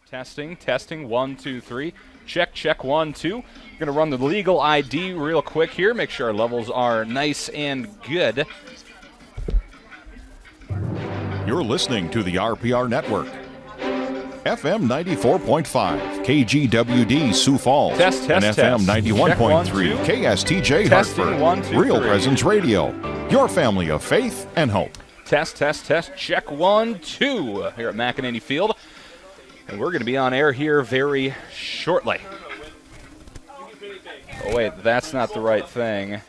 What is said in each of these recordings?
Testing, 1, 2, 3. Check, 1, 2. We're going to run the legal ID real quick here, make sure our levels are nice and good. You're listening to the RPR Network. FM 94.5, KGWD Sioux Falls. Test, and FM test. 91.3, KSTJ Testing, Hartford. 1, 2, Real 3. Presence Radio, your family of faith and hope. Test. Check, 1, 2 here at McEnany Field. And we're going to be on air here very shortly. Oh, wait, that's not the right thing.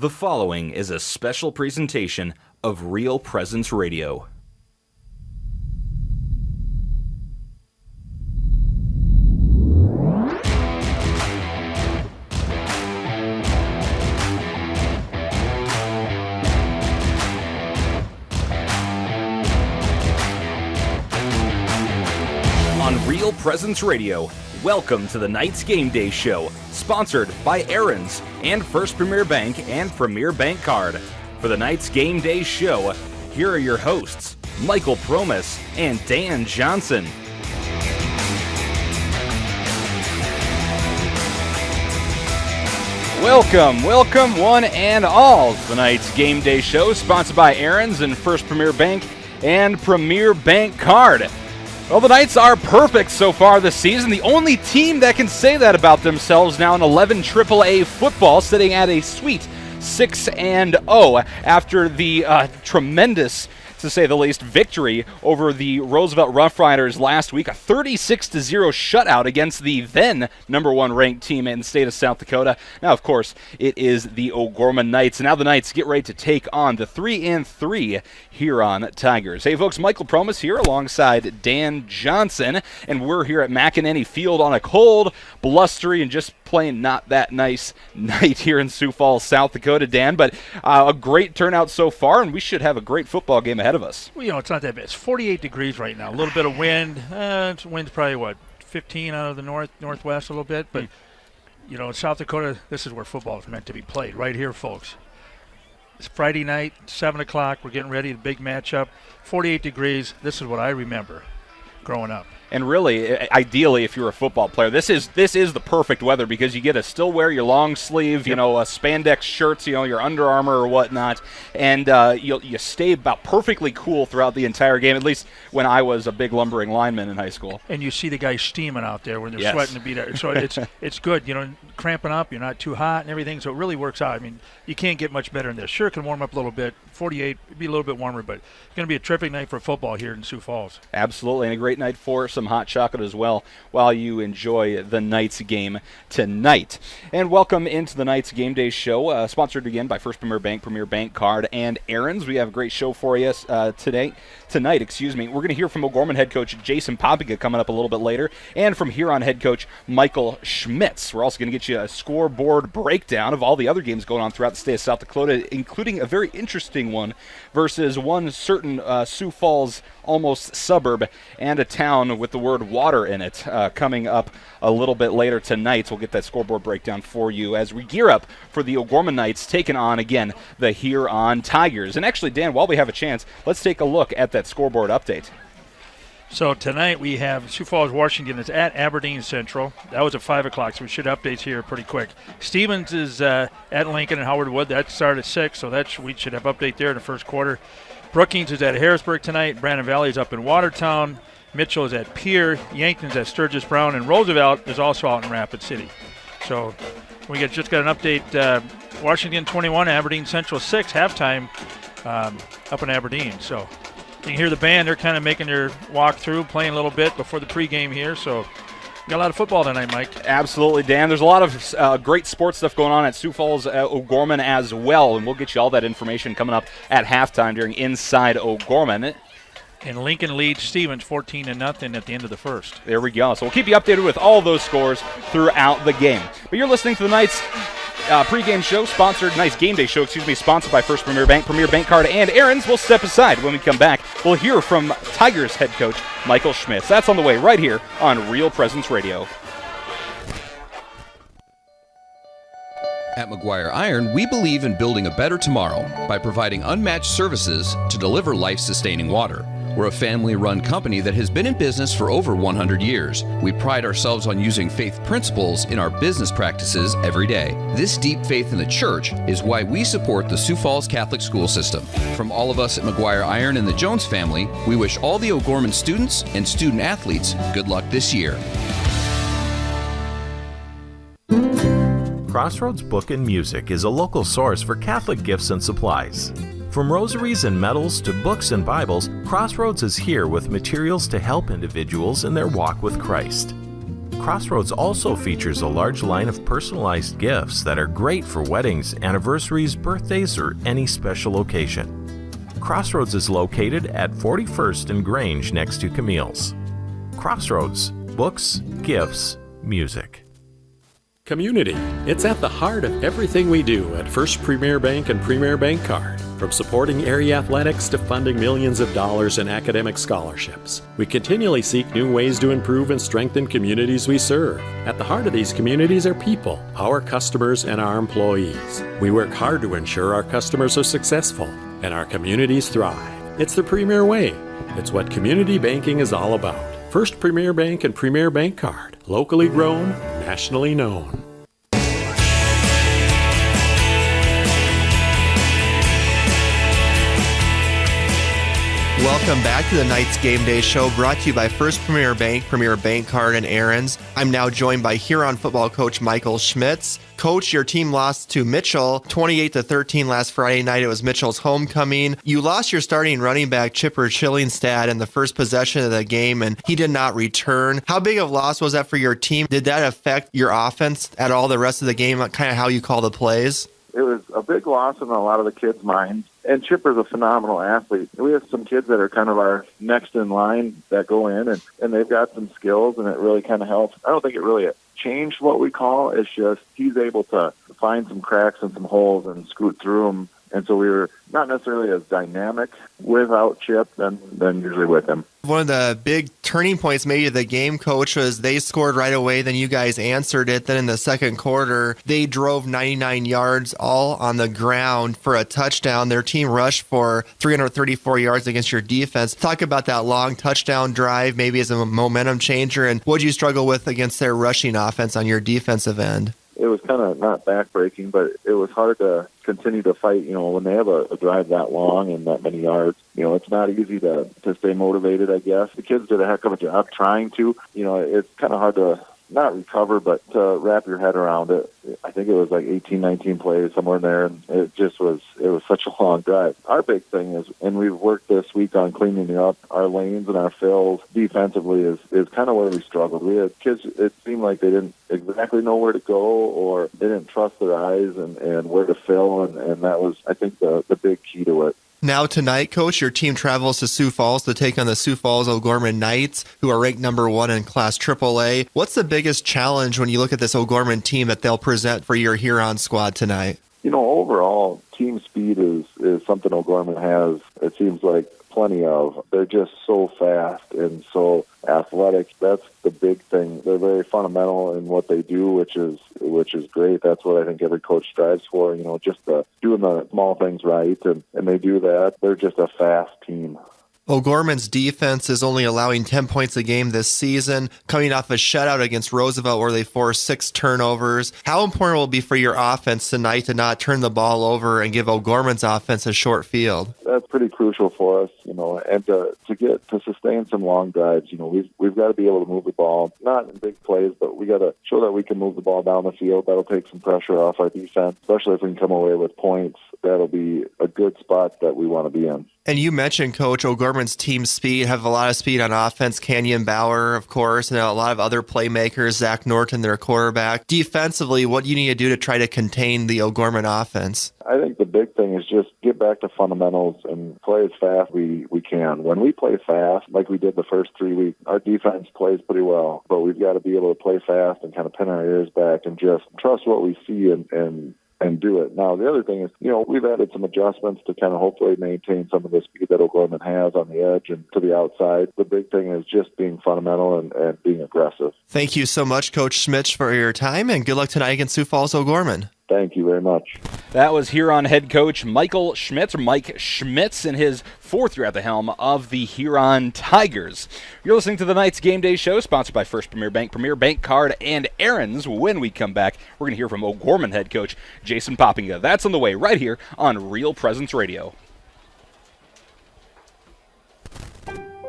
The following is a special presentation of Real Presence Radio. On Real Presence Radio, welcome to the Knights Game Day Show, sponsored by Aaron's and First Premier Bank and Premier Bank Card. For the Knights Game Day Show, here are your hosts, Michael Promis and Dan Johnson. Welcome one and all to the Knights Game Day Show, sponsored by Aaron's and First Premier Bank and Premier Bank Card. Well, the Knights are perfect so far this season. The only team that can say that about themselves now in 11 AAA football, sitting at a sweet 6-0 after the tremendous, to say the least, victory over the Roosevelt Rough Riders last week, a 36-0 shutout against the then number one ranked team in the state of South Dakota. Now, of course, it is the O'Gorman Knights. And now the Knights get ready to take on the 3-3 Huron Tigers. Hey, folks, Michael Promis here alongside Dan Johnson, and we're here at McEnany Field on a cold, blustery, and just plain not that nice night here in Sioux Falls, South Dakota, Dan. But a great turnout so far, and we should have a great football game ahead of us. Well, it's not that bad. It's 48 degrees right now. A little bit of wind. Wind's probably, 15 out of the northwest a little bit. But, in South Dakota, this is where football is meant to be played, right here, folks. It's Friday night, 7 o'clock. We're getting ready, the big matchup. 48 degrees. This is what I remember growing up. And really, ideally, if you're a football player, this is the perfect weather because you get to still wear your long sleeve, spandex shirts, your Under Armour or whatnot, and you stay about perfectly cool throughout the entire game, at least when I was a big lumbering lineman in high school. And you see the guys steaming out there when they're sweating to be there. So it's good, cramping up, you're not too hot and everything, so it really works out. I mean, you can't get much better than this. Sure, it can warm up a little bit. 48, it'd be a little bit warmer, but it's going to be a terrific night for football here in Sioux Falls. Absolutely, and a great night for some hot chocolate as well while you enjoy the Knights game tonight. And welcome into the Knights Game Day Show, sponsored again by First Premier Bank Card, and Aaron's. We have a great show for you tonight. We're going to hear from O'Gorman head coach Jason Popica coming up a little bit later, and from Huron head coach Michael Schmitz. We're also going to get you a scoreboard breakdown of all the other games going on throughout the state of South Dakota, including a very interesting one versus one certain Sioux Falls almost suburb and a town with the word water in it coming up a little bit later tonight. So we'll get that scoreboard breakdown for you as we gear up for the O'Gorman Knights taking on, again, the Huron Tigers. And actually, Dan, while we have a chance, let's take a look at that scoreboard update. So tonight we have Sioux Falls, Washington is at Aberdeen Central. That was at 5 o'clock, so we should updates here pretty quick. Stevens is at Lincoln and Howard Wood. That started at 6, so we should have update there in the first quarter. Brookings is at Harrisburg tonight. Brandon Valley is up in Watertown. Mitchell is at Pierre. Yankton's at Sturgis Brown. And Roosevelt is also out in Rapid City. So we just got an update. Washington 21, Aberdeen Central 6, halftime up in Aberdeen. So you can hear the band. They're kind of making their walk through, playing a little bit before the pregame here. So we got a lot of football tonight, Mike. Absolutely, Dan. There's a lot of great sports stuff going on at Sioux Falls O'Gorman as well, and we'll get you all that information coming up at halftime during Inside O'Gorman. And Lincoln leads Stevens 14-0 at the end of the first. There we go. So we'll keep you updated with all those scores throughout the game. But you're listening to the Knights pregame show, Knights Game Day show, sponsored by First Premier Bank Card, and Aaron's. We'll step aside. When we come back, we'll hear from Tigers head coach Michael Schmitz. That's on the way right here on Real Presence Radio. At McGuire Iron, we believe in building a better tomorrow by providing unmatched services to deliver life-sustaining water. We're a family-run company that has been in business for over 100 years. We pride ourselves on using faith principles in our business practices every day. This deep faith in the church is why we support the Sioux Falls Catholic school system. From all of us at McGuire Iron and the Jones family, we wish all the O'Gorman students and student athletes good luck this year. Crossroads Book and Music is a local source for Catholic gifts and supplies. From rosaries and medals to books and Bibles, Crossroads is here with materials to help individuals in their walk with Christ. Crossroads also features a large line of personalized gifts that are great for weddings, anniversaries, birthdays, or any special occasion. Crossroads is located at 41st and Grange next to Camille's. Crossroads, books, gifts, music. Community. It's at the heart of everything we do at First Premier Bank and Premier Bank Card. From supporting area athletics to funding millions of dollars in academic scholarships, we continually seek new ways to improve and strengthen communities we serve. At the heart of these communities are people, our customers, and our employees. We work hard to ensure our customers are successful and our communities thrive. It's the Premier way. It's what community banking is all about. First Premier Bank and Premier Bank Card. Locally grown, nationally known. Welcome back to the Knights Game Day Show, brought to you by First Premier Bank, Premier Bank Card, and Aaron's. I'm now joined by Huron football coach Michael Schmitz. Coach, your team lost to Mitchell 28-13 last Friday night. It was Mitchell's homecoming. You lost your starting running back, Chipper Chillingstad, in the first possession of the game, and he did not return. How big of a loss was that for your team? Did that affect your offense at all the rest of the game, kind of how you call the plays? It was a big loss in a lot of the kids' minds. And Chipper's a phenomenal athlete. We have some kids that are kind of our next in line that go in, and they've got some skills, and it really kind of helps. I don't think it really changed what we call. It's just he's able to find some cracks and some holes and scoot through them. And so we were not necessarily as dynamic without Chip than usually with him. One of the big turning points maybe of the game, Coach, was they scored right away, then you guys answered it. Then in the second quarter, they drove 99 yards all on the ground for a touchdown. Their team rushed for 334 yards against your defense. Talk about that long touchdown drive maybe as a momentum changer, and what did you struggle with against their rushing offense on your defensive end? It was kind of not backbreaking, but it was hard to continue to fight. When they have a drive that long and that many yards, it's not easy to stay motivated, I guess. The kids did a heck of a job trying to. It's kind of hard to not recover, but to wrap your head around it. I think it was like 18, 19 plays, somewhere in there, and it was such a long drive. Our big thing is, and we've worked this week on cleaning up our lanes and our fills defensively, is kind of where we struggled. We had kids, it seemed like they didn't exactly know where to go, or they didn't trust their eyes and where to fill, and that was, I think, the big key to it. Now tonight, Coach, your team travels to Sioux Falls to take on the Sioux Falls O'Gorman Knights, who are ranked number 1 in Class AAA. What's the biggest challenge when you look at this O'Gorman team that they'll present for your Huron squad tonight? Overall, team speed is something O'Gorman has, it seems like, plenty of. They're just so fast and so athletic. That's the big thing. They're very fundamental in what they do, which is great. That's what I think every coach strives for, just doing the small things right, and they do that. They're just a fast team. O'Gorman's defense is only allowing 10 points a game this season, coming off a shutout against Roosevelt where they forced 6 turnovers. How important will it be for your offense tonight to not turn the ball over and give O'Gorman's offense a short field? That's pretty crucial for us, and to sustain some long drives. We've got to be able to move the ball, not in big plays, but we got to show that we can move the ball down the field. That'll take some pressure off our defense, especially if we can come away with points. That'll be a good spot that we want to be in. And you mentioned, Coach, O'Gorman's team speed, have a lot of speed on offense. Kenyon Bauer, of course, and a lot of other playmakers, Zach Norton, their quarterback. Defensively, what do you need to do to try to contain the O'Gorman offense? I think the big thing is just get back to fundamentals and play as fast we can. When we play fast, like we did the first 3 weeks, our defense plays pretty well, but we've got to be able to play fast and kind of pin our ears back and just trust what we see and do it. Now, the other thing is, we've added some adjustments to kind of hopefully maintain some of the speed that O'Gorman has on the edge and to the outside. The big thing is just being fundamental and being aggressive. Thank you so much, Coach Schmitz, for your time, and good luck tonight against Sioux Falls O'Gorman. Thank you very much. That was Huron head coach Michael Schmitz, or Mike Schmitz, in his 4th year at the helm of the Huron Tigers. You're listening to the Knights Game Day Show, sponsored by First Premier Bank Card, and Aaron's. When we come back, we're going to hear from O'Gorman head coach Jason Poppinga. That's on the way right here on Real Presence Radio.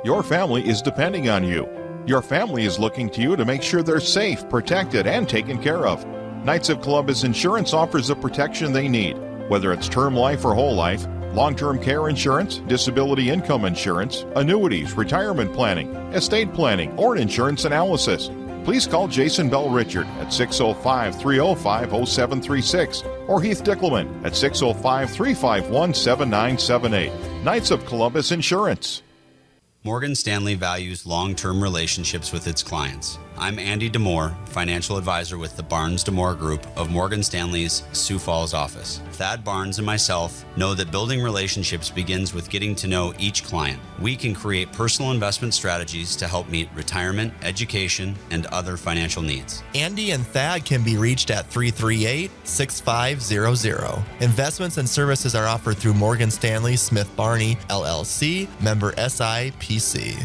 Your family is depending on you. Your family is looking to you to make sure they're safe, protected, and taken care of. Knights of Columbus Insurance offers the protection they need, whether it's term life or whole life, long-term care insurance, disability income insurance, annuities, retirement planning, estate planning, or insurance analysis. please call Jason Bell Richard at 605-305-0736 or Heath Dickelman at 605-351-7978. Knights of Columbus Insurance. Morgan Stanley values long-term relationships with its clients. I'm Andy Demore, financial advisor with the Barnes Demore Group of Morgan Stanley's Sioux Falls office. Thad Barnes and myself know that building relationships begins with getting to know each client. We can create personal investment strategies to help meet retirement, education, and other financial needs. Andy and Thad can be reached at 338-6500. Investments and services are offered through Morgan Stanley Smith Barney, LLC, member SIPC.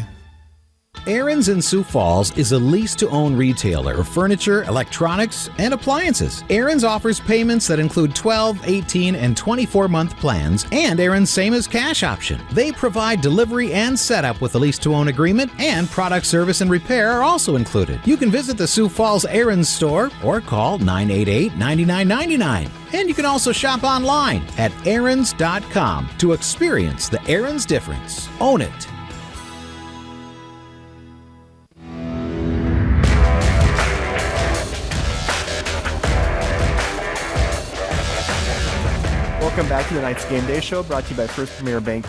Aaron's in Sioux Falls is a lease-to-own retailer of furniture, electronics, and appliances. Aaron's offers payments that include 12, 18, and 24-month plans, and Aaron's same as cash option. They provide delivery and setup with a lease-to-own agreement, and product service and repair are also included. You can visit the Sioux Falls Aaron's store or call 988-9999. And you can also shop online at aarons.com to experience the Aaron's difference. Own it. Welcome back to the Knights Game Day Show, brought to you by First Premier Bank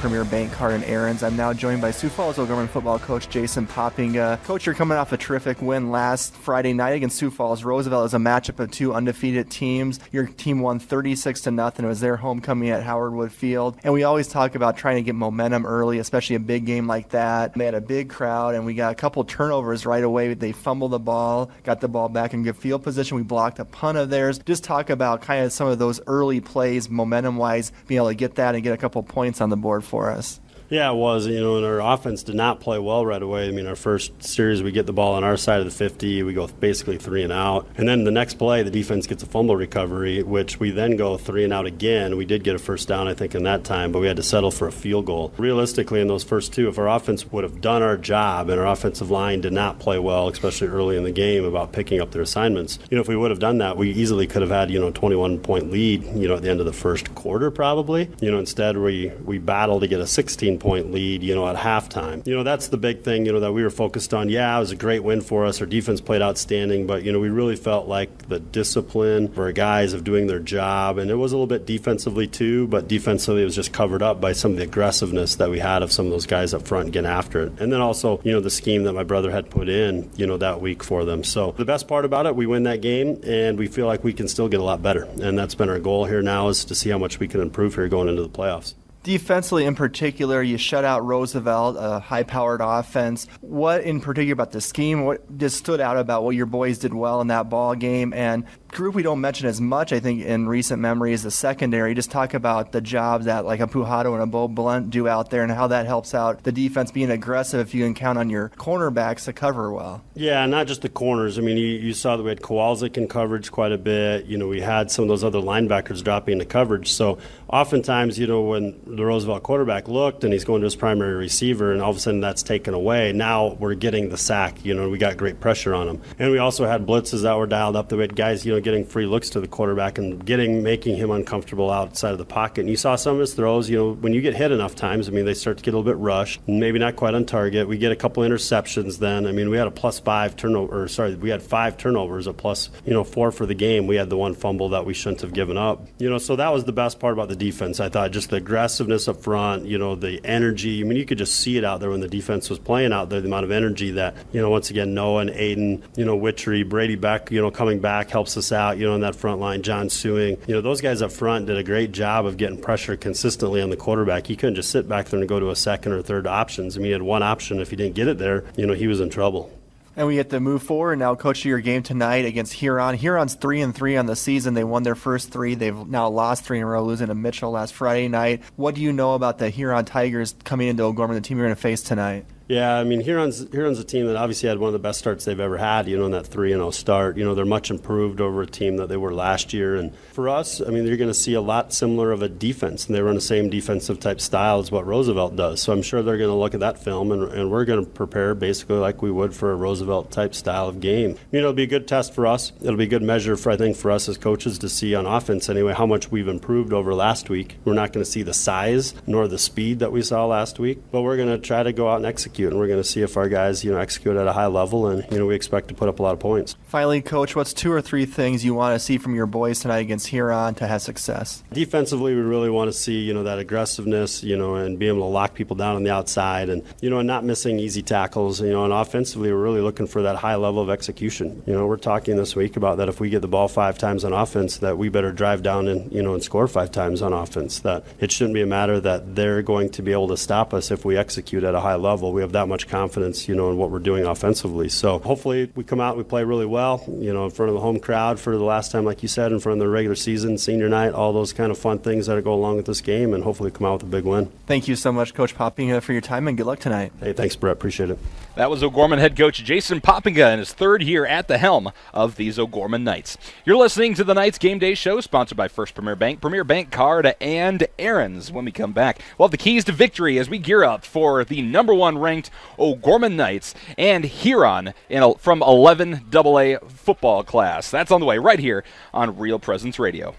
Card, and Aaron's. I'm now joined by Sioux Falls O'Gorman football coach Jason Poppinga. Coach, you're coming off a terrific win last Friday night against Sioux Falls Roosevelt. As a matchup of two undefeated teams. Your team won 36-0. It was their homecoming at Howard Wood Field. And we always talk about trying to get momentum early, especially a big game like that. They had a big crowd, and we got a couple turnovers right away. They fumbled the ball, got the ball back in good field position. We blocked a punt of theirs. Just talk about kind of some of those early plays, momentum-wise, being able to get that and get a couple points on the board for us. Yeah, it was. And our offense did not play well right away. I mean, our first series, we get the ball on our side of the 50. We go basically 3 and out. And then the next play, the defense gets a fumble recovery, which we then go 3 and out again. We did get a first down, I think, in that time, but we had to settle for a field goal. Realistically, in those first two, if our offense would have done our job and our offensive line did not play well, especially early in the game about picking up their assignments, if we would have done that, we easily could have had, a 21-point lead, at the end of the first quarter probably. Instead, we battled to get a 16-point lead, at halftime. That's the big thing, that we were focused on. Yeah, it was a great win for us. Our defense played outstanding, but, we really felt like the discipline for our guys of doing their job, and it was a little bit defensively too, but defensively it was just covered up by some of the aggressiveness that we had of some of those guys up front getting after it. And then also, the scheme that my brother had put in, that week for them. So the best part about it, we win that game, and we feel like we can still get a lot better. And that's been our goal here now, is to see how much we can improve here going into the playoffs. Defensively in particular, you shut out Roosevelt, a high-powered offense. What in particular about the scheme, what just stood out about what your boys did well in that ball game? And group we don't mention as much, I think, in recent memory is the secondary. Just talk about the job that like a Pujato and a Bo Blunt do out there and how that helps out the defense being aggressive if you can count on your cornerbacks to cover well. Yeah, not just the corners. I mean, you saw that we had Kowalczyk in coverage quite a bit. We had some of those other linebackers dropping into coverage. So oftentimes, when the Roosevelt quarterback looked and he's going to his primary receiver and all of a sudden that's taken away, now we're getting the sack. We got great pressure on him. And we also had blitzes that were dialed up. We had guys, getting free looks to the quarterback and making him uncomfortable outside of the pocket. And you saw some of his throws, when you get hit enough times, they start to get a little bit rushed, maybe not quite on target. We get a couple interceptions then. We had a +5 turnover, we had 5 turnovers, a plus, 4 for the game. We had the one fumble that we shouldn't have given up. So that was the best part about the defense. I thought just the aggressiveness up front, the energy. You could just see it out there when the defense was playing out there, the amount of energy that, once again, Noah and Aiden, Witchery, Brady Beck, coming back helps us out, in that front line, John Sewing. Those guys up front did a great job of getting pressure consistently on the quarterback. He couldn't just sit back there and go to a second or third options. He had one option. If he didn't get it there, he was in trouble. And we get to move forward now, Coach, to your game tonight against Huron. Huron's 3-3 on the season. They won their first 3. They've now lost 3 in a row, losing to Mitchell last Friday night. What do you know about the Huron Tigers coming into O'Gorman, the team you're going to face tonight? Yeah, Huron's a team that obviously had one of the best starts they've ever had, in that 3-0 start. They're much improved over a team that they were last year. And for us, you're going to see a lot similar of a defense, and they run the same defensive type style as what Roosevelt does. So I'm sure they're going to look at that film, and we're going to prepare basically like we would for a Roosevelt type style of game. It'll be a good test for us. It'll be a good measure for us as coaches to see on offense anyway how much we've improved over last week. We're not going to see the size nor the speed that we saw last week, but we're going to try to go out and execute execute, and we're going to see if our guys, execute at a high level, and, we expect to put up a lot of points. Finally, Coach, what's 2 or 3 things you want to see from your boys tonight against Huron to have success? Defensively, we really want to see, that aggressiveness, and be able to lock people down on the outside and, and not missing easy tackles, and offensively, we're really looking for that high level of execution. We're talking this week about that if we get the ball 5 times on offense, that we better drive down and, and score 5 times on offense, that it shouldn't be a matter that they're going to be able to stop us if we execute at a high level. We have that much confidence, in what we're doing offensively. So hopefully we come out and we play really well, in front of the home crowd for the last time, like you said, in front of the regular season, senior night, all those kind of fun things that go along with this game, and hopefully come out with a big win. Thank you so much, Coach Poppinga, for your time, and good luck tonight. Hey, thanks, Brett. Appreciate it. That was O'Gorman head coach Jason Poppinga in his 3rd year at the helm of these O'Gorman Knights. You're listening to the Knights Game Day Show, sponsored by First Premier Bank, Premier Bank Card, and Aaron's. When we come back, we'll have the keys to victory as we gear up for the number 1 ranked O'Gorman Knights and Huron from 11 AA football class. That's on the way right here on Real Presence Radio.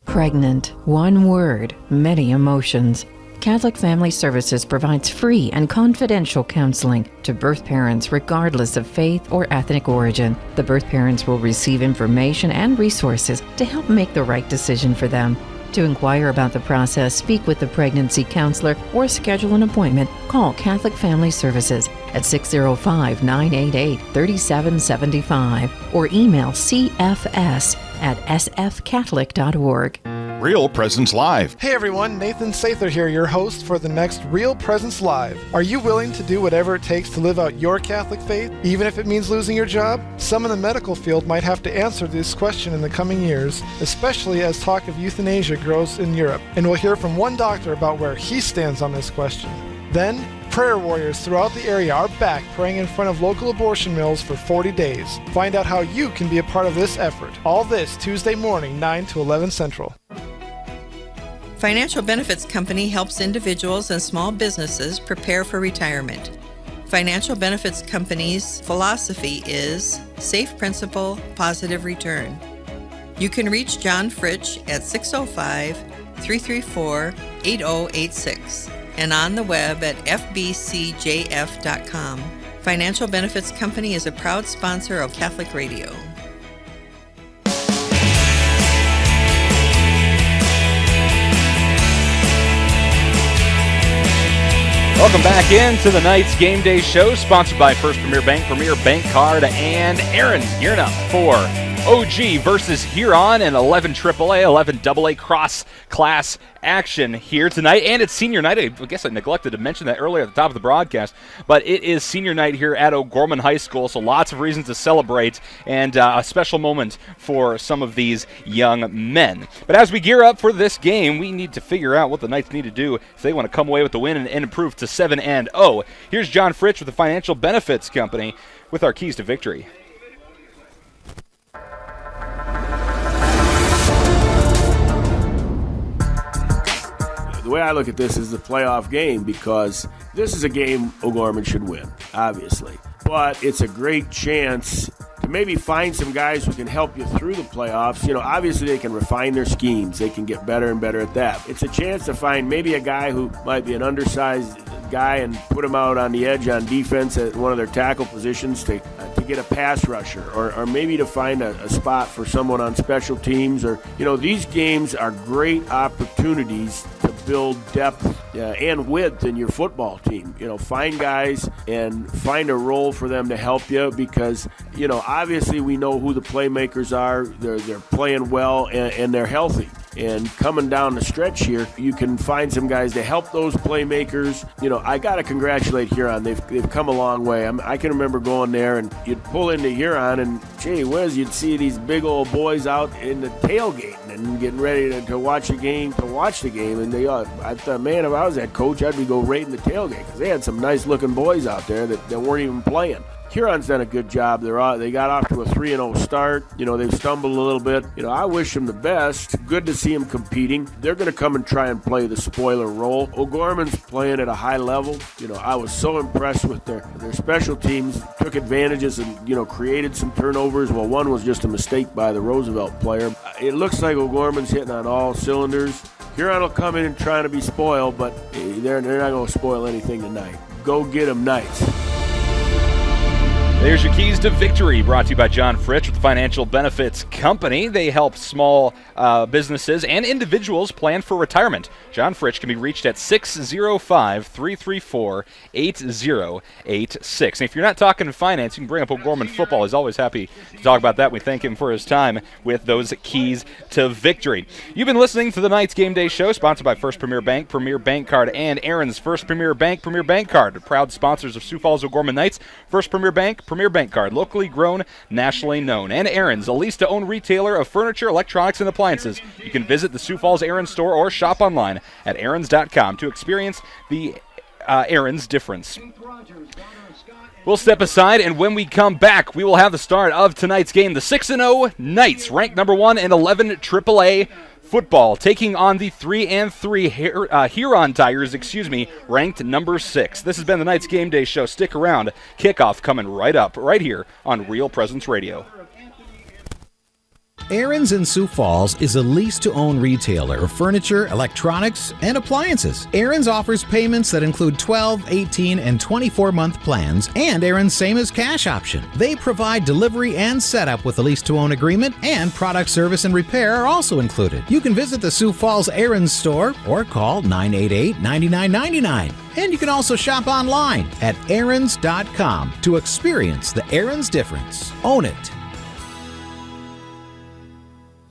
Pregnant. One word, many emotions. Catholic Family Services provides free and confidential counseling to birth parents regardless of faith or ethnic origin. The birth parents will receive information and resources to help make the right decision for them. To inquire about the process, speak with the pregnancy counselor, or schedule an appointment, call Catholic Family Services at 605-988-3775 or email cfs@sfcatholic.org. Real Presence Live. Hey everyone, Nathan Sather here, your host for the next Real Presence Live. Are you willing to do whatever it takes to live out your Catholic faith, even if it means losing your job? Some in the medical field might have to answer this question in the coming years, especially as talk of euthanasia grows in Europe. And we'll hear from one doctor about where he stands on this question. Then, prayer warriors throughout the area are back praying in front of local abortion mills for 40 days. Find out how you can be a part of this effort. All this Tuesday morning, 9 to 11 Central. Financial Benefits Company helps individuals and small businesses prepare for retirement. Financial Benefits Company's philosophy is safe principal, positive return. You can reach John Fritsch at 605-334-8086 and on the web at fbcjf.com. Financial Benefits Company is a proud sponsor of Catholic Radio. Welcome back into the Knights Game Day Show, sponsored by First Premier Bank, Premier Bank Card, and Aaron's gearing up for OG versus Huron and 11 AAA, 11 AA cross-class action here tonight. And it's senior night. I guess I neglected to mention that earlier at the top of the broadcast, but it is senior night here at O'Gorman High School, so lots of reasons to celebrate and a special moment for some of these young men. But as we gear up for this game, we need to figure out what the Knights need to do if they want to come away with the win and improve to 7-0. Here's John Fritsch with the Financial Benefits Company with our keys to victory. The way I look at this is a playoff game because this is a game O'Gorman should win, obviously. But it's a great chance to maybe find some guys who can help you through the playoffs. Obviously they can refine their schemes. They can get better and better at that. It's a chance to find maybe a guy who might be an undersized guy and put him out on the edge on defense at one of their tackle positions to get a pass rusher, or maybe to find a spot for someone on special teams. Or these games are great opportunities to build depth and width in your football team. Find guys and find a role for them to help you because obviously we know who the playmakers are. They're playing well and they're healthy. And coming down the stretch here, you can find some guys to help those playmakers. I got to congratulate Huron. They've come a long way. I can remember going there, and you'd pull into Huron, and gee whiz, you'd see these big old boys out in the tailgate and getting ready to watch the game. And I thought, man, if I was that coach, I'd be go right in the tailgate because they had some nice-looking boys out there that weren't even playing. Huron's done a good job. They got off to a 3-0 start. They've stumbled a little bit. I wish them the best. Good to see them competing. They're going to come and try and play the spoiler role. O'Gorman's playing at a high level. I was so impressed with their special teams. Took advantages and, created some turnovers. Well, one was just a mistake by the Roosevelt player. It looks like O'Gorman's hitting on all cylinders. Huron will come in and try to be spoiled, but they're not going to spoil anything tonight. Go get them, Knights. There's your keys to victory, brought to you by John Fritsch with the Financial Benefits Company. They help small businesses and individuals plan for retirement. John Fritsch can be reached at 605-334-8086. And if you're not talking finance, you can bring up O'Gorman football. He's always happy to talk about that. We thank him for his time with those keys to victory. You've been listening to the Knights Game Day Show, sponsored by First Premier Bank, Premier Bank Card, and Aaron's First Premier Bank Card. Proud sponsors of Sioux Falls O'Gorman Knights. First Premier Bank Card, locally grown, nationally known. And Aaron's, a lease-to-own retailer of furniture, electronics, and appliances. You can visit the Sioux Falls Aaron's store or shop online at aarons.com to experience the Aaron's difference. We'll step aside, and when we come back, we will have the start of tonight's game. The 6-0 Knights, ranked number 1 and 11 AAA football, taking on the 3-3 Huron Tigers, ranked number 6. This has been the Knights Game Day Show. Stick around. Kickoff coming right up, right here on Real Presence Radio. Aaron's in Sioux Falls is a lease-to-own retailer of furniture, electronics, and appliances. Aaron's offers payments that include 12, 18, and 24-month plans, and Aaron's same as cash option. They provide delivery and setup with a lease-to-own agreement, and product service and repair are also included. You can visit the Sioux Falls Aaron's store or call 988-9999. And you can also shop online at aarons.com to experience the Aaron's difference. Own it.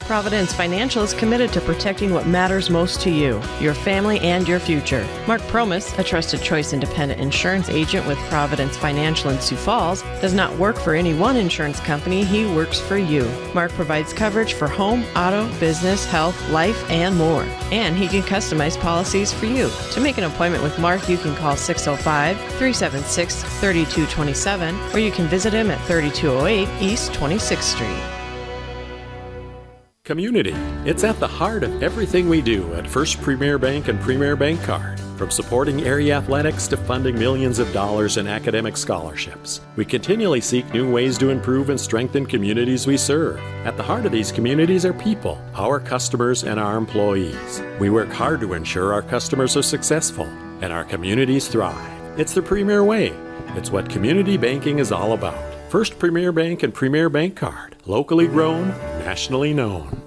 Providence Financial is committed to protecting what matters most to you, your family, and your future. Mark Promis, a trusted choice independent insurance agent with Providence Financial in Sioux Falls, does not work for any one insurance company. He works for you. Mark provides coverage for home, auto, business, health, life, and more. And he can customize policies for you. To make an appointment with Mark, you can call 605-376-3227, or you can visit him at 3208 East 26th Street. Community. It's at the heart of everything we do at First Premier Bank and Premier Bank Card. From supporting area athletics to funding millions of dollars in academic scholarships, we continually seek new ways to improve and strengthen communities we serve. At the heart of these communities are people, our customers, and our employees. We work hard to ensure our customers are successful and our communities thrive. It's the Premier way. It's what community banking is all about. First Premier Bank and Premier Bank Card. Locally grown, nationally known.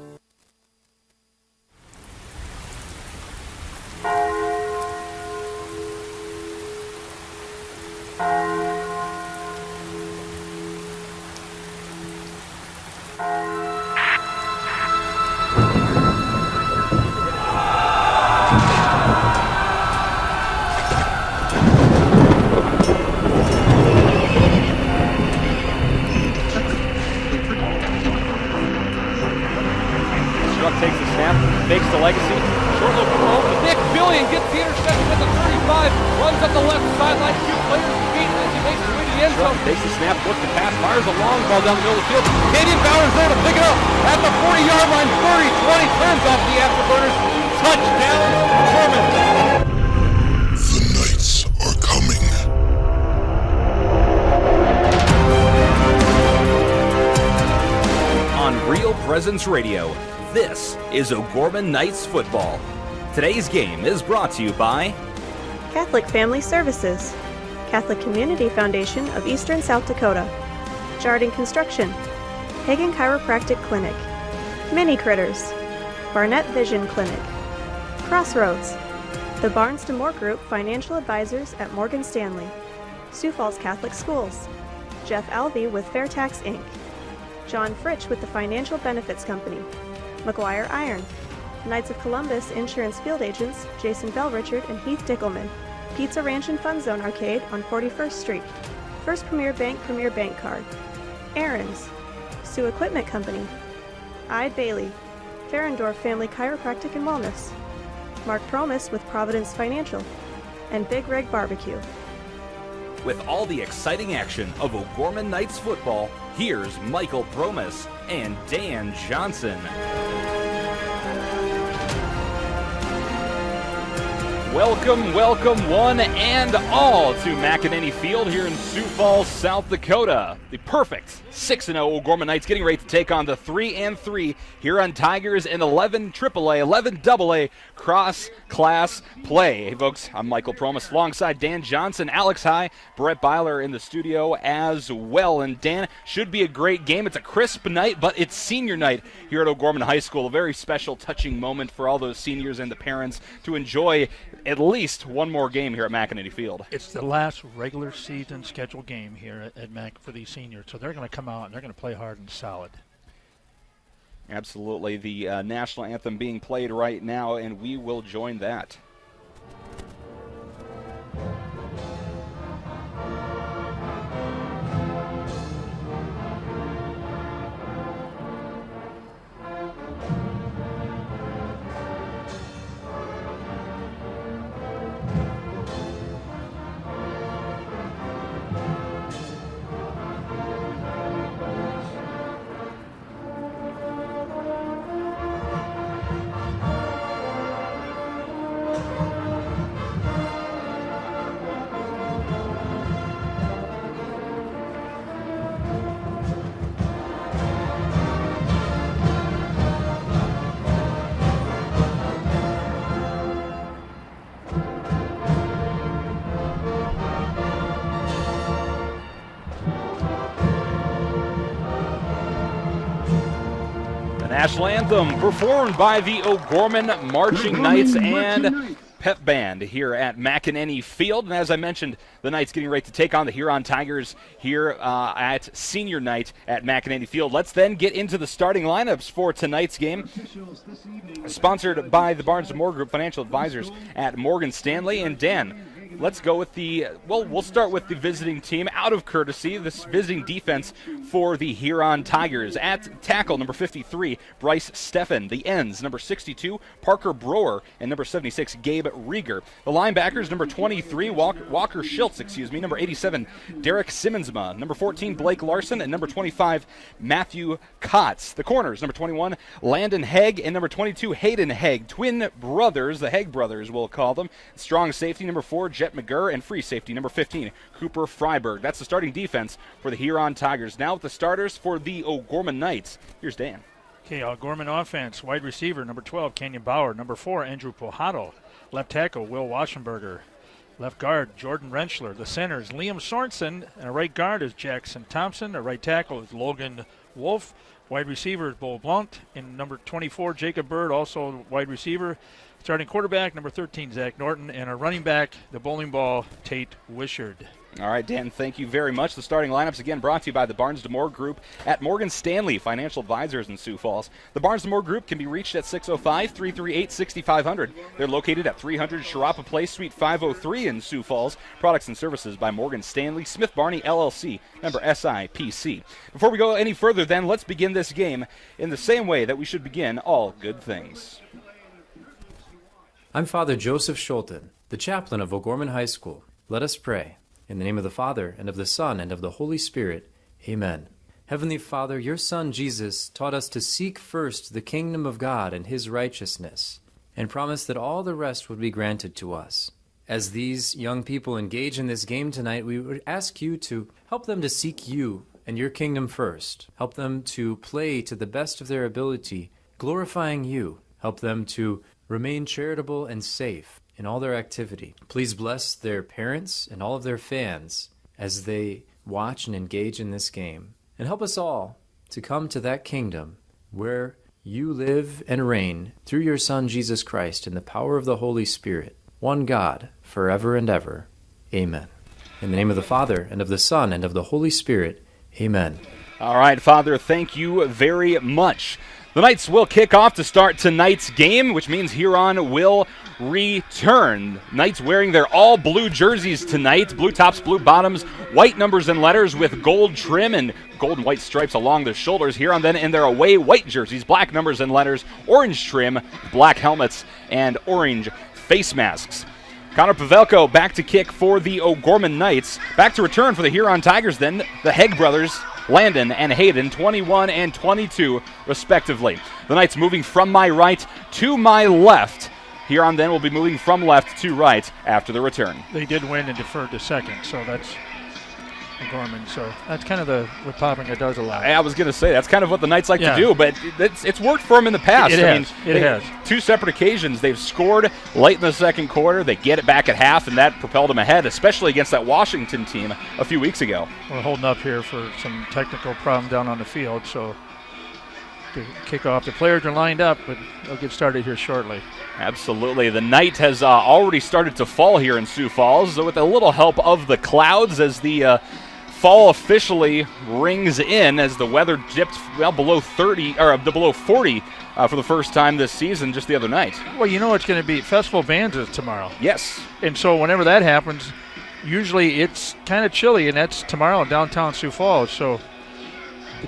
Takes the snap, fakes the legacy. Short look home. Nick Billion gets the interception at the 35. Runs up the left sideline. 2 players beat as he makes his way to the end zone. Takes the snap, looks to pass, fires a long ball down the middle of the field. Canadian Bowers there to pick it up at the 40-yard line. 30-20 turns off the afterburners. Touchdown, Sherman. The Knights are coming. On Real Presence Radio, this is O'Gorman Knights football. Today's game is brought to you by Catholic Family Services, Catholic Community Foundation of Eastern South Dakota, Jardine Construction, Hagen Chiropractic Clinic, Mini Critters, Barnett Vision Clinic, Crossroads, the Barnes DeMoor Group Financial Advisors at Morgan Stanley, Sioux Falls Catholic Schools, Jeff Alvey with Fairtax Inc., John Fritsch with the Financial Benefits Company, McGuire Iron, Knights of Columbus Insurance Field Agents Jason Bell-Richard and Heath Dickelman, Pizza Ranch and Fun Zone Arcade on 41st Street, First Premier Bank Card, Aaron's, Sioux Equipment Company, Ide Bailey, Ferendorf Family Chiropractic and Wellness, Mark Promis with Providence Financial, and Big Rig Barbecue. With all the exciting action of O'Gorman Knights football, here's Michael Promis and Dan Johnson. Welcome, welcome one and all to McEnany Field here in Sioux Falls, South Dakota. The perfect 6-0 O'Gorman Knights getting ready to take on the 3-3 Huron Tigers in 11 AAA, 11 AA cross-class play. Hey folks, I'm Michael Promis alongside Dan Johnson, Alex High, Brett Byler in the studio as well. And Dan, should be a great game. It's a crisp night, but it's senior night here at O'Gorman High School. A very special, touching moment for all those seniors and the parents to enjoy at least one more game here at McEnany Field. It's the last regular season scheduled game here at Mac for these seniors, so they're going to come out and they're going to play hard and solid. Absolutely. The national anthem being played right now, and we will join that. National anthem performed by the O'Gorman Marching Knights and Pep Band here at McEnany Field. And as I mentioned, the Knights getting ready to take on the Huron Tigers here at senior night at McEnany Field. Let's then get into the starting lineups for tonight's game. Sponsored by the Barnes & Moore Group, financial advisors at Morgan Stanley. And Dan, let's go with we'll start with the visiting team out of courtesy, this visiting defense for the Huron Tigers. At tackle, number 53, Bryce Steffen. The ends, number 62, Parker Brower, and number 76, Gabe Rieger. The linebackers, number 23, Walker Schultz, number 87, Derek Simmonsma, number 14, Blake Larson, and number 25, Matthew Kotz. The corners, number 21, Landon Hegg, and number 22, Hayden Hegg. Twin brothers, the Hegg brothers we'll call them. Strong safety, number 4, Jet McGurr, and free safety number 15, Cooper Freiberg. That's the starting defense for the Huron Tigers. Now with the starters for the O'Gorman Knights. Here's Dan. Okay, O'Gorman offense, wide receiver, number 12, Kenyon Bauer. Number 4, Andrew Pojado. Left tackle, Will Waschenberger. Left guard, Jordan Rentschler. The centers, Liam Sorensen. And a right guard is Jackson Thompson. A right tackle is Logan Wolf. Wide receiver is Bo Blount. And number 24, Jacob Bird, also wide receiver. Starting quarterback, number 13, Zach Norton. And a running back, the bowling ball, Tate Wishard. All right, Dan, thank you very much. The starting lineups, again, brought to you by the Barnes & Moore Group at Morgan Stanley, financial advisors in Sioux Falls. The Barnes & Moore Group can be reached at 605-338-6500. They're located at 300 Sharapa Place, Suite 503 in Sioux Falls. Products and services by Morgan Stanley, Smith Barney, LLC, member SIPC. Before we go any further, then, let's begin this game in the same way that we should begin all good things. I'm Father Joseph Scholten, the chaplain of O'Gorman High School. Let us pray. In the name of the Father, and of the Son, and of the Holy Spirit. Amen. Heavenly Father, your Son Jesus taught us to seek first the kingdom of God and his righteousness, and promised that all the rest would be granted to us. As these young people engage in this game tonight, we would ask you to help them to seek you and your kingdom first. Help them to play to the best of their ability, glorifying you. Help them to remain charitable and safe in all their activity. Please bless their parents and all of their fans as they watch and engage in this game. And help us all to come to that kingdom where you live and reign through your Son, Jesus Christ, in the power of the Holy Spirit, one God, forever and ever. Amen. In the name of the Father, and of the Son, and of the Holy Spirit. Amen. All right, Father, thank you very much. The Knights will kick off to start tonight's game, which means Huron will return. Knights wearing their all-blue jerseys tonight. Blue tops, blue bottoms, white numbers and letters with gold trim and gold and white stripes along the shoulders. Huron then in their away white jerseys, black numbers and letters, orange trim, black helmets, and orange face masks. Connor Pavelko back to kick for the O'Gorman Knights. Back to return for the Huron Tigers then, the Hegg brothers, Landon and Hayden, 21 and 22 respectively. The Knights moving from my right to my left. Huron then will be moving from left to right after the return. They did win and deferred to second, so that's O'Gorman. So that's kind of what Poppinga does a lot. I was going to say, that's kind of what the Knights like to do, but it's worked for them in the past. It has. 2 separate occasions, they've scored late in the second quarter. They get it back at half, and that propelled them ahead, especially against that Washington team a few weeks ago. We're holding up here for some technical problem down on the field, so to kick off. The players are lined up, but they'll get started here shortly. Absolutely. The night has already started to fall here in Sioux Falls, with a little help of the clouds as the fall officially rings in as the weather dipped below 30 or below 40 for the first time this season just the other night. Well, you know it's going to be Festival Bands is tomorrow. Yes. And so whenever that happens, usually it's kind of chilly, and that's tomorrow in downtown Sioux Falls. So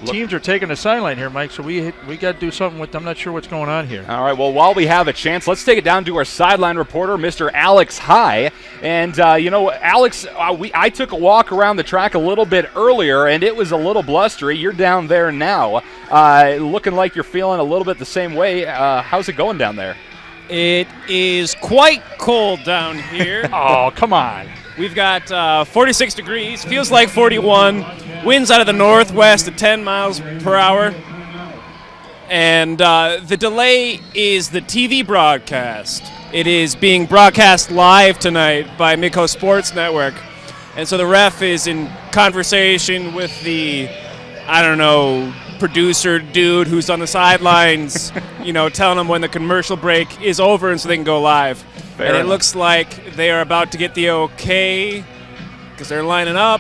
the teams are taking the sideline here, Mike, so we got to do something with them. I'm not sure what's going on here. All right, well, while we have a chance, let's take it down to our sideline reporter, Mr. Alex High. And, Alex, I took a walk around the track a little bit earlier, and it was a little blustery. You're down there now, looking like you're feeling a little bit the same way. How's it going down there? It is quite cold down here. Oh, come on. We've got 46 degrees, feels like 41, winds out of the northwest at 10 miles per hour. And the delay is the TV broadcast. It is being broadcast live tonight by Midco Sports Network. And so the ref is in conversation with the, producer dude who's on the sidelines, telling them when the commercial break is over and so they can go live. Fair and enough. It looks like they are about to get the okay because they're lining up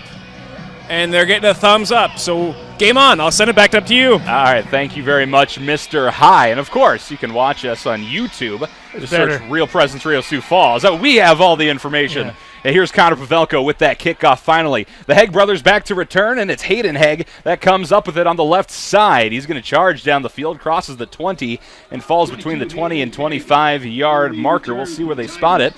and they're getting a thumbs up. So game on. I'll send it back up to you. All right, thank you very much, Mr. High. And, of course, you can watch us on YouTube. Just search Real Presence Radio Sioux Falls. We have all the information. Yeah. And here's Connor Pavelko with that kickoff finally. The Hegg brothers back to return, and it's Hayden Hegg that comes up with it on the left side. He's going to charge down the field, crosses the 20, and falls between the 20 and 25-yard marker. We'll see where they spot it.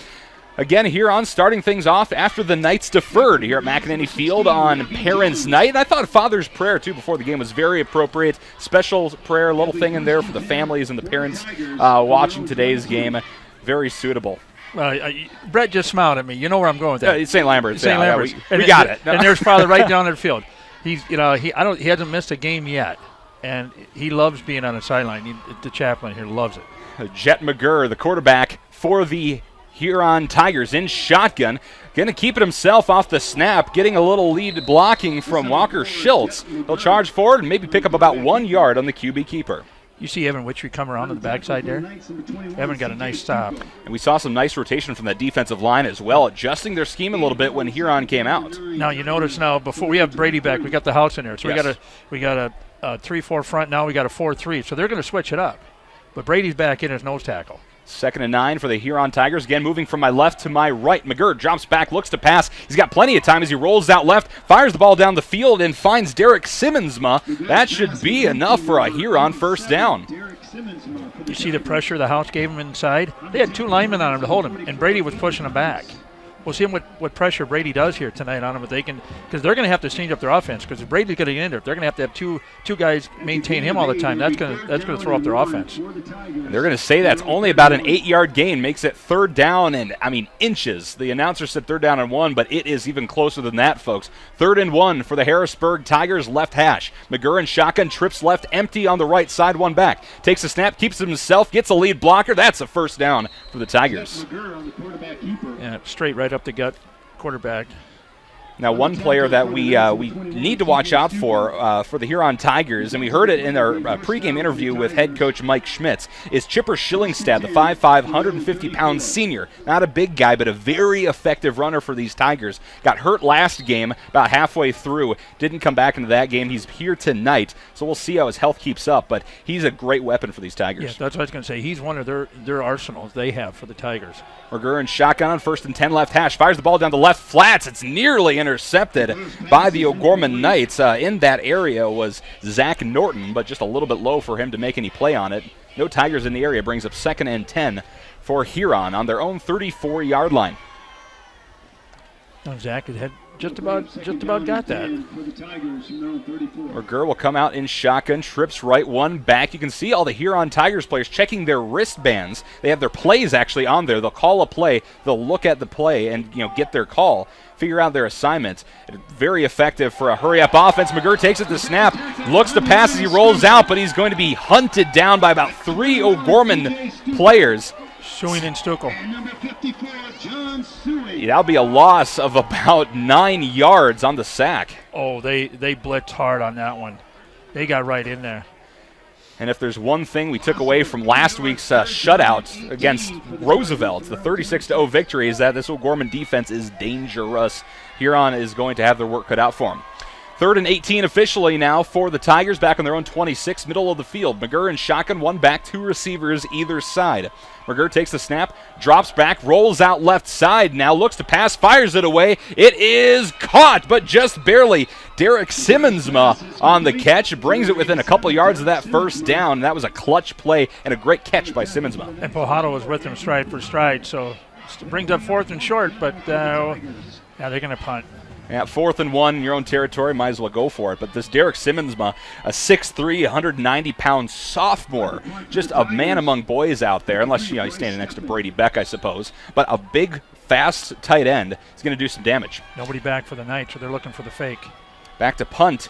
Again, Huron starting things off after the Knights deferred here at McEnany Field on Parents' Night. And I thought Father's Prayer, too, before the game was very appropriate. Special prayer, little thing in there for the families and the parents watching today's game. Very suitable. Brett just smiled at me. You know where I'm going with that. It's St. Lambert's. St. Lambert's. We got it. And there's Father right down the field. He hasn't missed a game yet, and he loves being on the sideline. The chaplain here loves it. Jet McGurr, the quarterback for the Huron Tigers, in shotgun. Going to keep it himself off the snap, getting a little lead blocking from Walker Schultz. He'll charge forward and maybe pick up about 1 yard on the QB keeper. You see Evan Witchery come around to the backside there? Evan got a nice stop. And we saw some nice rotation from that defensive line as well, adjusting their scheme a little bit when Huron came out. Now you notice before we have Brady back, we got the house in there. So yes. we got a 3-4 front, now we got a 4-3. So they're going to switch it up. But Brady's back in as nose tackle. 2nd and 9 for the Huron Tigers. Again, moving from my left to my right. McGurr drops back, looks to pass. He's got plenty of time as he rolls out left, fires the ball down the field, and finds Derek Simmonsma. That should be enough for a Huron first down. You see the pressure the house gave him inside? They had 2 linemen on him to hold him, and Brady was pushing him back. We'll see what pressure Brady does here tonight on him, if they can, because they're going to have to change up their offense. Because if Brady's going to get in there, if they're going to have two guys maintain him all the time, that's going to throw up their offense. And they're going to say that's only about an 8-yard gain, makes it 3rd down and inches. The announcer said 3rd down and 1, but it is even closer than that, folks. 3rd and 1 for the Harrisburg Tigers left hash. McGurr in shotgun, trips left, empty on the right side, one back. Takes a snap, keeps it himself, gets a lead blocker. That's a first down for the Tigers. Yeah, straight right up the gut, quarterback. Now, one player that we need to watch out for the Huron Tigers, and we heard it in our pregame interview with head coach Mike Schmitz, is Chipper Schillingstad, the 5'5", 150-pound senior. Not a big guy, but a very effective runner for these Tigers. Got hurt last game, about halfway through. Didn't come back into that game. He's here tonight, so we'll see how his health keeps up, but he's a great weapon for these Tigers. Yeah, that's what I was going to say. He's one of their arsenals they have for the Tigers. McGurr in shotgun on 1st and 10 left hash. Fires the ball down the left flats. It's nearly intercepted by the O'Gorman Knights. In that area was Zach Norton, but just a little bit low for him to make any play on it. No Tigers in the area. Brings up 2nd and 10 for Huron on their own 34-yard line. Zach had just about got that. McGurr will come out in shotgun, trips right, one back. You can see all the Huron Tigers players checking their wristbands. They have their plays actually on there. They'll call a play, they'll look at the play and get their call, figure out their assignments. Very effective for a hurry-up offense. McGurr takes it to snap, looks to pass as he rolls out, but he's going to be hunted down by about 3 O'Gorman players. Suing and Stuckel. That'll be a loss of about 9 yards on the sack. Oh, they blitzed hard on that one. They got right in there. And if there's one thing we took away from last week's shutout against Roosevelt, the 36-0 victory, is that this O'Gorman defense is dangerous. Huron is going to have their work cut out for them. 3rd and 18 officially now for the Tigers, back on their own 26, middle of the field. McGurr in shotgun, one back, 2 receivers either side. McGurr takes the snap, drops back, rolls out left side now, looks to pass, fires it away. It is caught, but just barely. Derek Simmonsma on the catch, brings it within a couple yards of that first down. That was a clutch play and a great catch by Simmonsma. And Pojado was with him stride for stride, so it brings up 4th and short, but they're going to punt. Yeah, 4th and 1 in your own territory, might as well go for it. But this Derek Simmonsma, a 6'3", 190-pound sophomore, just a man among boys out there, unless he's standing next to Brady Beck, I suppose. But a big, fast tight end is going to do some damage. Nobody back for the night, so they're looking for the fake. Back to punt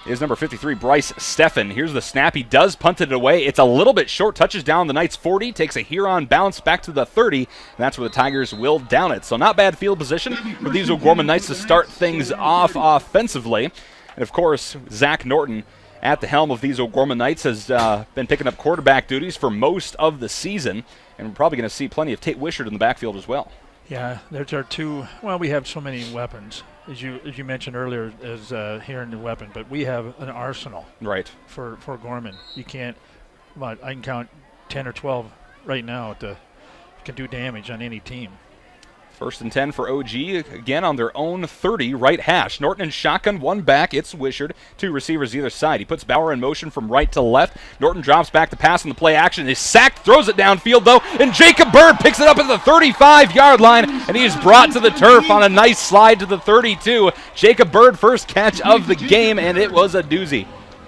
is number 53, Bryce Steffen. Here's the snap. He does punt it away. It's a little bit short. Touches down the Knights' 40. Takes a Huron bounce back to the 30. And that's where the Tigers will down it. So not bad field position for these O'Gorman Knights to start things off offensively. And, of course, Zach Norton at the helm of these O'Gorman Knights has been picking up quarterback duties for most of the season. And we're probably going to see plenty of Tate Wishart in the backfield as well. Yeah, there's our 2. Well, we have so many weapons. As you mentioned earlier, as here in the weapon, but we have an arsenal. Right. For Gorman, you can't. I can count 10 or 12 right now that can do damage on any team. 1st and 10 for OG, again on their own 30, right hash. Norton in shotgun, one back, it's Wishart, 2 receivers either side. He puts Bauer in motion from right to left. Norton drops back to pass on the play action. He's sacked, throws it downfield though, and Jacob Bird picks it up at the 35-yard line, and he is brought to the turf on a nice slide to the 32. Jacob Bird, first catch of the game, and it was a doozy.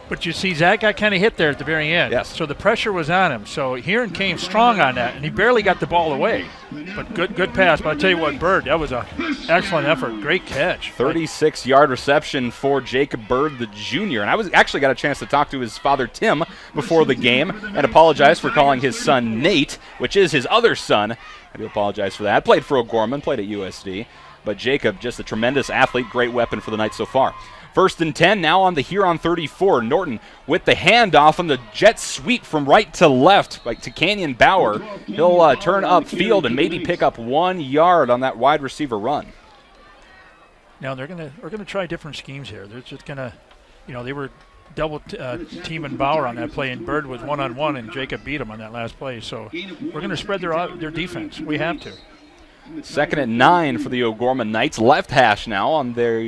But you see, Zach got kind of hit there at the very end. Yes. So the pressure was on him. So Huron came strong on that, and he barely got the ball away. But good pass. But I tell you what, Bird, that was an excellent effort. Great catch. 36-yard reception for Jacob Bird, the junior. And I actually got a chance to talk to his father, Tim, before the game and apologize for calling his son Nate, which is his other son. I do apologize for that. Played for O'Gorman, played at USD. But Jacob, just a tremendous athlete, great weapon for the Knights so far. 1st and 10 now on the Huron 34. Norton with the handoff on the jet sweep from right to left to Canyon Bauer. He'll turn upfield and maybe pick up 1 yard on that wide receiver run. Now we're gonna try different schemes here. They're just gonna, they were double teaming Bauer on that play, and Bird was one-on-one, and Jacob beat him on that last play. So we're gonna spread their defense. We have to. 2nd and 9 for the O'Gorman Knights. Left hash now on their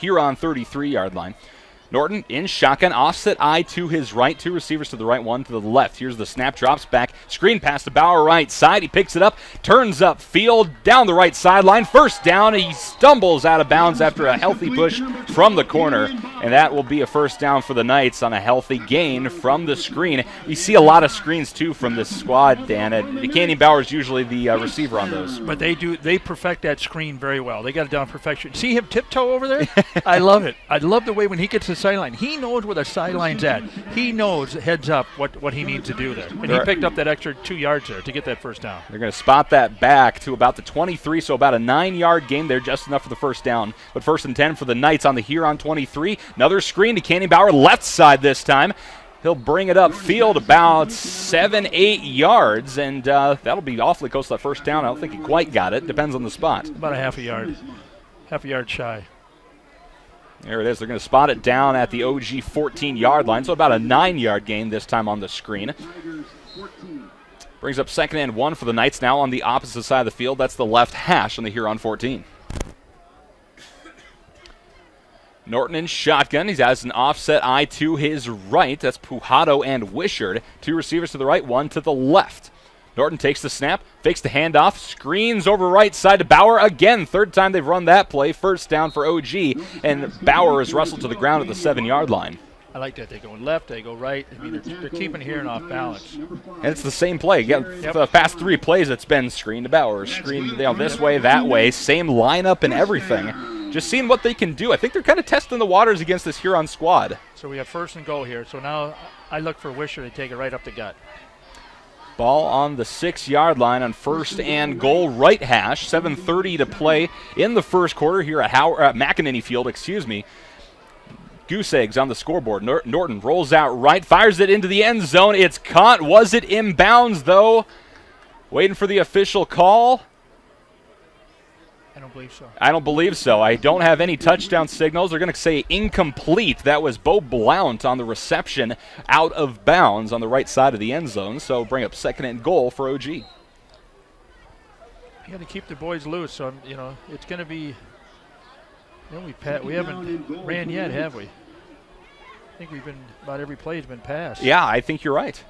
Huron 33-yard line. Norton in shotgun, offset eye to his right, 2 receivers to the right, 1 to the left. Here's the snap, drops back, screen pass to Bauer right side. He picks it up, turns up field, down the right sideline. First down, he stumbles out of bounds after a healthy push from the corner, and that will be a first down for the Knights on a healthy gain from the screen. We see a lot of screens, too, from this squad, Dan. Canyon Bauer is usually the receiver on those. But they perfect that screen very well. They got it down to perfection. See him tiptoe over there? I love it. I love the way when he gets to sideline. He knows where the sideline's at. He knows, heads up, what he needs to do there. And he picked up that extra 2 yards there to get that first down. They're going to spot that back to about the 23, so about a 9-yard gain there, just enough for the first down. But 1st and 10 for the Knights on the Huron 23. Another screen to Canyon Bauer, left side this time. He'll bring it up field about 7-8 yards, and that'll be awfully close to that first down. I don't think he quite got it. Depends on the spot. About a half a yard shy. There it is. They're going to spot it down at the OG 14-yard line, so about a 9-yard gain this time on the screen. Brings up 2nd and 1 for the Knights now on the opposite side of the field. That's the left hash on the Huron 14. Norton in shotgun. He has an offset eye to his right. That's Pujado and Wishart. 2 receivers to the right, 1 to the left. Norton takes the snap, fakes the handoff, screens over right side to Bauer again. Third time they've run that play. First down for OG, and Bauer is wrestled to the ground at the 7-yard line. I like that. They go left, they go right. I mean, they're keeping Huron off balance. And it's the same play. For the past 3 plays, it's been screen to Bauer, screen this way, that way, same lineup and everything. Just seeing what they can do. I think they're kind of testing the waters against this Huron squad. So we have first and goal here. So now I look for Wisher to take it right up the gut. Ball on the 6-yard line on first and goal, right hash. 7:30 to play in the first quarter here at McEnany Field. Goose eggs on the scoreboard. Norton rolls out right, fires it into the end zone. It's caught. Was it inbounds, though? Waiting for the official call. I don't believe so. I don't believe so. I don't have any touchdown signals. They're going to say incomplete. That was Bo Blount on the reception out of bounds on the right side of the end zone. So bring up second and goal for OG. You got to keep the boys loose. So, it's going to be... we haven't ran yet, have we? I think about every play has been passed. Yeah, I think you're right.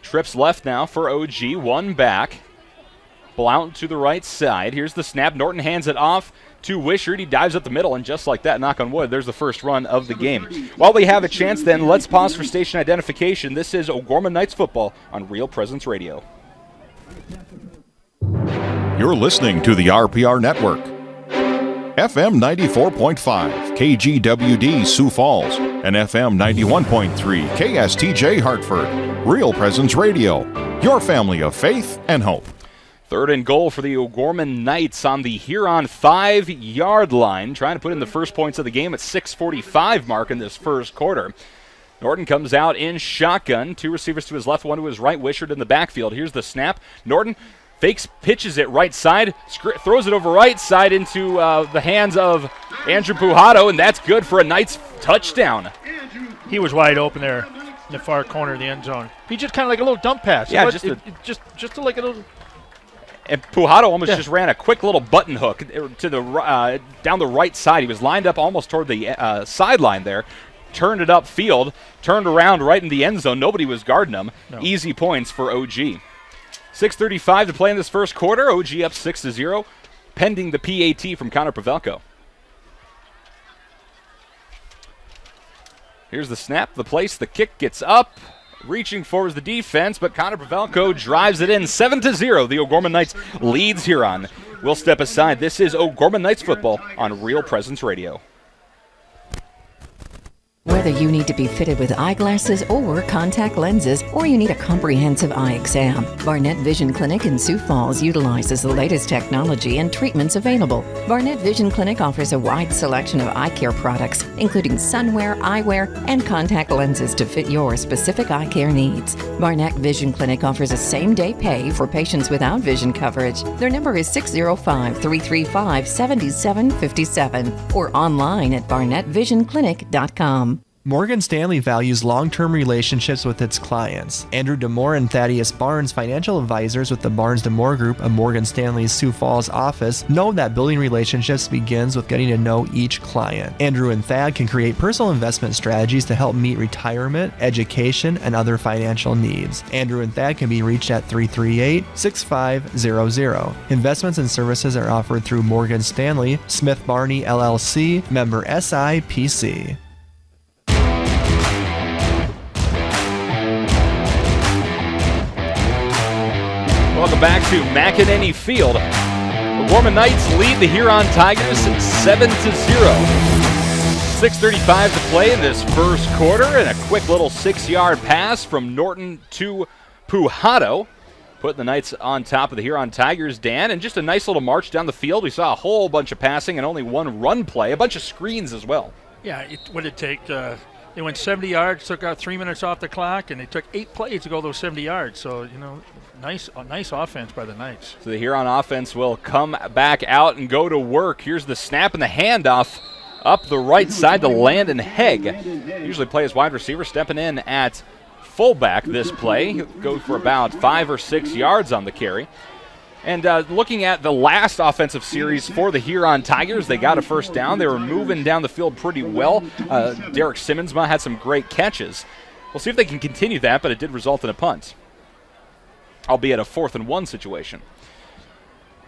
Trips left now for OG, one back. Blount to the right side. Here's the snap. Norton hands it off to Wishart. He dives up the middle, and just like that, knock on wood, there's the first run of the game. While we have a chance, then, let's pause for station identification. This is O'Gorman Knights football on Real Presence Radio. You're listening to the RPR Network. FM 94.5, KGWD Sioux Falls, and FM 91.3, KSTJ Hartford. Real Presence Radio, your family of faith and hope. Third and goal for the O'Gorman Knights on the Huron 5-yard line, trying to put in the first points of the game at 6:45 mark in this first quarter. Norton comes out in shotgun, 2 receivers to his left, 1 to his right, Wishart in the backfield. Here's the snap. Norton fakes, pitches it right side, throws it over right side into the hands of Andrew Pujato, and that's good for a Knights touchdown. He was wide open there in the far corner of the end zone. He just kind of like a little dump pass. Yeah, just like a little. And Pujato almost just ran a quick little button hook to the down the right side. He was lined up almost toward the sideline there. Turned it upfield, turned around right in the end zone. Nobody was guarding him. No. Easy points for OG. 6:35 to play in this first quarter. OG up 6-0, pending the PAT from Connor Pavelko. Here's the snap, the place, the kick gets up. Reaching forwards the defense, but Connor Pavelko drives it in. 7-0, the O'Gorman Knights leads Huron. We'll step aside. This is O'Gorman Knights football on Real Presence Radio. Whether you need to be fitted with eyeglasses or contact lenses, or you need a comprehensive eye exam, Barnett Vision Clinic in Sioux Falls utilizes the latest technology and treatments available. Barnett Vision Clinic offers a wide selection of eye care products, including sunwear, eyewear, and contact lenses to fit your specific eye care needs. Barnett Vision Clinic offers a same-day pay for patients without vision coverage. Their number is 605-335-7757 or online at barnettvisionclinic.com. Morgan Stanley values long-term relationships with its clients. Andrew DeMore and Thaddeus Barnes, financial advisors with the Barnes DeMore Group of Morgan Stanley's Sioux Falls office, know that building relationships begins with getting to know each client. Andrew and Thad can create personal investment strategies to help meet retirement, education, and other financial needs. Andrew and Thad can be reached at 338-6500. Investments and services are offered through Morgan Stanley, Smith Barney LLC, member SIPC. Welcome back to McEnany Field. The O'Gorman Knights lead the Huron Tigers 7-0. 6:35 to play in this first quarter, and a quick little 6-yard pass from Norton to Pujato, putting the Knights on top of the Huron Tigers, Dan, and just a nice little march down the field. We saw a whole bunch of passing and only one run play, a bunch of screens as well. Yeah, what did it take? They went 70 yards, took out 3 minutes off the clock, and they took 8 plays to go those 70 yards. So, nice offense by the Knights. So the Huron offense will come back out and go to work. Here's the snap and the handoff up the right side to Landon Hegg. Usually plays wide receiver, stepping in at fullback this play. He'll go for about 5 or 6 yards on the carry. And looking at the last offensive series for the Huron Tigers, they got a first down. They were moving down the field pretty well. Derek Simmonsma had some great catches. We'll see if they can continue that, but it did result in a punt. albeit a 4th and 1 situation.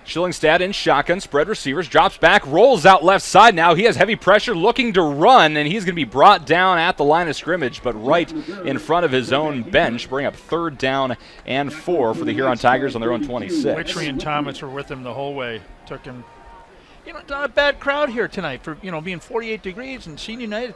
Schillingstad in shotgun, spread receivers, drops back, rolls out left side now. He has heavy pressure, looking to run, and he's going to be brought down at the line of scrimmage, but right in front of his own bench. Bring up 3rd down and 4 for the Huron Tigers on their own 26. Witchery and Thomas were with him the whole way. Took him. Not a bad crowd here tonight for, being 48 degrees and Senior United.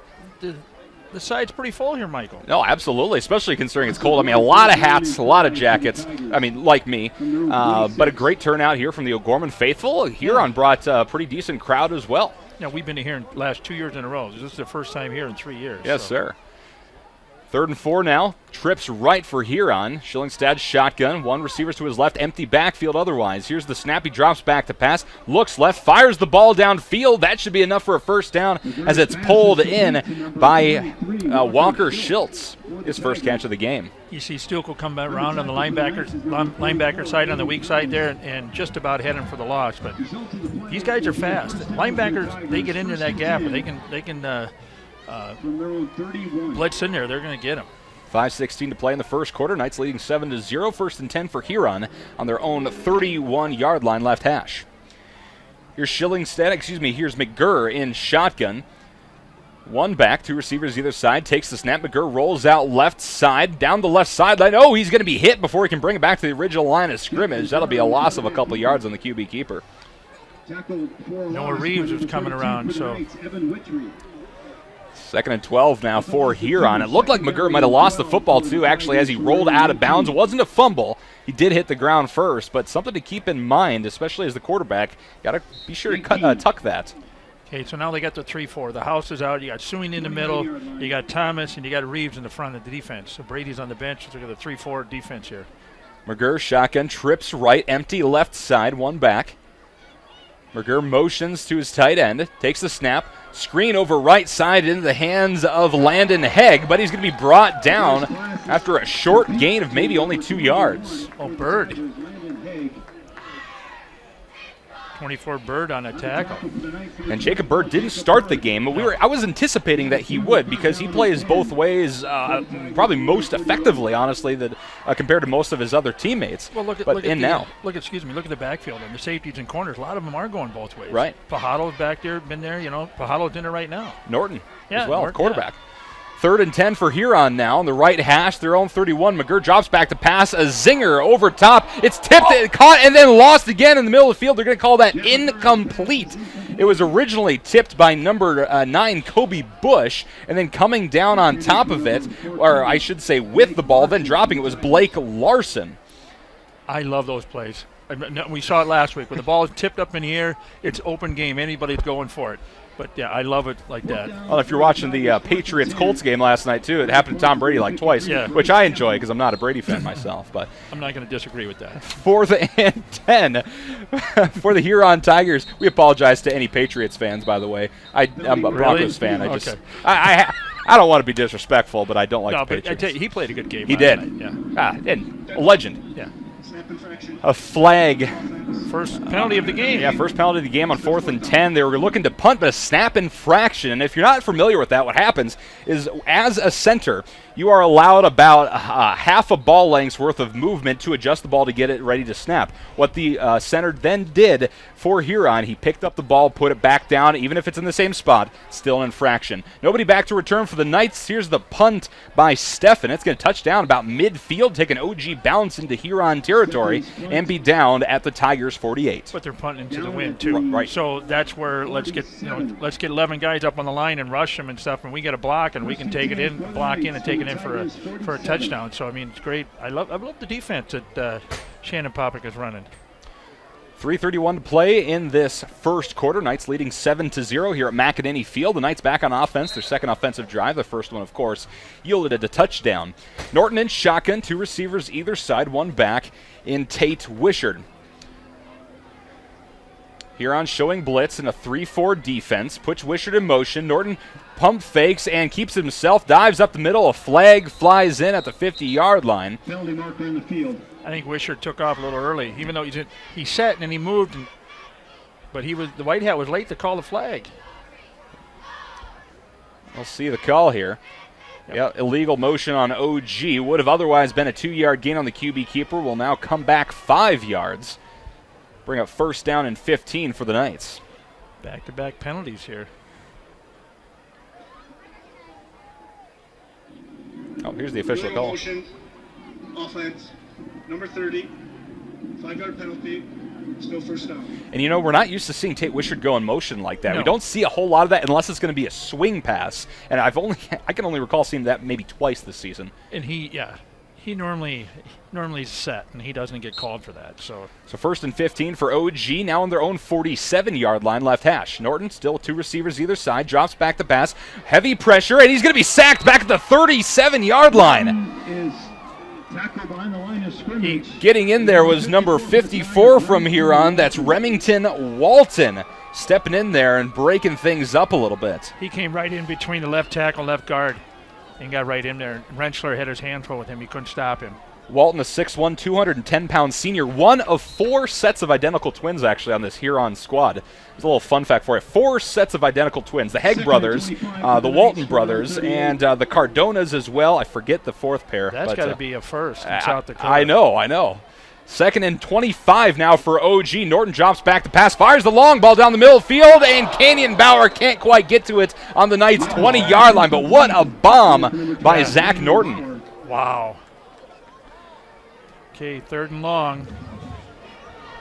The side's pretty full here, Michael. No, absolutely, especially considering it's cold. I mean, a lot of hats, a lot of jackets. I mean, like me. But a great turnout here from the O'Gorman faithful. Huron brought a pretty decent crowd as well. Yeah, we've been here in the last 2 years in a row. This is the first time here in 3 years. Yes, sir. 3rd and 4 now. Trips right for Huron. Schillingstad shotgun. 1 receiver to his left. Empty backfield otherwise. Here's the snap. He drops back to pass. Looks left. Fires the ball downfield. That should be enough for a first down as it's pulled in by Walker Schiltz. His first catch of the game. You see Stukel come back around on the linebacker side, on the weak side there, and just about head him for the loss. But these guys are fast. Linebackers, they get into that gap, and they can blitz in there. They're going to get him. 5:16 to play in the first quarter. Knights leading 7-0. 1st and 10 for Huron on their own 31-yard line left hash. Here's here's McGurr in shotgun. 1 back, 2 receivers either side. Takes the snap. McGurr rolls out left side, down the left sideline. Oh, he's going to be hit before he can bring it back to the original line of scrimmage. That'll be a loss of a couple yards on the QB keeper. Noah Reeves was coming around, so... 2nd and 12 now for Huron. It looked like McGurr might have lost the football, too, actually, as he rolled out of bounds. It wasn't a fumble. He did hit the ground first, but something to keep in mind, especially as the quarterback. Got to be sure to tuck that. Okay, so now they got the 3-4. The house is out. You got Sewing in the middle. You got Thomas, and you got Reeves in the front of the defense. So Brady's on the bench. Look at the 3-4 defense here. McGurr shotgun, trips right, empty left side, 1 back. McGurr motions to his tight end, takes the snap, screen over right side into the hands of Landon Hegg, but he's going to be brought down after a short gain of maybe only 2 yards. Oh, Bird. 24 Bird on a tackle. And Jacob Bird didn't start the game, but I was anticipating that he would because he plays both ways probably most effectively, honestly, compared to most of his other teammates. Well, look at the backfield and the safeties and corners. A lot of them are going both ways. Right. Pajato's back there, been there. Pajato's in it right now. Norton as well, quarterback. Yeah. 3rd and 10 for Huron now on the right hash, their own 31. McGurr drops back to pass, a zinger over top. It's tipped, caught, and then lost again in the middle of the field. They're going to call that incomplete. It was originally tipped by number 9, Kobe Bush, and then coming down on top of it, or I should say with the ball, then dropping it was Blake Larson. I love those plays. We saw it last week. When the ball is tipped up in the air, it's open game. Anybody's going for it. But, yeah, I love it like that. Well, if you're watching the Patriots-Colts game last night, too, it happened to Tom Brady like twice, which I enjoy because I'm not a Brady fan myself. But I'm not going to disagree with that. 4th and 10 for the Huron Tigers. We apologize to any Patriots fans, by the way. I'm a Broncos fan. I don't want to be disrespectful, but I don't like the Patriots. But I tell you, he played a good game. He did. And a legend. Yeah. A flag. First penalty of the game. Yeah, first penalty of the game on 4th and 10. They were looking to punt, but a snap infraction. And if you're not familiar with that, what happens is as a center, you are allowed about half a ball length's worth of movement to adjust the ball to get it ready to snap. What the center then did for Huron, he picked up the ball, put it back down, even if it's in the same spot, still an infraction. Nobody back to return for the Knights. Here's the punt by Steffen. It's going to touch down about midfield, take an OG bounce into Huron territory, and be down at the Tigers 48. But they're punting into the wind, too. Right. So that's where let's get 11 guys up on the line and rush them and stuff, and we get a block, and we can take it in, block in, and take it in for a touchdown. So, I mean, it's great. I love the defense that Shannon Popick is running. 3:31 to play in this first quarter. Knights leading 7-0 here at McEnany Field. The Knights back on offense. Their second offensive drive, the first one, of course, yielded a touchdown. Norton in shotgun, 2 receivers either side, 1 back in Tate Wishart. Huron showing blitz in a 3-4 defense. Puts Wishart in motion. Norton pump fakes and keeps himself. Dives up the middle. A flag flies in at the 50-yard line. Penalty marker on the field. I think Wishart took off a little early, even though he sat and then he moved. But the white hat was late to call the flag. We'll see the call here. Yeah, illegal motion on OG. Would have otherwise been a 2-yard gain on the QB keeper. Will now come back 5 yards. Bring up first down and 15 for the Knights. Back-to-back penalties here. Oh, here's the official call. Motion, offense, number 30, 5-yard penalty, still first down. And you know, we're not used to seeing Tate Wishart go in motion like that. No. We don't see a whole lot of that unless it's going to be a swing pass. And I can only recall seeing that maybe twice this season. And he normally is set, and he doesn't get called for that. So first and 15 for OG, now on their own 47-yard line, left hash. Norton still with 2 receivers either side, drops back the pass, heavy pressure, and he's going to be sacked back at the 37-yard line. Tackled behind the line of scrimmage. Getting in there was number 54 from Huron. That's Remington Walton, stepping in there and breaking things up a little bit. he came right in between the left tackle and left guard and got right in there. Rentschler had his hand full with him. He couldn't stop him. Walton, a 6'1", 210-pound senior, one of 4 sets of identical twins actually on this Huron squad. There's a little fun fact for you. 4 sets of identical twins. The Hegg brothers, the Walton brothers, and the Cardonas as well. I forget the 4th pair. That's got to be a first in South Dakota. I know. 2nd and 25 now for OG. Norton drops back the pass, fires the long ball down the middle of the field, and Canyon Bauer can't quite get to it on the Knights' 20-yard line. But what a bomb by Zach Norton. Wow. Okay, 3rd and long.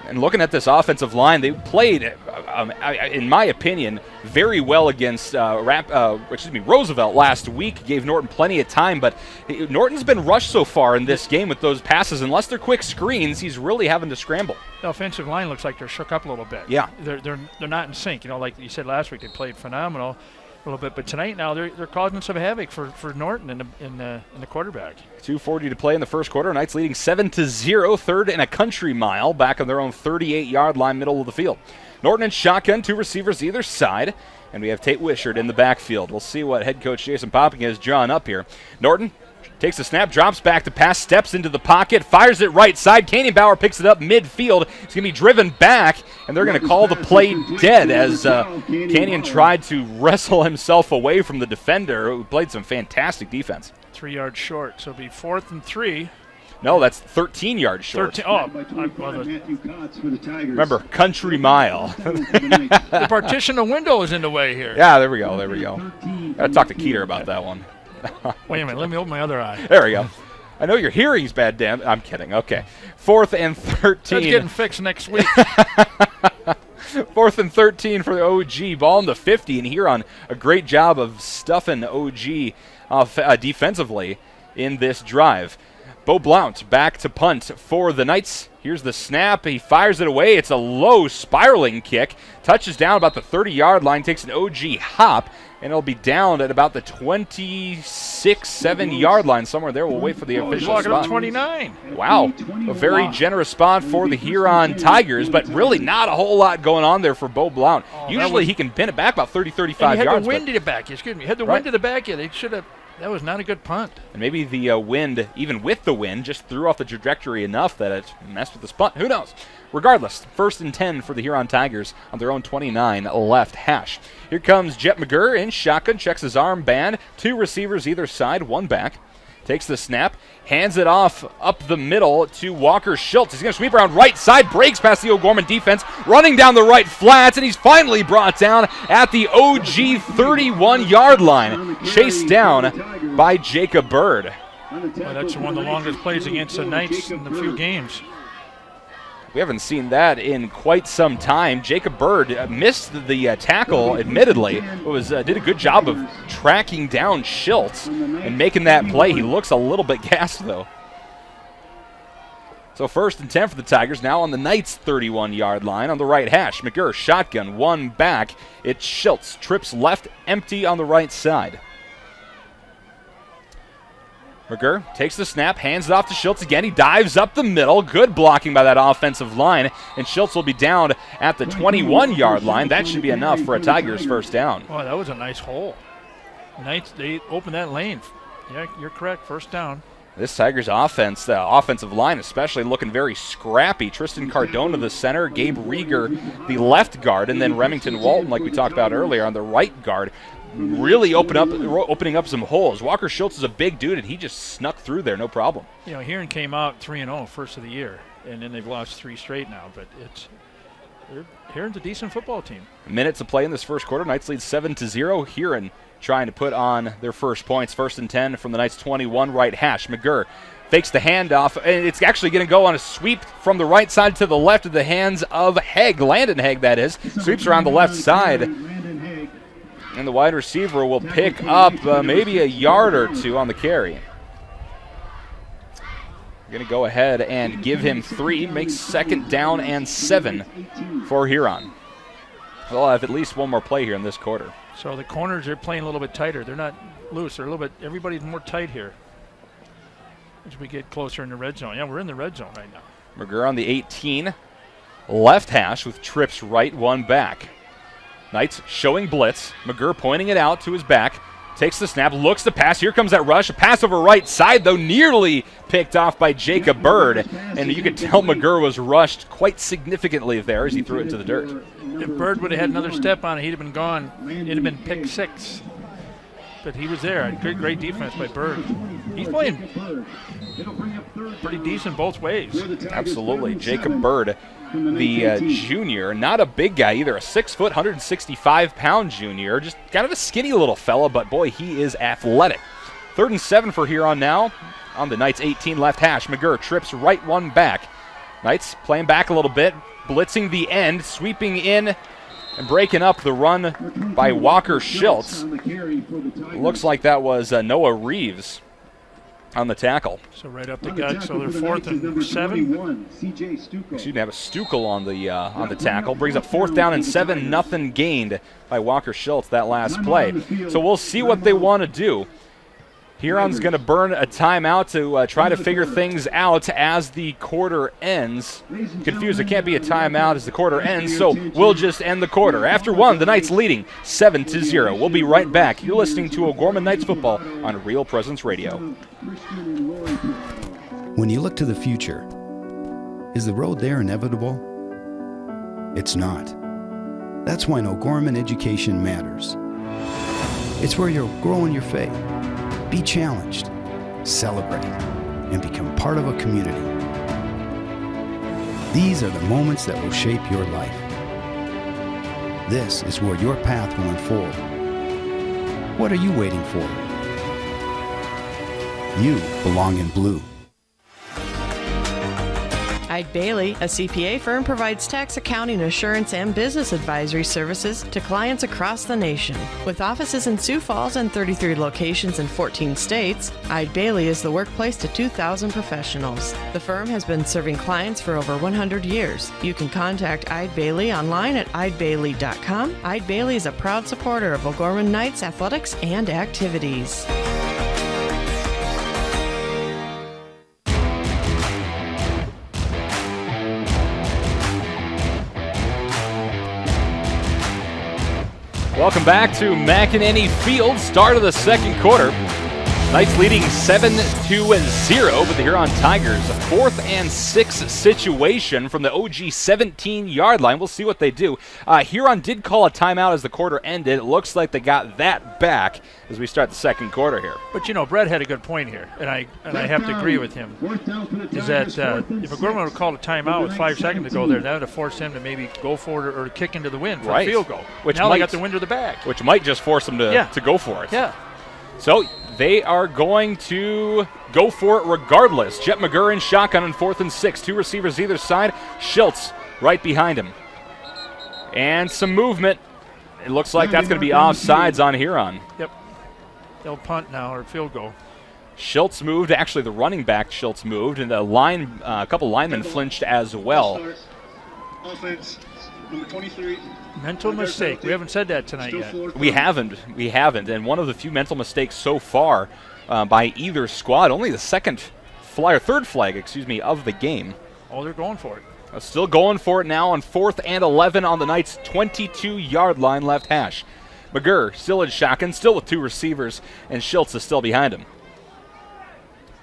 And looking at this offensive line, they played, in my opinion, very well against Roosevelt last week. Gave Norton plenty of time, but Norton's been rushed so far in this game with those passes. Unless they're quick screens, he's really having to scramble. The offensive line looks like they're shook up a little bit. Yeah, they're not in sync. You know, like you said last week, they played phenomenal a little bit, but tonight now they're causing some havoc for Norton in the quarterback. 2:40 to play in the first quarter. Knights leading 7-0, 3rd and a country mile, back on their own 38-yard line, middle of the field. Norton in shotgun, 2 receivers either side, and we have Tate Wishart in the backfield. We'll see what head coach Jason Popping has drawn up here. Norton takes the snap, drops back to pass, steps into the pocket, fires it right side. Canyon Bauer picks it up midfield. He's going to be driven back, and they're going to call the play dead as Canyon tried to wrestle himself away from the defender, who played some fantastic defense. 3 yards short, so it'll be 4th and 3. No, that's 13 yards short. 13. Remember, country mile. The partition of window is in the way here. Yeah, there we go. Got to talk to Keeter about that one. Wait a minute, let me open my other eye. There we go. I know your hearing's bad, damn. I'm kidding. Okay. 4th and 13. That's getting fixed next week. 4th and 13 for the OG. Ball in the 50, and Huron a great job of stuffing OG defensively in this drive. Bo Blount back to punt for the Knights. Here's the snap. He fires it away. It's a low spiraling kick. Touches down about the 30-yard line, takes an OG hop, and it'll be down at about the 26-7-yard line somewhere there. We'll wait for the official spot. Up 29. Wow. A very generous spot for the Huron Tigers, but really not a whole lot going on there for Bo Blount. Usually he can pin it back about 30, 35 yards. Had the wind to the back. Excuse me. Had the wind to the back. They should have. That was not a good punt. And maybe the wind, even with the wind, just threw off the trajectory enough that it messed with this punt. Who knows? Regardless, 1st and 10 for the Huron Tigers on their own 29 left hash. Here comes Jet McGurr in shotgun, checks his armband. 2 receivers either side, 1 back. Takes the snap, hands it off up the middle to Walker Schultz. He's going to sweep around right side, breaks past the O'Gorman defense, running down the right flats, and he's finally brought down at the OG 31-yard line, chased down by Jacob Bird. Well, that's one of the longest plays against the Knights in a few games. We haven't seen that in quite some time. Jacob Bird missed the tackle, admittedly. Did a good job of tracking down Schultz and making that play. He looks a little bit gassed, though. So 1st and 10 for the Tigers, now on the Knights' 31-yard line on the right hash. McGurr, shotgun, 1 back. It's Schultz, trips left, empty on the right side. McGurr takes the snap, hands it off to Schultz again. He dives up the middle. Good blocking by that offensive line. And Schultz will be down at the 21-yard line. That should be enough for a Tigers first down. Oh, that was a nice hole. Knights, they opened that lane. Yeah, you're correct. First down. This Tigers offense, the offensive line especially, looking very scrappy. Tristan Cardona, the center. Gabe Rieger, the left guard. And then Remington Walton, like we talked about earlier, on the right guard. really opening up some holes. Walker Schultz is a big dude, and he just snuck through there, no problem. You know, Huron came out 3-0 first of the year, and then they've lost 3 straight now. But Huron's a decent football team. Minutes to play in this first quarter. Knights lead 7-0. Huron trying to put on their first points. 1st and 10 from the Knights' 21 right hash. McGurr fakes the handoff, and it's actually going to go on a sweep from the right side to the left of the hands of Hegg. Landon Hegg, that is. Sweeps around the left side. And the wide receiver will pick up maybe a yard or two on the carry. We're going to go ahead and give him 3. Makes 2nd down and 7 for Huron. They'll have at least one more play here in this quarter. So the corners are playing a little bit tighter. They're not loose. They're a little bit. Everybody's more tight here as we get closer in the red zone. Yeah, we're in the red zone right now. McGurr on the 18. Left hash with trips right, 1 back. Knights showing blitz. McGurr pointing it out to his back. Takes the snap, looks to pass. Here comes that rush. A pass over right side, though, nearly picked off by Jacob Bird. And you could tell McGurr was rushed quite significantly there as he threw it into the dirt. If Bird would have had another step on it, he'd have been gone. It'd have been pick 6. But he was there. Great defense by Bird. He's playing pretty decent both ways. Absolutely. Jacob Bird, the junior, not a big guy either. A 6 foot, 165-pound junior. Just kind of a skinny little fella, but boy, he is athletic. 3rd and 7 for Huron now on the Knights' 18 left hash. McGurr trips right, 1 back. Knights playing back a little bit, blitzing the end, sweeping in and breaking up the run by Walker Schultz. Looks like that was Noah Reeves on the tackle. So right up the gut, so they're 4th and 7. Excuse me, have a Stukel on the tackle. Brings up 4th down and 7, nothing gained by Walker Schultz that last play. So we'll see what they want to do. Huron's going to burn a timeout to try to figure things out as the quarter ends. Confused, it can't be a timeout as the quarter ends, so we'll just end the quarter. After 1, the Knights leading 7-0. We'll be right back. You're listening to O'Gorman Knights football on Real Presence Radio. When you look to the future, is the road there inevitable? It's not. That's why O'Gorman education matters. It's where you'll grow in your faith, be challenged, celebrate, and become part of a community. These are the moments that will shape your life. This is where your path will unfold. What are you waiting for? You belong in blue. Eide Bailey, a CPA firm, provides tax, accounting, assurance, and business advisory services to clients across the nation. With offices in Sioux Falls and 33 locations in 14 states, Eide Bailey is the workplace to 2,000 professionals. The firm has been serving clients for over 100 years. You can contact Eide Bailey online at eidebailey.com. Eide Bailey is a proud supporter of O'Gorman Knights athletics and activities. Welcome back to McEnany Field, start of the second quarter. Knights leading 7-0, but the Huron Tigers, a 4th and 6 situation from the OG 17-yard line. We'll see what they do. Huron did call a timeout as the quarter ended. It looks like they got that back as we start the second quarter here. But, you know, Brett had a good point here, and I have to agree with him, is that if O'Gorman would have called a timeout with 5 seconds to go there, that would have forced him to maybe go for it or kick into the wind for a field goal. Now they got the wind to the back. Which might just force them to go for it. Yeah. So they are going to go for it regardless. Jet McGurr in shotgun on 4th and 6. 2 receivers either side. Schultz right behind him. And some movement. It looks like that's going to be offsides on Huron. Yep. They'll punt now or field goal. Schultz moved. Actually, the running back Schultz moved, and a couple linemen flinched as well. Offense, number 23. Mental mistake. We haven't said that tonight yet. We haven't. And one of the few mental mistakes so far by either squad. Only the third flag, of the game. Oh, they're going for it. Still going for it now on 4th and 11 on the Knights' 22-yard line left hash. McGurr still in shotgun, still with 2 receivers, and Schultz is still behind him.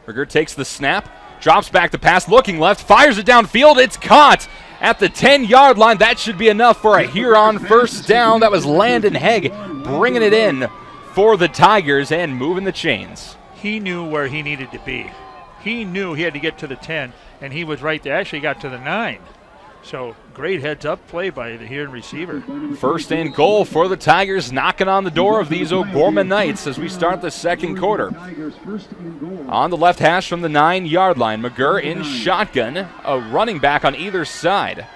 McGurr takes the snap, drops back to pass, looking left, fires it downfield. It's caught at the 10-yard line. That should be enough for a Huron first down. That was Landon Hegg bringing it in for the Tigers and moving the chains. He knew where he needed to be. He knew he had to get to the 10, and he was right there. Actually got to the 9. So great heads-up play by the Huron receiver. First and goal for the Tigers, knocking on the door of these O'Gorman Knights as we start the second quarter. On the left hash from the 9-yard line, McGurr in shotgun, a running back on either side.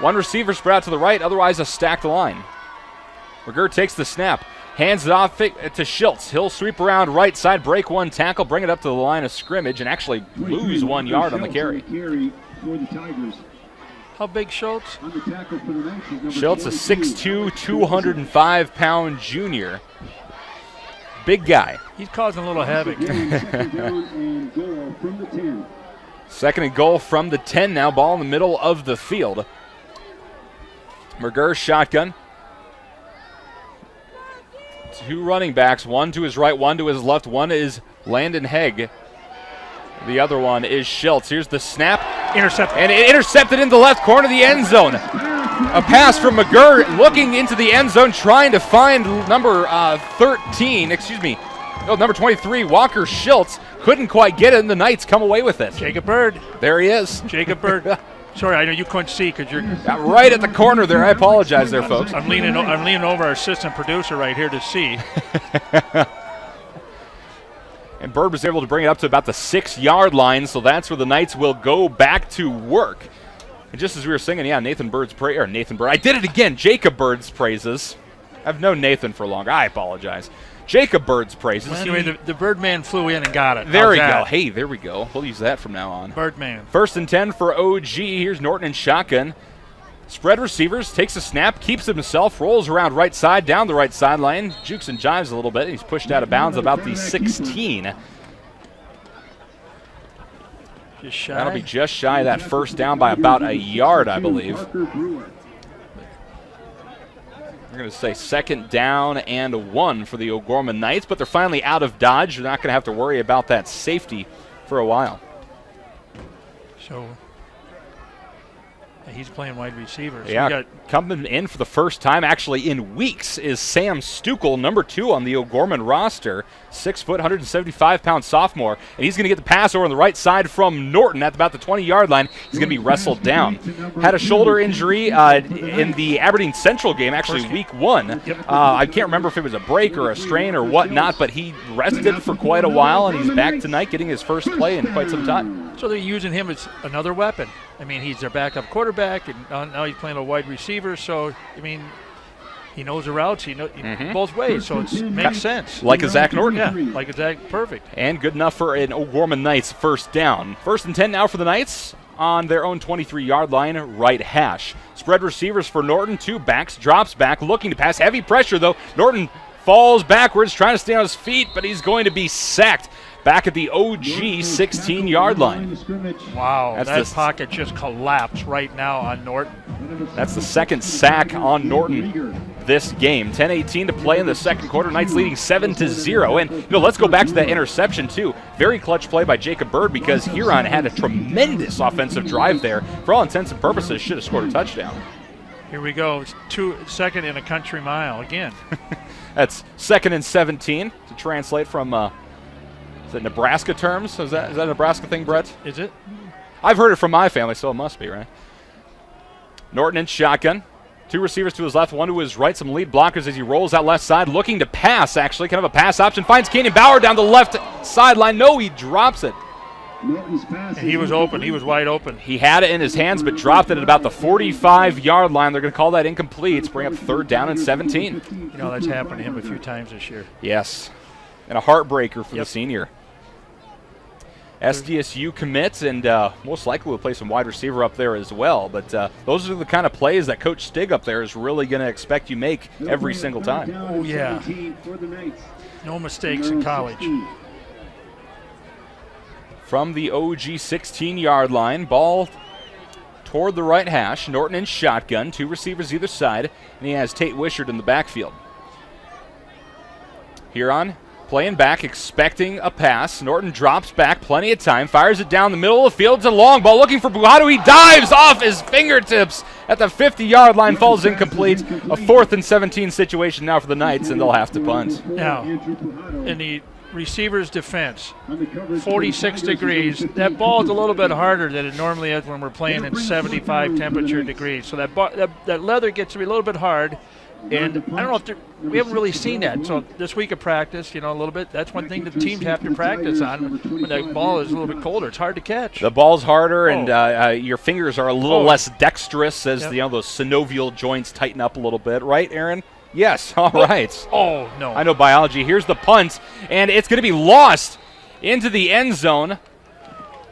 One receiver spread out to the right, otherwise a stacked line. McGurr takes the snap, hands it off to Schultz. He'll sweep around right side, break one tackle, bring it up to the line of scrimmage, and actually lose 1 yard on the carry. How big Schultz? Schultz, a 6'2", 205-pound junior. Big guy. He's causing a little havoc. Second and goal from the 10 now. Ball in the middle of the field. McGurr shotgun. 2 running backs, one to his right, one to his left. One is Landon Hegg. The other one is Schultz. Here's the snap. Intercepted. And it intercepted in the left corner of the end zone. A pass from McGurr looking into the end zone, trying to find number 23, Walker Schultz. Couldn't quite get it, and the Knights come away with it. Jacob Bird. There he is. Jacob Bird. Sorry, I know you couldn't see because you're right at the corner there. I apologize there, folks. I'm leaning over our assistant producer right here to see. And Bird was able to bring it up to about the 6-yard line, so that's where the Knights will go back to work. And just as we were singing, Jacob Bird's praises. I've known Nathan for longer. I apologize. Jacob Bird's praises. Well, anyway, the Birdman flew in and got it. There we go. Hey, there we go. We'll use that from now on. Birdman. First and 10 for OG. Here's Norton in shotgun. Spread receivers, takes a snap, keeps it himself, rolls around right side, down the right sideline, jukes and jives a little bit. He's pushed out of bounds about the 16. Just shy. That'll be just shy of that first down by about a yard, I believe. We're going to say second down and 1 for the O'Gorman Knights, but they're finally out of Dodge. They're not going to have to worry about that safety for a while. So he's playing wide receiver. So yeah, coming in for the first time, actually in weeks, is Sam Stukel, number 2 on the O'Gorman roster. 6 foot, 175-pound sophomore. And he's going to get the pass over on the right side from Norton at about the 20-yard line. He's going to be wrestled down. Had a shoulder injury in the Aberdeen Central game, actually week 1. I can't remember if it was a break or a strain or whatnot, but he rested for quite a while, and he's back tonight getting his first play in quite some time. So they're using him as another weapon. I mean, he's their backup quarterback, and now he's playing a wide receiver. So, I mean, he knows the routes. He knows both ways, so it makes sense. Like a Zach Norton. Yeah, like a Zach. Perfect. And good enough for an O'Gorman Knights first down. First and 10 now for the Knights on their own 23-yard line, right hash. Spread receivers for Norton, 2 backs, drops back, looking to pass. Heavy pressure, though. Norton falls backwards, trying to stay on his feet, but he's going to be sacked back at the OG 16-yard line. Wow, that pocket just collapsed right now on Norton. That's the second sack on Norton this game. 10:18 to play in the second quarter. Knights leading 7-0. And let's go back to that interception too. Very clutch play by Jacob Bird because Huron had a tremendous offensive drive there. For all intents and purposes, should have scored a touchdown. Here we go. It's second in a country mile again. That's 2nd and 17 to translate from is it Nebraska terms? Is that a Nebraska thing, Brett? Is it? I've heard it from my family, so it must be, right? Norton in shotgun. 2 receivers to his left, 1 to his right. Some lead blockers as he rolls out left side, looking to pass, actually. Kind of a pass option. Finds Kenyon Bauer down the left sideline. No, he drops it. And he was open. He was wide open. He had it in his hands, but dropped it at about the 45-yard line. They're going to call that incomplete. Bring up third down and 17. That's happened to him a few times this year. Yes. And a heartbreaker for the senior. SDSU commits, and most likely will play some wide receiver up there as well. But those are the kind of plays that Coach Stig up there is really going to expect you make every single time. Oh, yeah. No mistakes in college. From the OG 16-yard line, ball toward the right hash. Norton in shotgun, 2 receivers either side, and he has Tate Wishart in the backfield. Huron Playing back, expecting a pass. Norton drops back, plenty of time, fires it down the middle of the field. It's a long ball looking for Buhadu. He dives off his fingertips at the 50-yard line, falls incomplete. A 4th and 17 situation now for the Knights, and they'll have to punt. Now, in the receiver's defense, 46 degrees. That ball is a little bit harder than it normally is when we're playing in 75 temperature degrees. So that leather gets to be a little bit hard. And I don't know if we haven't really seen that. So this week of practice, a little bit, that's one thing the teams have to practice on when that ball is a little bit colder. It's hard to catch. The ball's harder, and your fingers are a little less dexterous as those synovial joints tighten up a little bit. Right, Aaron? Yes, all right. Oh, no. I know biology. Here's the punt, and it's going to be lost into the end zone.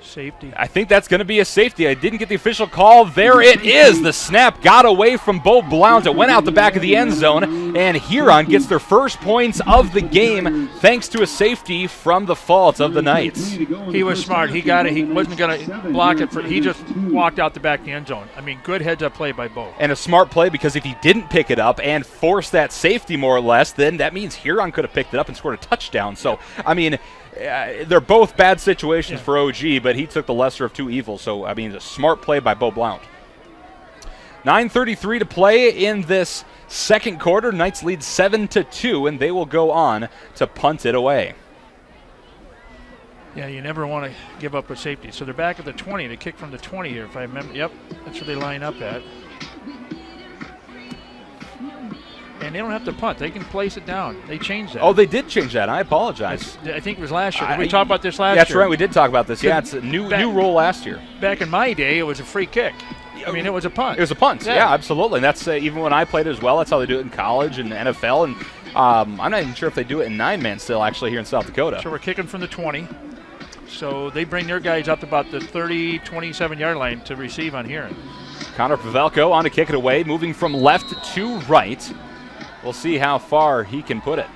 Safety. I think that's going to be a safety. I didn't get the official call. There it is. The snap got away from Bo Blount. It went out the back of the end zone, and Huron gets their first points of the game thanks to a safety from the fault of the Knights. He was smart. He got it. He wasn't going to block it. He just walked out the back of the end zone. I mean, good heads-up play by Bo. And a smart play, because if he didn't pick it up and force that safety more or less, then that means Huron could have picked it up and scored a touchdown. So, I mean, they're both bad situations for OG, but he took the lesser of two evils. So, I mean, a smart play by Bo Blount. 9:33 to play in this second quarter. Knights lead 7-2, and they will go on to punt it away. Yeah, you never want to give up a safety. So they're back at the 20. They kick from the 20 here, if I remember. Yep, that's where they line up at. And they don't have to punt. They can place it down. They changed that. Oh, they did change that. I apologize. I think it was last year. Did we talk about this last year? That's right. We did talk about this. Yeah, it's a new rule last year. Back in my day, it was a free kick. I mean, it was a punt. It was a punt. Yeah, absolutely. And that's even when I played as well. That's how they do it in college and NFL. And I'm not even sure if they do it in 9-man still, actually, here in South Dakota. So we're kicking from the 20. So they bring their guys up about the 30, 27-yard line to receive on Huron. Connor Pavelko on to kick it away, moving from left to right. We'll see how far he can put it.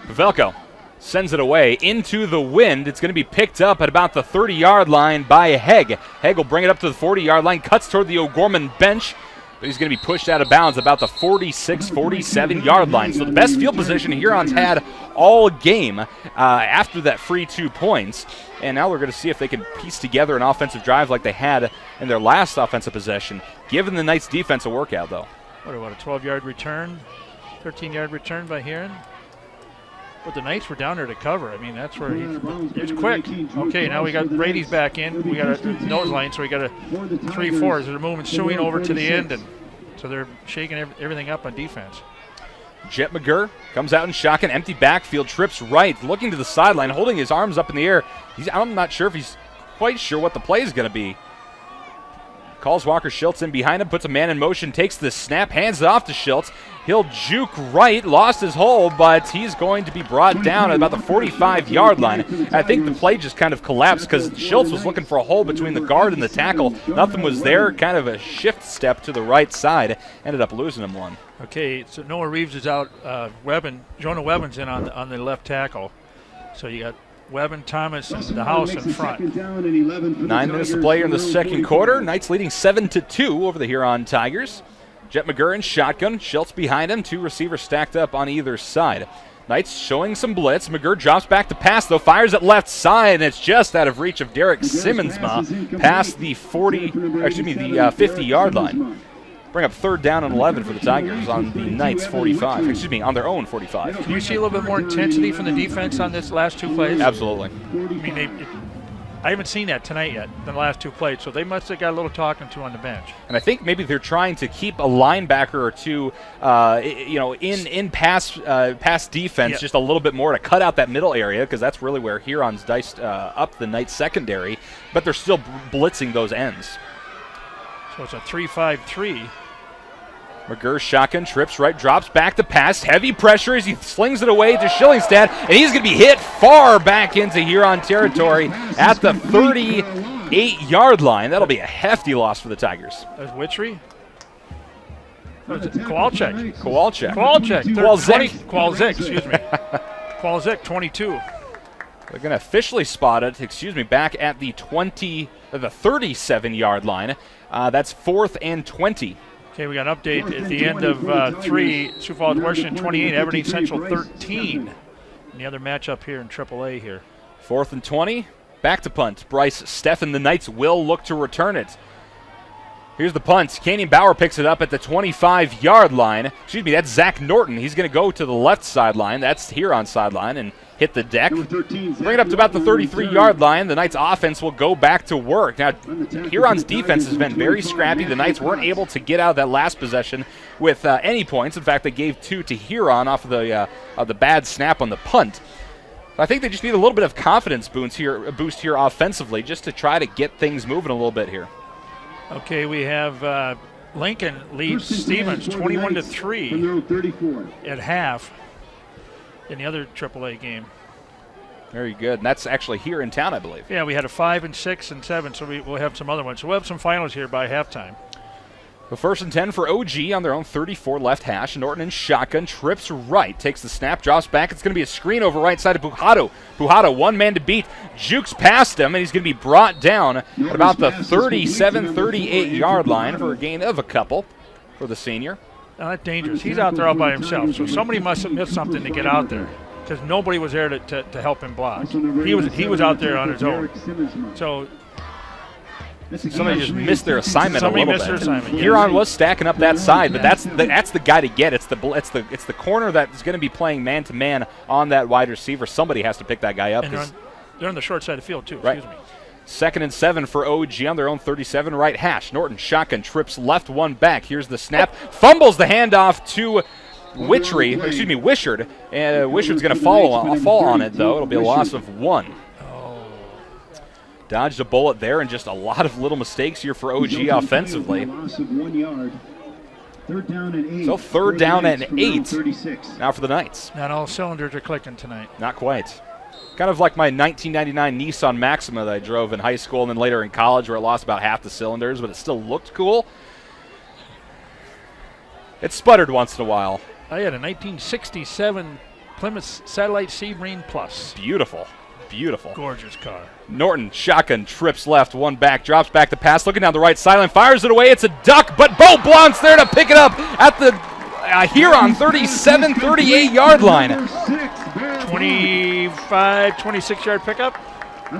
Pavelko sends it away into the wind. It's going to be picked up at about the 30-yard line by Hegg. Hegg will bring it up to the 40-yard line, cuts toward the O'Gorman bench, but he's going to be pushed out of bounds about the 46, 47-yard line. So the best field position Huron's had all game after that free 2 points. And now we're going to see if they can piece together an offensive drive like they had in their last offensive possession, giving the Knights defense a workout, though. What a 12-yard return, 13-yard return by Huron. But the Knights were down there to cover. I mean, that's where it's quick. Okay, now we got Brady's back in. We got a nose line, so we got a 3-4. They're moving Suing over to the end, and so they're shaking everything up on defense. Jet McGurr comes out in shotgun, empty backfield, trips right, looking to the sideline, holding his arms up in the air. I'm not sure if he's quite sure what the play is going to be. Calls Walker Schiltz in behind him, puts a man in motion, takes the snap, hands it off to Schiltz. He'll juke right, lost his hole, but he's going to be brought down at about the 45-yard line. I think the play just kind of collapsed because Schiltz was looking for a hole between the guard and the tackle. Nothing was there, kind of a shift step to the right side. Ended up losing him one. Okay, so Noah Reeves is out. Jonah Webbin's in on the left tackle. So you got Webbin, Thomas, and the house in front. 9 minutes to play in the second quarter. Knights leading 7-2 over the Huron Tigers. Jet McGurr in shotgun. Schiltz behind him. 2 receivers stacked up on either side. Knights showing some blitz. McGurr drops back to pass, though. Fires it left side, and it's just out of reach of Derek Simmonsma past the 50-yard line. Bring up 3rd down and 11 for the Tigers on the Knights' 45. On their own 45. Can you see a little bit more intensity from the defense on this last 2 plays? Absolutely. I mean, I haven't seen that tonight yet, the last 2 plays, so they must have got a little talking to on the bench. And I think maybe they're trying to keep a linebacker or two, in pass defense just a little bit more to cut out that middle area, because that's really where Huron's diced up the Knights secondary, but they're still blitzing those ends. So it's a 3-5-3. McGurr shotgun, trips right, drops back to pass. Heavy pressure as he slings it away to Schillingstad, and he's going to be hit far back into Huron territory at the 38-yard line. That'll be a hefty loss for the Tigers. That's Witchery? Kowalczyk. Kowalczyk, excuse me. Kowalczyk, 22. They're going to officially spot it, back at the 37-yard line. That's 4th and 20. Okay, we got an update at the end of 3. Sioux Falls, Washington 28, Aberdeen Central 13. Any other matchup here in AAA here? 4th and 20. Back to punt. Bryce Steffen, the Knights will look to return it. Here's the punt. Canyon Bauer picks it up at the 25-yard line. Excuse me, that's Zach Norton. He's going to go to the left sideline. That's Huron sideline and hit the deck. Bring it up to about the 33-yard line. The Knights offense will go back to work. Now, Huron's defense has been very scrappy. The Knights weren't able to get out of that last possession with any points. In fact, they gave 2 to Huron off of the bad snap on the punt. I think they just need a little bit of confidence boost here offensively just to try to get things moving a little bit here. Okay, we have Lincoln leads Stevens 21-3 at half in the other AAA game. Very good. And that's actually here in town, I believe. Yeah, we had a 5 and 6 and 7, so we'll have some other ones. So we'll have some finals here by halftime. The 1st and 10 for OG on their own 34 left hash. Norton in shotgun, trips right, takes the snap, drops back. It's going to be a screen over right side of Pujato. Pujato, one man to beat, jukes past him, and he's going to be brought down at about the 37, 38-yard line for a gain of a couple for the senior. Now that's dangerous. He's out there all by himself, so somebody must have missed something to get out there because nobody was there to help him block. He was out there on his own. So somebody just missed their assignment somebody a little missed bit. their assignment, yeah. Huron was stacking up that side, but that's the guy to get. It's the corner that's going to be playing man-to-man on that wide receiver. Somebody has to pick that guy up. And they're on the short side of the field, too. Right. Excuse me. 2nd and 7 for OG on their own 37 right hash. Norton shotgun, trips left, one back. Here's the snap. Fumbles the handoff to Wishard. And Wishard's going to fall on it, though. It'll be a loss of 1. Dodged a bullet there, and just a lot of little mistakes here for OG offensively. So 3rd down and 8 now for the Knights. Not all cylinders are clicking tonight. Not quite. Kind of like my 1999 Nissan Maxima that I drove in high school and then later in college where it lost about half the cylinders, but it still looked cool. It sputtered once in a while. I had a 1967 Plymouth Satellite Seamarine Plus. Beautiful. Gorgeous car. Norton, shotgun, trips left, one back, drops back the pass, looking down the right sideline, fires it away. It's a duck, but Bo Blount's there to pick it up at the Huron 37, 38-yard line. 25, 26-yard pickup.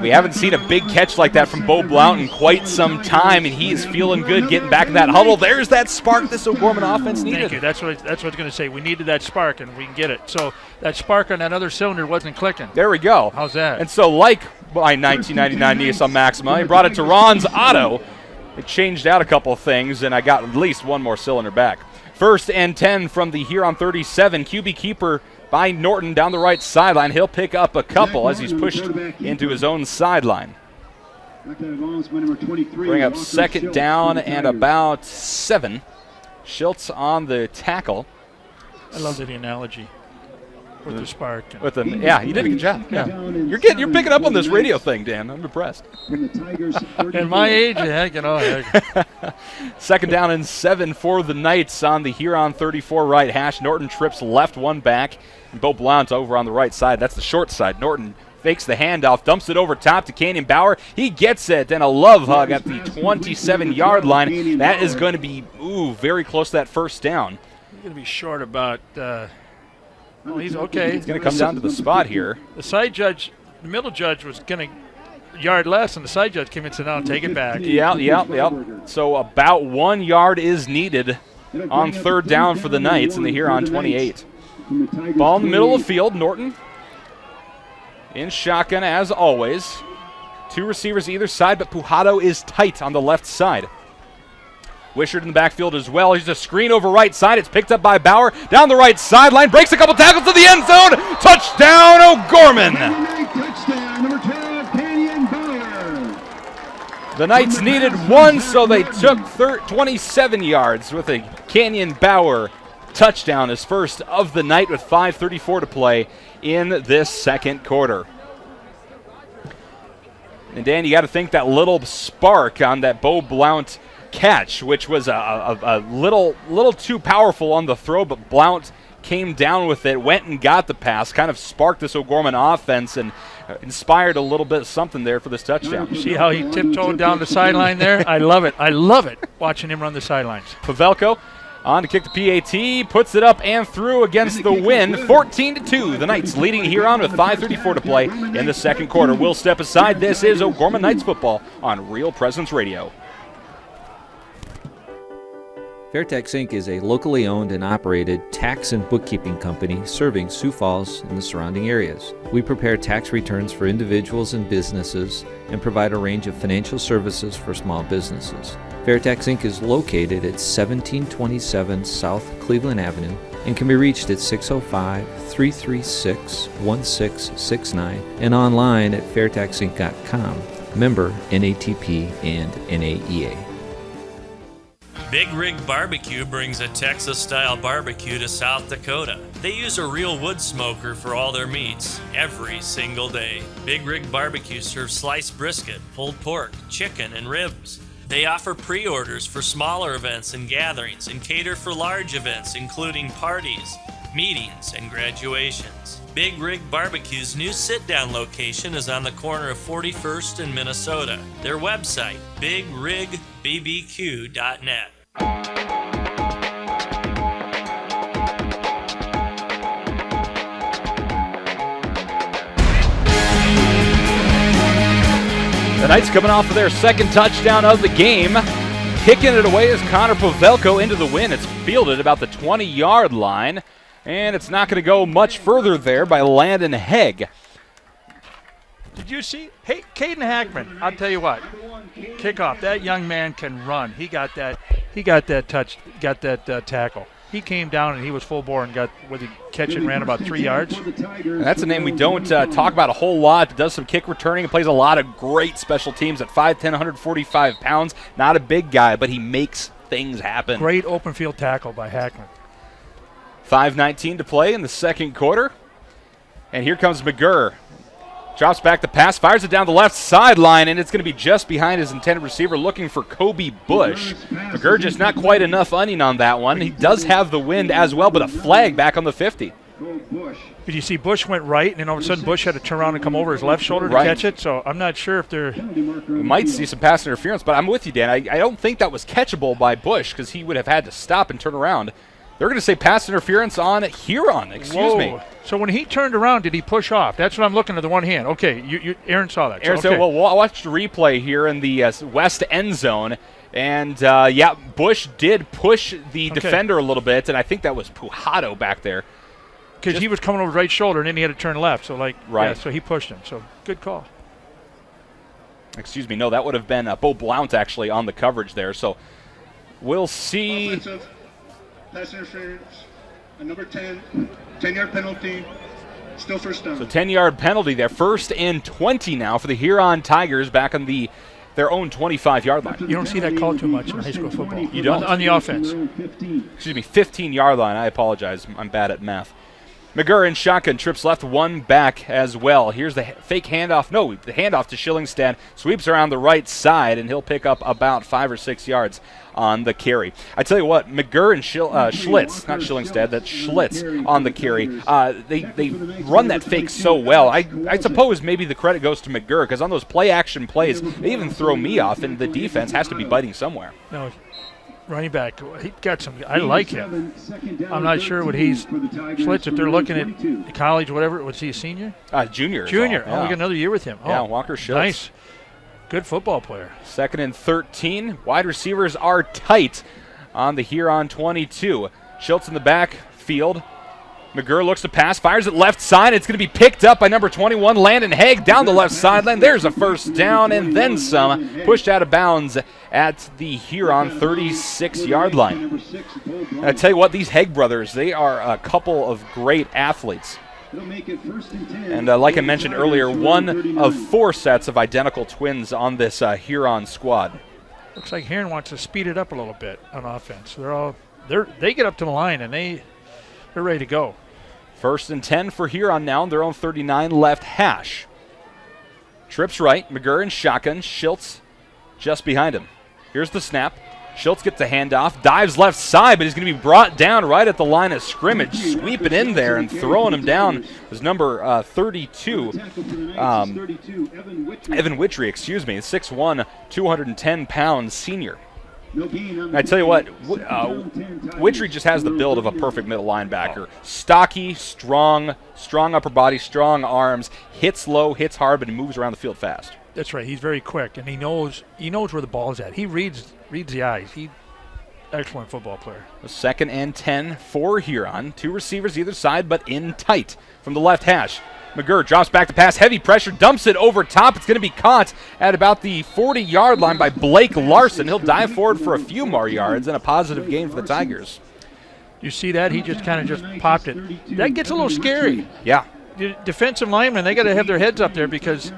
We haven't seen a big catch like that from Bo Blount in quite some time, and he is feeling good getting back in that huddle. There's that spark this O'Gorman offense needed. Thank you. That's what I was going to say. We needed that spark, and we can get it. So that spark on that other cylinder wasn't clicking. There we go. How's that? And so like my 1999 Nissan Maxima, I brought it to Ron's Auto. It changed out a couple of things, and I got at least one more cylinder back. 1st and 10 from the Huron 37. QB keeper by Norton down the right sideline. He'll pick up a couple as he's pushed into his own sideline. Bring up 2nd down and about 7. Schultz on the tackle. I love the analogy with the spark. Yeah, you did a good job. Yeah. You're picking up on this radio thing, Dan. I'm impressed. At my age, heck. 2nd down and 7 for the Knights on the Huron 34 right hash. Norton trips left, one back. And Bo Blount over on the right side. That's the short side. Norton fakes the handoff, dumps it over top to Canyon Bauer. He gets it, and a love hug at the 27-yard line. That is going to be very close to that 1st down. He's going to be short about he's okay. It's going to come down to the spot here. The middle judge was going to yard less, and the side judge came in and said, no, take it back. Yeah. So about 1 yard is needed on 3rd down for the Knights in the Huron 28. Ball in the middle of the field. Norton in shotgun as always. 2 receivers either side, but Pujato is tight on the left side. Wishard in the backfield as well. He's a screen over right side. It's picked up by Bauer. Down the right sideline. Breaks a couple tackles to the end zone. Touchdown, O'Gorman. The Knights needed 1, so they took 27 yards with a Canyon Bauer touchdown, his first of the night with 5:34 to play in this 2nd quarter. And Dan, you got to think that little spark on that Bo Blount catch, which was a little too powerful on the throw, but Blount came down with it, went and got the pass, kind of sparked this O'Gorman offense and inspired a little bit something there for this touchdown. You see how he tiptoed down the sideline there? I love it. I love it watching him run the sidelines. Pavelko On to kick the PAT, puts it up and through against the wind. 14-2, the Knights leading Huron with 5:34 to play in the second quarter. We'll step aside. This is O'Gorman Knights football on Real Presence Radio. Fairtex Inc. is a locally owned and operated tax and bookkeeping company serving Sioux Falls and the surrounding areas. We prepare tax returns for individuals and businesses and provide a range of financial services for small businesses. Fairtex Inc. is located at 1727 South Cleveland Avenue and can be reached at 605-336-1669 and online at fairtexinc.com. Member NATP and NAEA. Big Rig Barbecue brings a Texas-style barbecue to South Dakota. They use a real wood smoker for all their meats, every single day. Big Rig Barbecue serves sliced brisket, pulled pork, chicken, and ribs. They offer pre-orders for smaller events and gatherings and cater for large events, including parties, meetings, and graduations. Big Rig Barbecue's new sit-down location is on the corner of 41st and Minnesota. Their website, bigrigbbbq.net. The Knights coming off of their second touchdown of the game. Kicking it away is Connor Pavelko into the wind. It's fielded about the 20-yard line, and it's not going to go much further there by Landon Hegg. Did you see? Hey, Caden Hackman, I'll tell you what. Kickoff, that young man can run. He got that tackle. He came down and he was full bore and got with the catch and ran about 3 yards. And that's a name we don't talk about a whole lot. Does some kick returning and plays a lot of great special teams at 5'10", 145 pounds. Not a big guy, but he makes things happen. Great open field tackle by Hackman. 5:19 to play in the second quarter. And here comes McGurr. Drops back the pass, fires it down the left sideline, and it's going to be just behind his intended receiver looking for Kobe Bush. McGurr just not quite enough onion on that one. He does have the wind as well, but a flag back on the 50. Did you see Bush went right, and then all of a sudden Bush had to turn around and come over his left shoulder to catch it? So I'm not sure if they're... We might see some pass interference, but I'm with you, Dan. I don't think that was catchable by Bush because he would have had to stop and turn around. They're going to say pass interference on Huron. Excuse me. So when he turned around, did he push off? That's what I'm looking at the one hand. Okay, Aaron saw that. Aaron said, well, we'll watch the replay here in the west end zone. And, Bush did push the defender a little bit, and I think that was Pujato back there. Because he was coming over his right shoulder, and then he had to turn left. So, so he pushed him. So, good call. Excuse me. No, that would have been Bo Blount, actually, on the coverage there. So, we'll see. Offensive pass interference, number 10, 10-yard penalty, still first down. So 10-yard penalty there. 1st and 20 now for the Huron Tigers back on their own 25-yard line. You don't see that call too much in high school football. You don't? On the offense. Excuse me, 15-yard line. I apologize. I'm bad at math. McGurr in shotgun, trips left, one back as well. Here's the fake handoff. No, the handoff to Schillingstad. Sweeps around the right side, and he'll pick up about 5 or 6 yards on the carry. I tell you what, McGurr and Schlitz, not Schillingstad, that's Schlitz on the carry. They run that fake so well. I suppose maybe the credit goes to McGurr because on those play-action plays, they even throw me off, and the defense has to be biting somewhere. No. Running back, he got some. I like him. I'm not sure what he's. Schlitz, if they're looking at college, whatever, was he a senior? Junior. Junior. Yeah. We got another year with him. Yeah, Walker Schultz. Nice. Good football player. 2nd and 13. Wide receivers are tight on the Huron 22. Schultz in the backfield. McGurr looks to pass, fires it left side. It's going to be picked up by number 21, Landon Hegg, down the left sideline. There's a first down and then some. Pushed out of bounds at the Huron 36-yard line. And I tell you what, these Hegg brothers, they are a couple of great athletes. And like I mentioned earlier, one of 4 sets of identical twins on this Huron squad. Looks like Huron wants to speed it up a little bit on offense. They get up to the line and they're ready to go. 1st and 10 for Huron now on their own 39 left hash. Trips right, McGurr in shotgun, Schultz just behind him. Here's the snap. Schultz gets the handoff, dives left side, but he's going to be brought down right at the line of scrimmage. Sweeping in there and throwing him down was number 32, Evan Witry, 6'1", 210-pound senior. I tell you what, Widgery just has the build of a perfect middle linebacker. Stocky, strong upper body, strong arms, hits low, hits hard, but he moves around the field fast. That's right. He's very quick, and he knows where the ball is at. He reads the eyes. Excellent football player. A 2nd and 10 for Huron. 2 receivers either side, but in tight from the left hash. McGurr drops back to pass, heavy pressure, dumps it over top. It's going to be caught at about the 40-yard line by Blake Larson. He'll dive forward for a few more yards and a positive gain for the Tigers. You see that? He just kind of popped it. That gets a little scary. Yeah. The defensive linemen, they got to have their heads up there because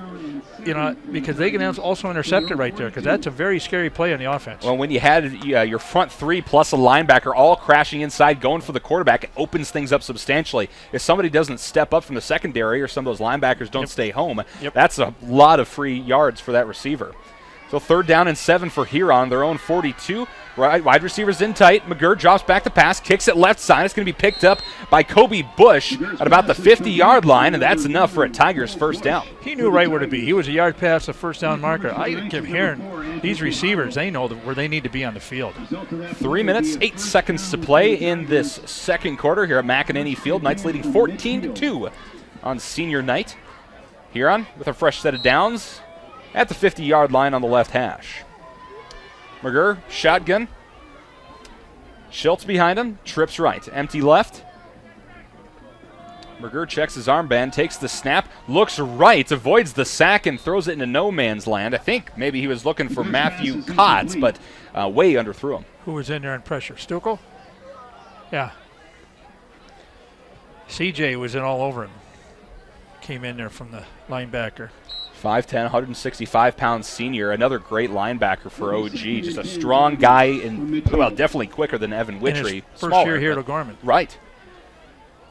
they can also intercept it right there, because that's a very scary play on the offense. Well, when you had your front 3 plus a linebacker all crashing inside, going for the quarterback, it opens things up substantially. If somebody doesn't step up from the secondary or some of those linebackers don't stay home, that's a lot of free yards for that receiver. So 3rd down and 7 for Huron, their own 42. Wide receivers in tight. McGurr drops back to pass, kicks it left side. It's going to be picked up by Kobe Bush at about the 50-yard line, and that's enough for a Tigers first down. He knew right where to be. He was a yard past the first down marker. I kept hearing these receivers, they know where they need to be on the field. 3 minutes, 8 seconds to play in this second quarter here at McEnany Field. Knights leading 14-2 on senior night. Huron with a fresh set of downs at the 50-yard line on the left hash. McGurr, shotgun. Schultz behind him, trips right. Empty left. McGurr checks his armband, takes the snap, looks right, avoids the sack, and throws it into no man's land. I think maybe he was looking for Matthew Kotz, but way underthrew him. Who was in there in pressure? Stuckel? Yeah. CJ was in all over him. Came in there from the linebacker. 5'10", 165-pound senior, another great linebacker for OG. Just a strong guy, and definitely quicker than Evan Widgery. First year here at O'Gorman. Right.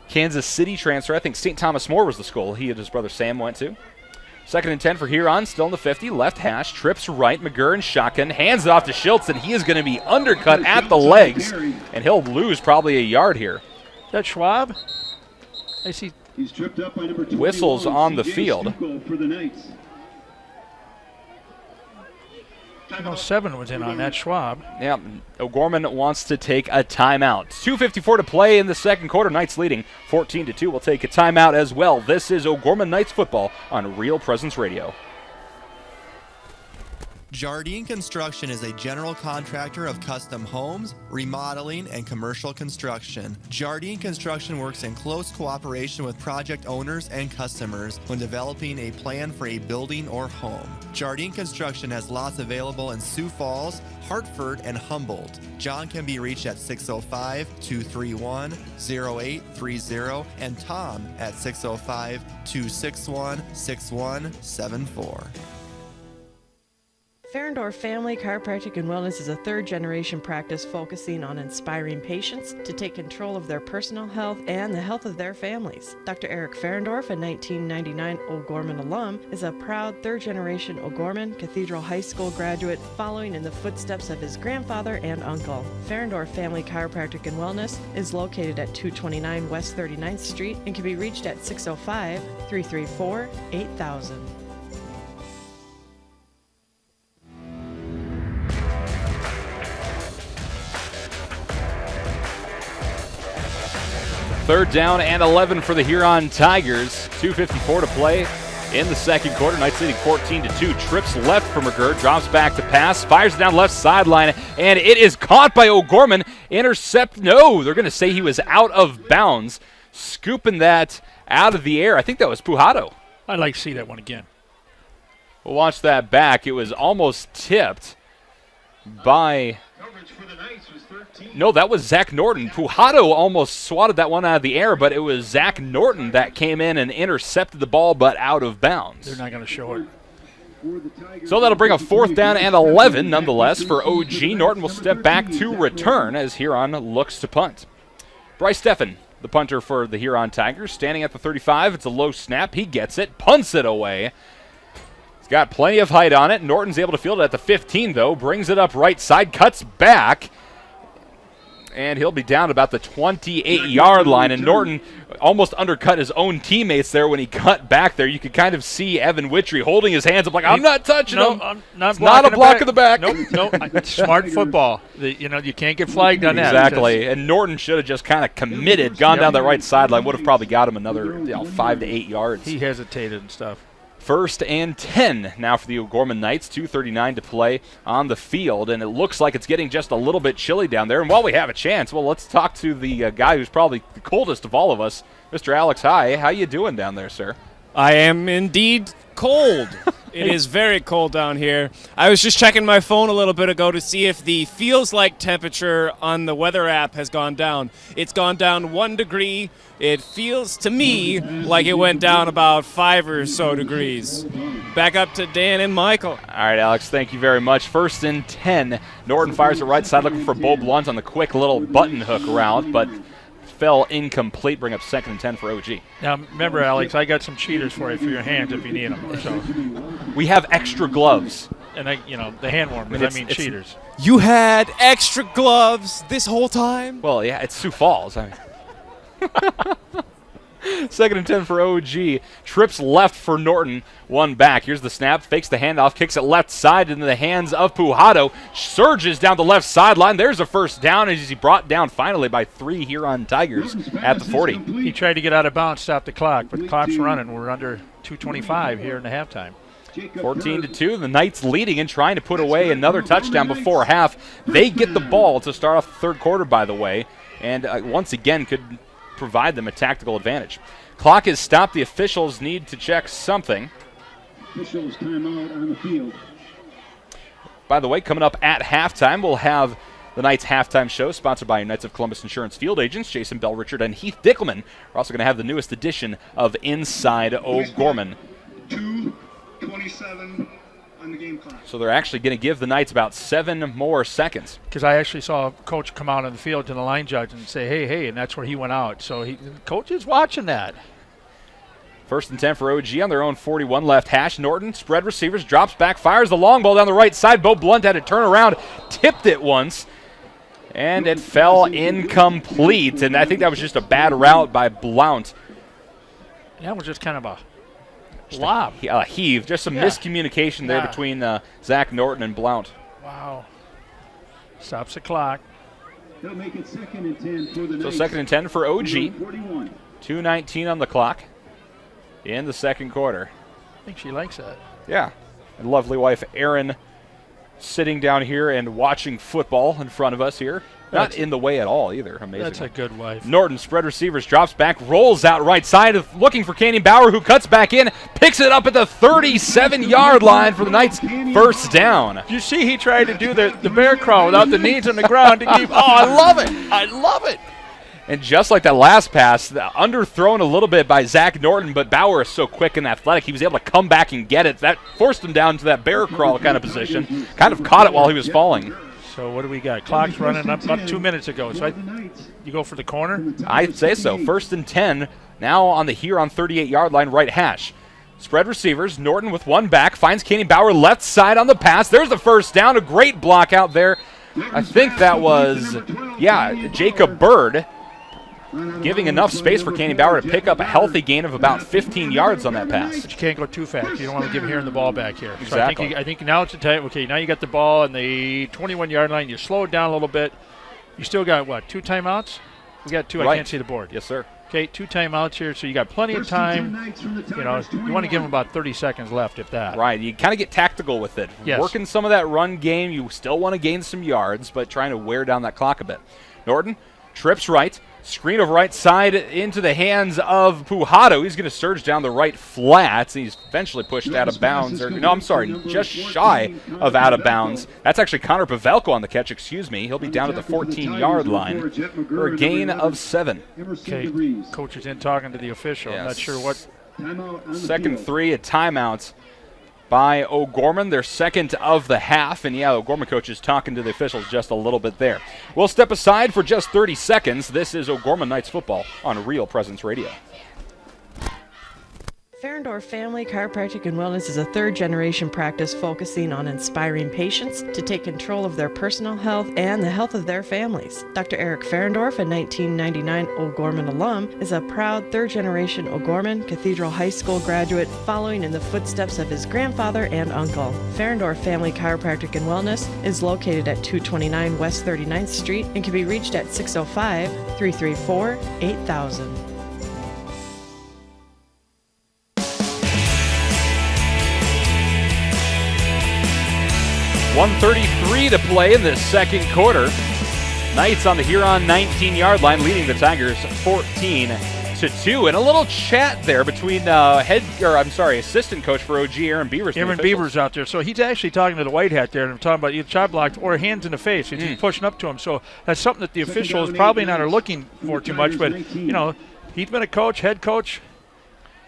Kansas City transfer. I think St. Thomas More was the school he and his brother Sam went to. 2nd and 10 for Huron, still in the 50. Left hash, trips right. McGurr and shotgun, hands it off to Schultz, and he is going to be undercut at the legs, and he'll lose probably a yard here. Is that Schwab? I see. He's tripped up by number 21, whistles on the field. For the Knights. 7 was in on that, Schwab. Yeah, O'Gorman wants to take a timeout. 2:54 to play in the second quarter. Knights leading 14-2. We'll take a timeout as well. This is O'Gorman Knights football on Real Presence Radio. Jardine Construction is a general contractor of custom homes, remodeling, and commercial construction. Jardine Construction works in close cooperation with project owners and customers when developing a plan for a building or home. Jardine Construction has lots available in Sioux Falls, Hartford, and Humboldt. John can be reached at 605-231-0830 and Tom at 605-261-6174. Ferendorf Family Chiropractic and Wellness is a third-generation practice focusing on inspiring patients to take control of their personal health and the health of their families. Dr. Eric Ferendorf, a 1999 O'Gorman alum, is a proud third-generation O'Gorman Cathedral High School graduate following in the footsteps of his grandfather and uncle. Ferendorf Family Chiropractic and Wellness is located at 229 West 39th Street and can be reached at 605-334-8000. Third down and 11 for the Huron Tigers. 2:54 to play in the second quarter. Knights leading 14-2. Trips left for McGurr, drops back to pass, fires down left sideline, and it is caught by O'Gorman. Intercept. No, they're going to say he was out of bounds, scooping that out of the air. I think that was Pujato. I'd like to see that one again. We'll watch that back. It was almost tipped by... No, that was Zach Norton. Pujato almost swatted that one out of the air, but it was Zach Norton that came in and intercepted the ball, but out of bounds. They're not going to show it. So that'll bring a 4th down and 11, nonetheless, for OG. Norton will step back to return as Huron looks to punt. Bryce Steffen, the punter for the Huron Tigers, standing at the 35. It's a low snap. He gets it, punts it away. He's got plenty of height on it. Norton's able to field it at the 15, though. Brings it up right side, cuts back. And he'll be down about the 28-yard line. And Norton almost undercut his own teammates there when he cut back there. You could kind of see Evan Wittry holding his hands up like, I'm not touching him. I'm not it's not a block back. of the back. Nope. Smart football. You can't get flagged on that. Exactly. And Norton should have just kind of committed, gone down that right sideline, would have probably got him another 5 to 8 yards. He hesitated and stuff. 1st and 10 now for the O'Gorman Knights, 2:39 to play on the field, and it looks like it's getting just a little bit chilly down there. And while we have a chance, well, let's talk to the guy who's probably the coldest of all of us, Mr. Alex High. How you doing down there, sir? I am indeed cold. It is very cold down here. I was just checking my phone a little bit ago to see if the feels like temperature on the weather app has gone down. It's gone down 1 degree. It feels to me like it went down about 5 or so degrees. Back up to Dan and Michael. All right, Alex, thank you very much. 1st and 10. Norton fires it right side looking for Bo Blunt on the quick little button hook route, but fell incomplete. Bring up 2nd and 10 for OG. Now, remember, Alex, I got some cheaters for you for your hands if you need them. So. We have extra gloves. And, the hand warmers, I mean cheaters. You had extra gloves this whole time? Well, yeah, it's Sioux Falls. I mean. 2nd and 10 for OG. Trips left for Norton. One back. Here's the snap. Fakes the handoff. Kicks it left side into the hands of Pujado. Surges down the left sideline. There's a first down as he brought down finally by 3 Huron Tigers at the 40. He tried to get out of bounds, stop the clock, but the clock's running. We're under 2:25 here in the halftime. 14-2. The Knights leading and trying to put away another touchdown before half. They get the ball to start off the 3rd quarter, by the way, and once again could provide them a tactical advantage. Clock is stopped. The officials need to check something. Officials timeout on the field. By the way, coming up at halftime, we'll have the Knights halftime show sponsored by Knights of Columbus Insurance Field Agents. Jason Bell, Richard, and Heath Dickelman are also going to have the newest edition of Inside O'Gorman. 2:27 on the game clock. So they're actually going to give the Knights about 7 more seconds. Because I actually saw a coach come out on the field to the line judge and say, hey, and that's where he went out. So the coach is watching that. 1st and 10 for OG on their own 41 left hash. Norton, spread receivers, drops back, fires the long ball down the right side. Bo Blunt had to turn around, tipped it once, and it fell incomplete. And I think that was just a bad route by Blount. That was just kind of a lob. Heave. Just some miscommunication there between Zach Norton and Blount. Wow. Stops the clock. They'll make it 2nd and 10 for the Knights. So 2nd and 10 for OG. 41. 2:19 on the clock in the 2nd quarter. I think she likes that. Yeah. And lovely wife Erin sitting down here and watching football in front of us here. Not in the way at all either. Amazing. That's a good wife. Norton spread receivers, drops back, rolls out right side, looking for Canyon Bauer, who cuts back in, picks it up at the 37-yard line for the Knights' 1st down. You see he tried to do the bear crawl without the knees on the ground to keep. Oh, I love it. I love it. And just like that last pass, underthrown a little bit by Zach Norton, but Bauer is so quick and athletic, he was able to come back and get it. That forced him down to that bear crawl kind of position. Kind of caught it while he was falling. So what do we got? Clock's running up about 2 minutes ago. So you go for the corner? I'd say so. 1st and 10, now on the Huron 38-yard line, right hash. Spread receivers, Norton with one back, finds Canyon Bauer left side on the pass. There's the 1st down, a great block out there. I think that was, Jacob Bird, giving enough space for Canyon Bauer to pick up a healthy gain of about 15 yards on that pass. But you can't go too fast. You don't want to give Huron the ball back here. Exactly. So I think now it's a time. Okay, now you got the ball on the 21-yard line. You slow it down a little bit. You still got, 2 timeouts? We got 2. Right. I can't see the board. Yes, sir. Okay, 2 timeouts here, so you got plenty of time. You want to give them about 30 seconds left, if that. Right, you kind of get tactical with it. Yes. Working some of that run game, you still want to gain some yards, but trying to wear down that clock a bit. Norton trips right, screen of right side into the hands of Pujado. He's going to surge down the right flat. He's eventually pushed out of bounds. Just shy of out of bounds. That's actually Connor Pavelko on the catch, He'll be down at the 14-yard line for a gain of 7. Okay, coach is in talking to the official. Yes. I'm not sure what. 2nd 3, a timeout by O'Gorman, their 2nd of the half. And O'Gorman coach is talking to the officials just a little bit there. We'll step aside for just 30 seconds. This is O'Gorman Knights football on Real Presence Radio. Ferendorf Family Chiropractic and Wellness is a third-generation practice focusing on inspiring patients to take control of their personal health and the health of their families. Dr. Eric Ferendorf, a 1999 O'Gorman alum, is a proud third-generation O'Gorman Cathedral High School graduate following in the footsteps of his grandfather and uncle. Ferendorf Family Chiropractic and Wellness is located at 229 West 39th Street and can be reached at 605-334-8000. 1:33 to play in the second quarter. Knights on the Huron 19-yard line, leading the Tigers 14-2. And a little chat there between assistant coach for OG Aaron Beavers. Aaron Beavers out there. So he's actually talking to the white hat there and talking about either shot blocked or hands in the face. He's pushing up to him. So that's something that the officials probably not are looking for too much. But, he's been a coach, head coach.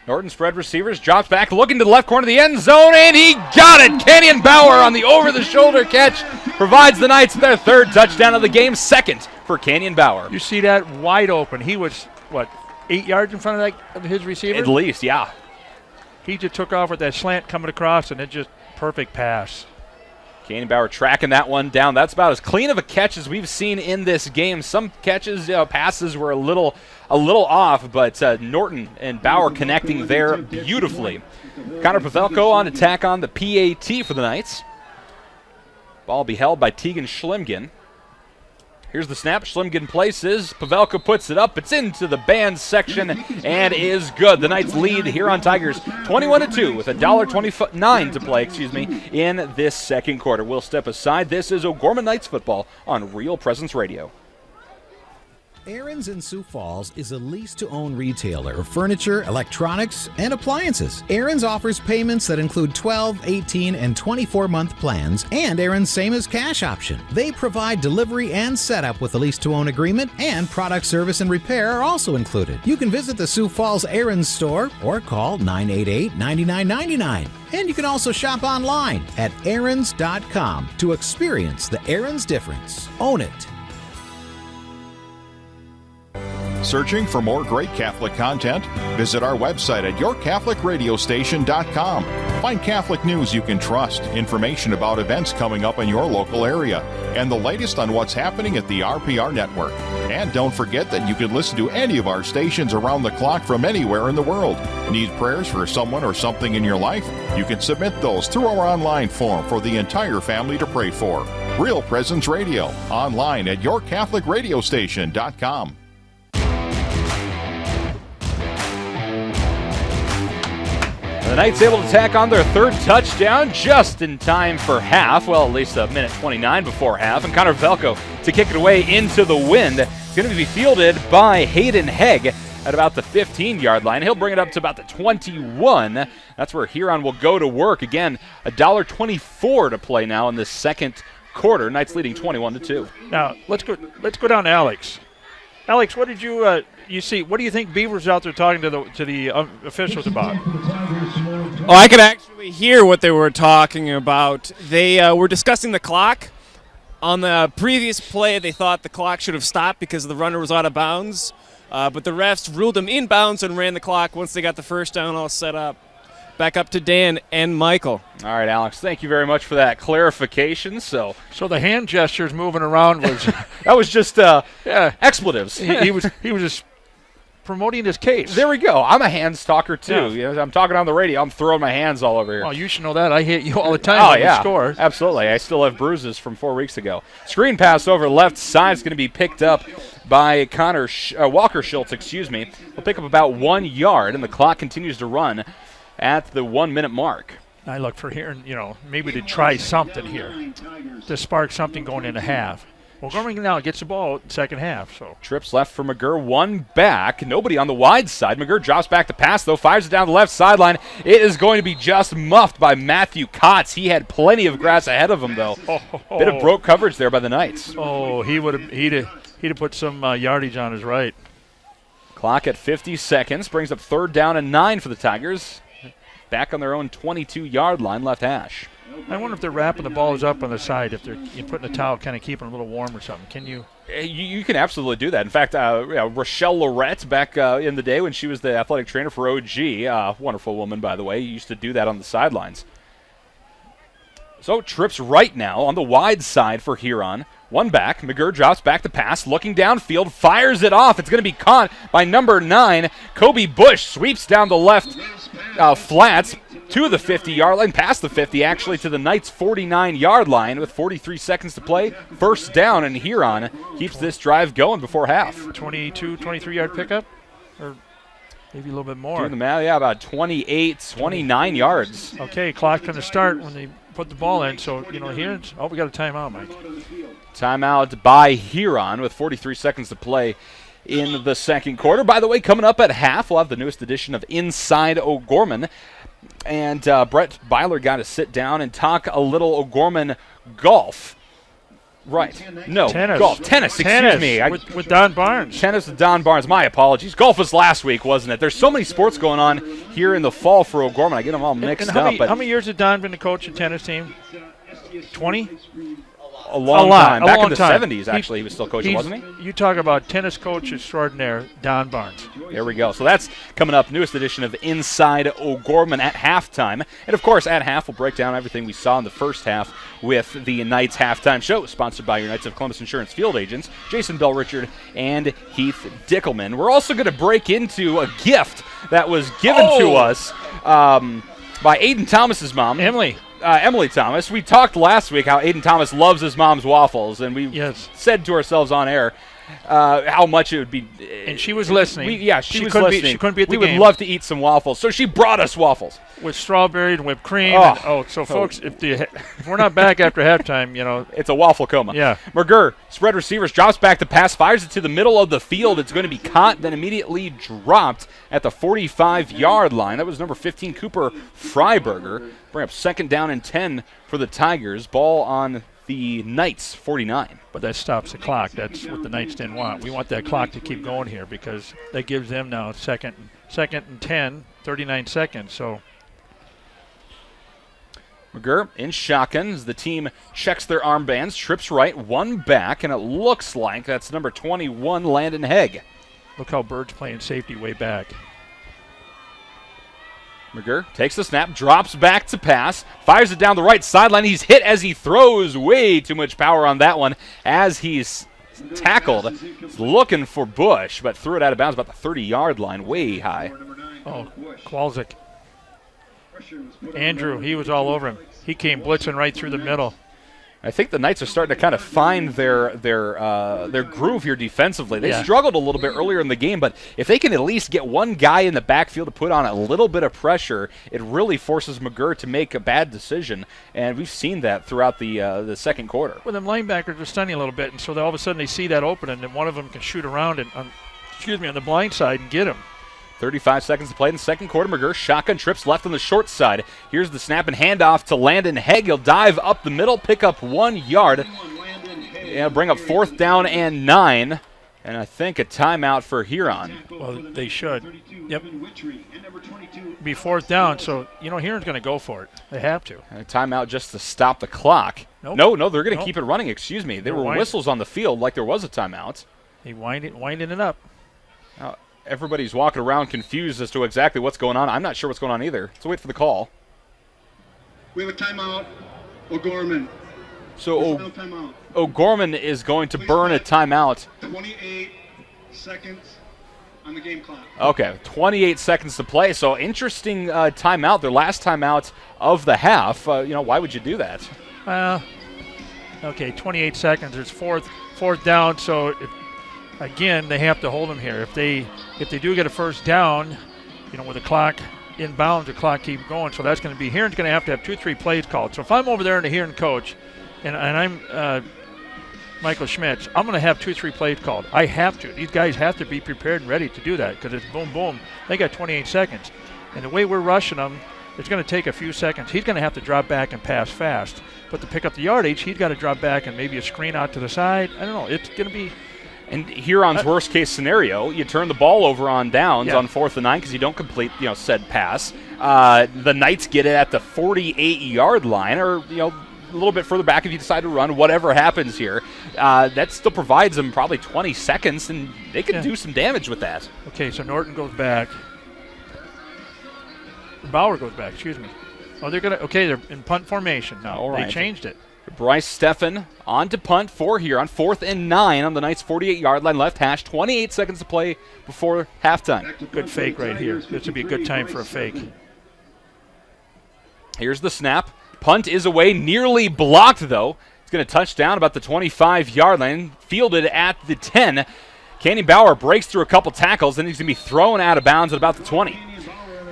Norton spread receivers, drops back, looking to the left corner of the end zone, and he got it! Kenyon Bauer on the over-the-shoulder catch provides the Knights their third touchdown of the game, second for Kenyon Bauer. You see that wide open. He was, 8 yards in front of his receiver? At least, yeah. He just took off with that slant coming across, and it just perfect pass. Kenyon Bauer tracking that one down. That's about as clean of a catch as we've seen in this game. Some catches, passes were a little off, but Norton and Bauer connecting there beautifully. Connor Pavelko on attack on the PAT for the Knights. Ball will be held by Tegan Schlimgen. Here's the snap. Schlimgen places. Pavelka puts it up. It's into the band section and is good. The Knights lead here on Tigers 21-2 with $1:29 to play, in this second quarter. We'll step aside. This is O'Gorman Knights football on Real Presence Radio. Aaron's in Sioux Falls is a lease-to-own retailer of furniture, electronics, and appliances. Aaron's offers payments that include 12, 18, and 24-month plans, and Aaron's same-as cash option. They provide delivery and setup with a lease-to-own agreement, and product service and repair are also included. You can visit the Sioux Falls Aaron's store or call 988-9999. And you can also shop online at aarons.com to experience the Aaron's difference. Own it. Searching for more great Catholic content? Visit our website at yourcatholicradiostation.com. Find Catholic news you can trust, information about events coming up in your local area, and the latest on what's happening at the RPR network. And don't forget that you can listen to any of our stations around the clock from anywhere in the world. Need prayers for someone or something in your life? You can submit those through our online form for the entire family to pray for. Real Presence Radio, online at yourcatholicradiostation.com. The Knights able to tack on their third touchdown just in time for half. Well, at least a minute 29 before half. And Connor Velko to kick it away into the wind. It's going to be fielded by Hayden Hegg at about the 15-yard line. He'll bring it up to about the 21. That's where Huron will go to work. Again, $1:24 to play now in the second quarter. Knights leading 21-2. Now, let's go down to Alex. Alex, what did you see? What do you think Beavers out there talking to the officials about? Oh, I could actually hear what they were talking about. They were discussing the clock. On the previous play, they thought the clock should have stopped because the runner was out of bounds. But the refs ruled him in bounds and ran the clock once they got the first down all set up. Back up to Dan and Michael. All right, Alex, thank you very much for that clarification. So the hand gestures moving around was that was just expletives. He was just promoting his case. There we go. I'm a hands talker too. Yeah. You know, I'm talking on the radio. I'm throwing my hands all over here. Oh, you should know that. I hit you all the time when you score. Absolutely. I still have bruises from 4 weeks ago. Screen pass over left side is going to be picked up by Walker Schultz. He'll pick up about 1 yard, and the clock continues to run at the 1 minute mark. I look for here, maybe to try something here to spark something going into half. Well, O'Gorman now gets the ball in second half. So trips left for McGurr, one back. Nobody on the wide side. McGurr drops back to pass, though, fires it down the left sideline. It is going to be just muffed by Matthew Kotz. He had plenty of grass ahead of him, though. Bit of broke coverage there by the Knights. Oh, he'd have put some yardage on his right. Clock at 50 seconds brings up 3rd down and 9 for the Tigers. Back on their own 22-yard line, left hash. I wonder if they're wrapping the balls up on the side, if they're putting a towel, kind of keeping them a little warm or something. Can you? You can absolutely do that. In fact, Rochelle Lorette, back in the day when she was the athletic trainer for OG, wonderful woman, by the way, used to do that on the sidelines. So trips right now on the wide side for Huron. One back. McGurr drops back to pass, looking downfield, fires it off. It's going to be caught by number 9. Kobe Bush sweeps down the left flats to the 50-yard line, past the 50, actually, to the Knights' 49-yard line with 43 seconds to play. First down, and Huron keeps this drive going before half. 22, 23-yard pickup? Or maybe a little bit more. Doing the math, yeah, about 28, 29 yards. Okay, clock's going to start when they put the ball in. So, here, we got a timeout, Mike. Timeout by Huron with 43 seconds to play in the second quarter. By the way, coming up at half, we'll have the newest edition of Inside O'Gorman. And Brett Byler got to sit down and talk a little O'Gorman golf. Right. No, tennis. Golf. Tennis, excuse me. With Don Barnes. Tennis with Don Barnes. My apologies. Golf was last week, wasn't it? There's so many sports going on here in the fall for O'Gorman. I get them all mixed up. How many years has Don been the coach of the tennis team? 20? A long time. Back in the 70s, actually, he was still coaching, wasn't he? You talk about tennis coach extraordinaire, Don Barnes. There we go. So that's coming up, newest edition of Inside O'Gorman at halftime. And, of course, at half, we'll break down everything we saw in the first half with the Knights Halftime Show, sponsored by your Knights of Columbus Insurance Field Agents, Jason Bell-Richard and Heath Dickelman. We're also going to break into a gift that was given to us by Aiden Thomas's mom. Emily Thomas. We talked last week how Aiden Thomas loves his mom's waffles, and we said to ourselves on air how much it would be. And she was listening. She was listening. She couldn't be at the game. We would love to eat some waffles, so she brought us waffles. With strawberry and whipped cream. Folks, if we're not back after halftime, It's a waffle coma. Yeah. McGurr, spread receivers, drops back to pass, fires it to the middle of the field. It's going to be caught, then immediately dropped at the 45-yard line. That was number 15, Cooper Freiberger. Bring up second down and 10 for the Tigers. Ball on the Knights, 49. But that stops the clock. That's what the Knights didn't want. We want that clock to keep going here because that gives them now second and 10, 39 seconds. So McGurr in shotgun as the team checks their armbands, trips right, one back, and it looks like that's number 21, Landon Hegg. Look how Bird's playing safety way back. McGurr takes the snap, drops back to pass, fires it down the right sideline. He's hit as he throws. Way too much power on that one as he's tackled. He's looking for Bush, but threw it out of bounds about the 30-yard line, way high. Oh, Kowalczyk. Andrew, he was all over him. He came blitzing right through the middle. I think the Knights are starting to kind of find their groove here defensively. They struggled a little bit earlier in the game, but if they can at least get one guy in the backfield to put on a little bit of pressure, it really forces McGurr to make a bad decision, and we've seen that throughout the second quarter. Well, them linebackers are stunning a little bit, and so all of a sudden they see that open, and then one of them can shoot around and on the blind side and get him. 35 seconds to play in the second quarter. McGurr shotgun trips left on the short side. Here's the snap and handoff to Landon Hegg. He'll dive up the middle, pick up 1 yard, and bring up fourth down and 9. And I think a timeout for Huron. Well, they should. Yep. Be fourth down, so, Huron's going to go for it. They have to. And a timeout just to stop the clock. Nope. No, they're going to keep it running. Excuse me. There were whistles on the field like there was a timeout. He winding it up. Now, everybody's walking around confused as to exactly what's going on. I'm not sure what's going on either. Let's wait for the call. We have a timeout. O'Gorman. So O'Gorman is going to burn a timeout. 28 seconds on the game clock. Okay, 28 seconds to play. So interesting timeout. Their last timeout of the half. Why would you do that? Okay, 28 seconds. There's fourth down. So again, they have to hold them here. If they do get a first down, with the clock inbounds, the clock keeps going. So that's going to be Huron's going to have 2-3 plays called. So if I'm over there and the Huron coach, and I'm Michael Schmitz, I'm going to have 2-3 plays called. I have to. These guys have to be prepared and ready to do that because it's boom, boom. They got 28 seconds. And the way we're rushing them, it's going to take a few seconds. He's going to have to drop back and pass fast. But to pick up the yardage, he's got to drop back and maybe a screen out to the side. I don't know. It's going to be And Huron's worst-case scenario, you turn the ball over on downs on 4th and 9 because you don't complete, said pass. The Knights get it at the 48-yard line, or a little bit further back if you decide to run. Whatever happens here, that still provides them probably 20 seconds, and they can do some damage with that. Okay, so Norton goes back. Bauer goes back. Excuse me. Oh, they're in punt formation now. All right. They changed it. Bryce Steffen on to punt for Huron. 4th and 9 on the Knights' 48-yard line, left hash. 28 seconds to play before halftime. Good fake right here. This would be a good time for a fake. Here's the snap. Punt is away, nearly blocked though. It's going to touch down about the 25-yard line, fielded at the 10. Canyon Bauer breaks through a couple tackles, and he's going to be thrown out of bounds at about the 20.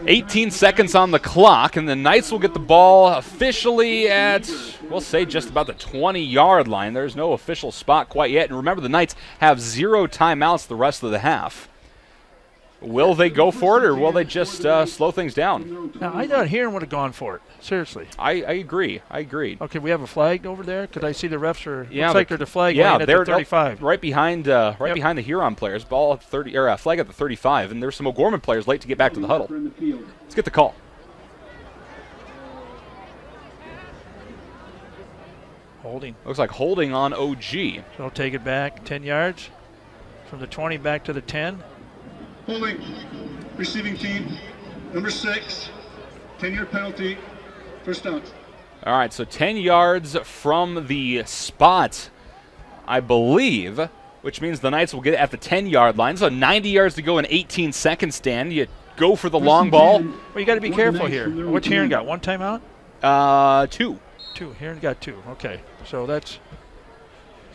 18 seconds on the clock, and the Knights will get the ball officially at, we'll say, just about the 20-yard line. There's no official spot quite yet. And remember, the Knights have 0 timeouts the rest of the half. Will they go for it, or will they just slow things down? Now, I thought Huron would have gone for it. Seriously. I agree. Okay, we have a flag over there? Could I see the refs are? Yeah, looks like there's a flag laying at the 35. Right behind the Huron players. Ball at 30, or flag at the 35, and there's some O'Gorman players late to get back to the huddle. Let's get the call. Holding. Looks like holding on OG. So I'll take it back 10 yards from the 20 back to the 10. Holding. Receiving team. Number 6. 10-yard penalty. First down. All right, so 10 yards from the spot, I believe, which means the Knights will get it at the 10-yard line. So 90 yards to go in 18 seconds, Dan. You go for the long ball. Well, you got to be careful here. What's Huron got? 1 timeout? 2. 2. Huron got 2. Okay, so that's.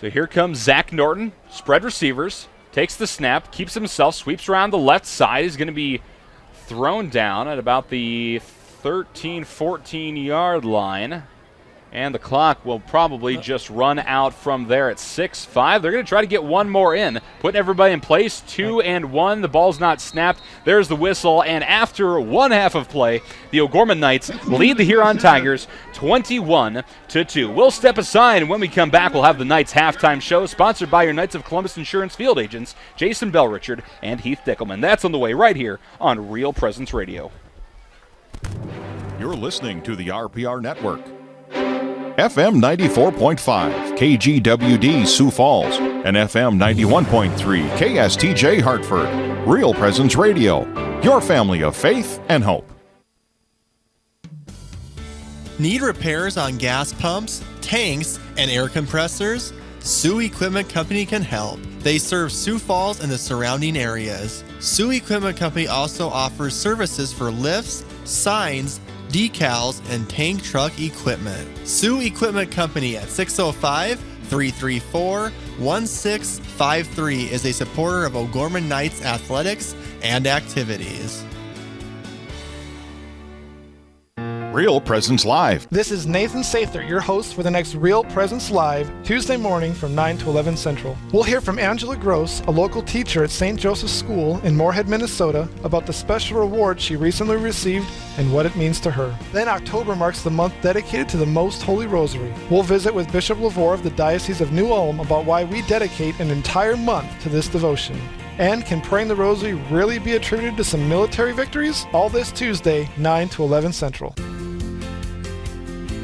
So here comes Zach Norton, spread receivers, takes the snap, keeps himself, sweeps around the left side. He's going to be thrown down at about the 13, 14-yard line. And the clock will probably just run out from there at 6-5. They're going to try to get one more in, putting everybody in place. 2 and 1. The ball's not snapped. There's the whistle. And after one half of play, the O'Gorman Knights lead the Huron Tigers 21-2. We'll step aside, and when we come back, we'll have the Knights halftime show, sponsored by your Knights of Columbus Insurance field agents, Jason Bell-Richard and Heath Dickelman. That's on the way right here on Real Presence Radio. You're listening to the RPR Network. FM 94.5, KGWD Sioux Falls, and FM 91.3, KSTJ Hartford. Real Presence Radio, your family of faith and hope. Need repairs on gas pumps, tanks, and air compressors? Sioux Equipment Company can help. They serve Sioux Falls and the surrounding areas. Sioux Equipment Company also offers services for lifts, signs, decals, and tank truck equipment. Sioux Equipment Company at 605-334-1653 is a supporter of O'Gorman Knights athletics and activities. Real Presence Live. This is Nathan Sather, your host for the next Real Presence Live, Tuesday morning from 9 to 11 Central. We'll hear from Angela Gross, a local teacher at St. Joseph's School in Moorhead, Minnesota, about the special reward she recently received and what it means to her. Then October marks the month dedicated to the Most Holy Rosary. We'll visit with Bishop Lavore of the Diocese of New Ulm about why we dedicate an entire month to this devotion. And can praying the Rosary really be attributed to some military victories? All this Tuesday, 9 to 11 Central.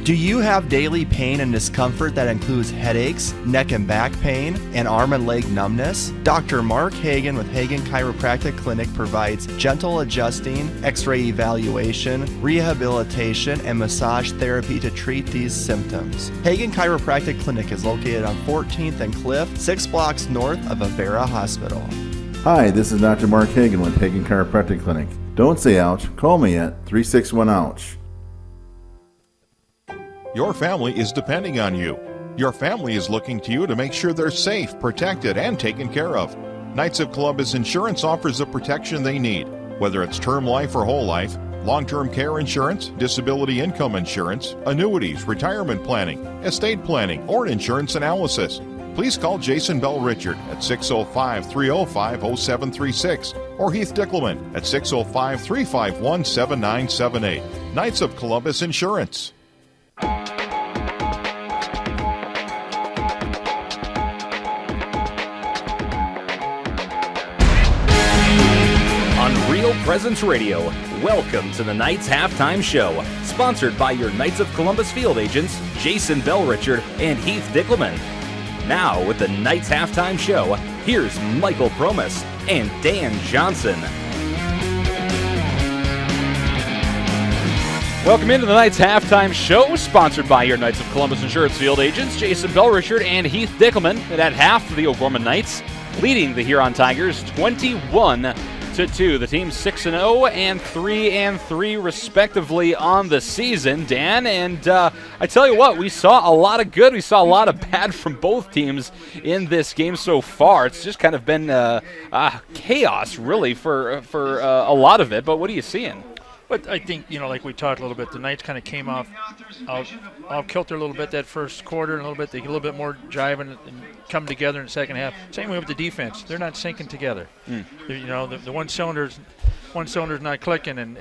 Do you have daily pain and discomfort that includes headaches, neck and back pain, and arm and leg numbness? Dr. Mark Hagan with Hagan Chiropractic Clinic provides gentle adjusting, x-ray evaluation, rehabilitation, and massage therapy to treat these symptoms. Hagan Chiropractic Clinic is located on 14th and Cliff, 6 blocks north of Avera Hospital. Hi, this is Dr. Mark Hagan with Hagan Chiropractic Clinic. Don't say ouch, call me at 361-OUCH. Your family is depending on you. Your family is looking to you to make sure they're safe, protected, and taken care of. Knights of Columbus Insurance offers the protection they need, whether it's term life or whole life, long-term care insurance, disability income insurance, annuities, retirement planning, estate planning, or insurance analysis. Please call Jason Bell-Richard at 605-305-0736 or Heath Dickelman at 605-351-7978. Knights of Columbus Insurance. Presence Radio, welcome to the Knights Halftime Show, sponsored by your Knights of Columbus field agents, Jason Bell-Richard and Heath Dickelman. Now, with the Knights Halftime Show, here's Michael Promis and Dan Johnson. Welcome into the Knights Halftime Show, sponsored by your Knights of Columbus Insurance field agents, Jason Bell-Richard and Heath Dickelman. And at half, the O'Gorman Knights leading the Huron Tigers 21-2. The team's 6-0 and 3-3 respectively on the season, Dan. And I tell you what, we saw a lot of good, we saw a lot of bad from both teams in this game so far. It's just kind of been chaos, really, for a lot of it. But what are you seeing? But I think, like we talked a little bit, the Knights kind of came off kilter a little bit that first quarter, and they get a little bit more jiving and come together in the second half. Same way with the defense; they're not syncing together. The one cylinder's not clicking, and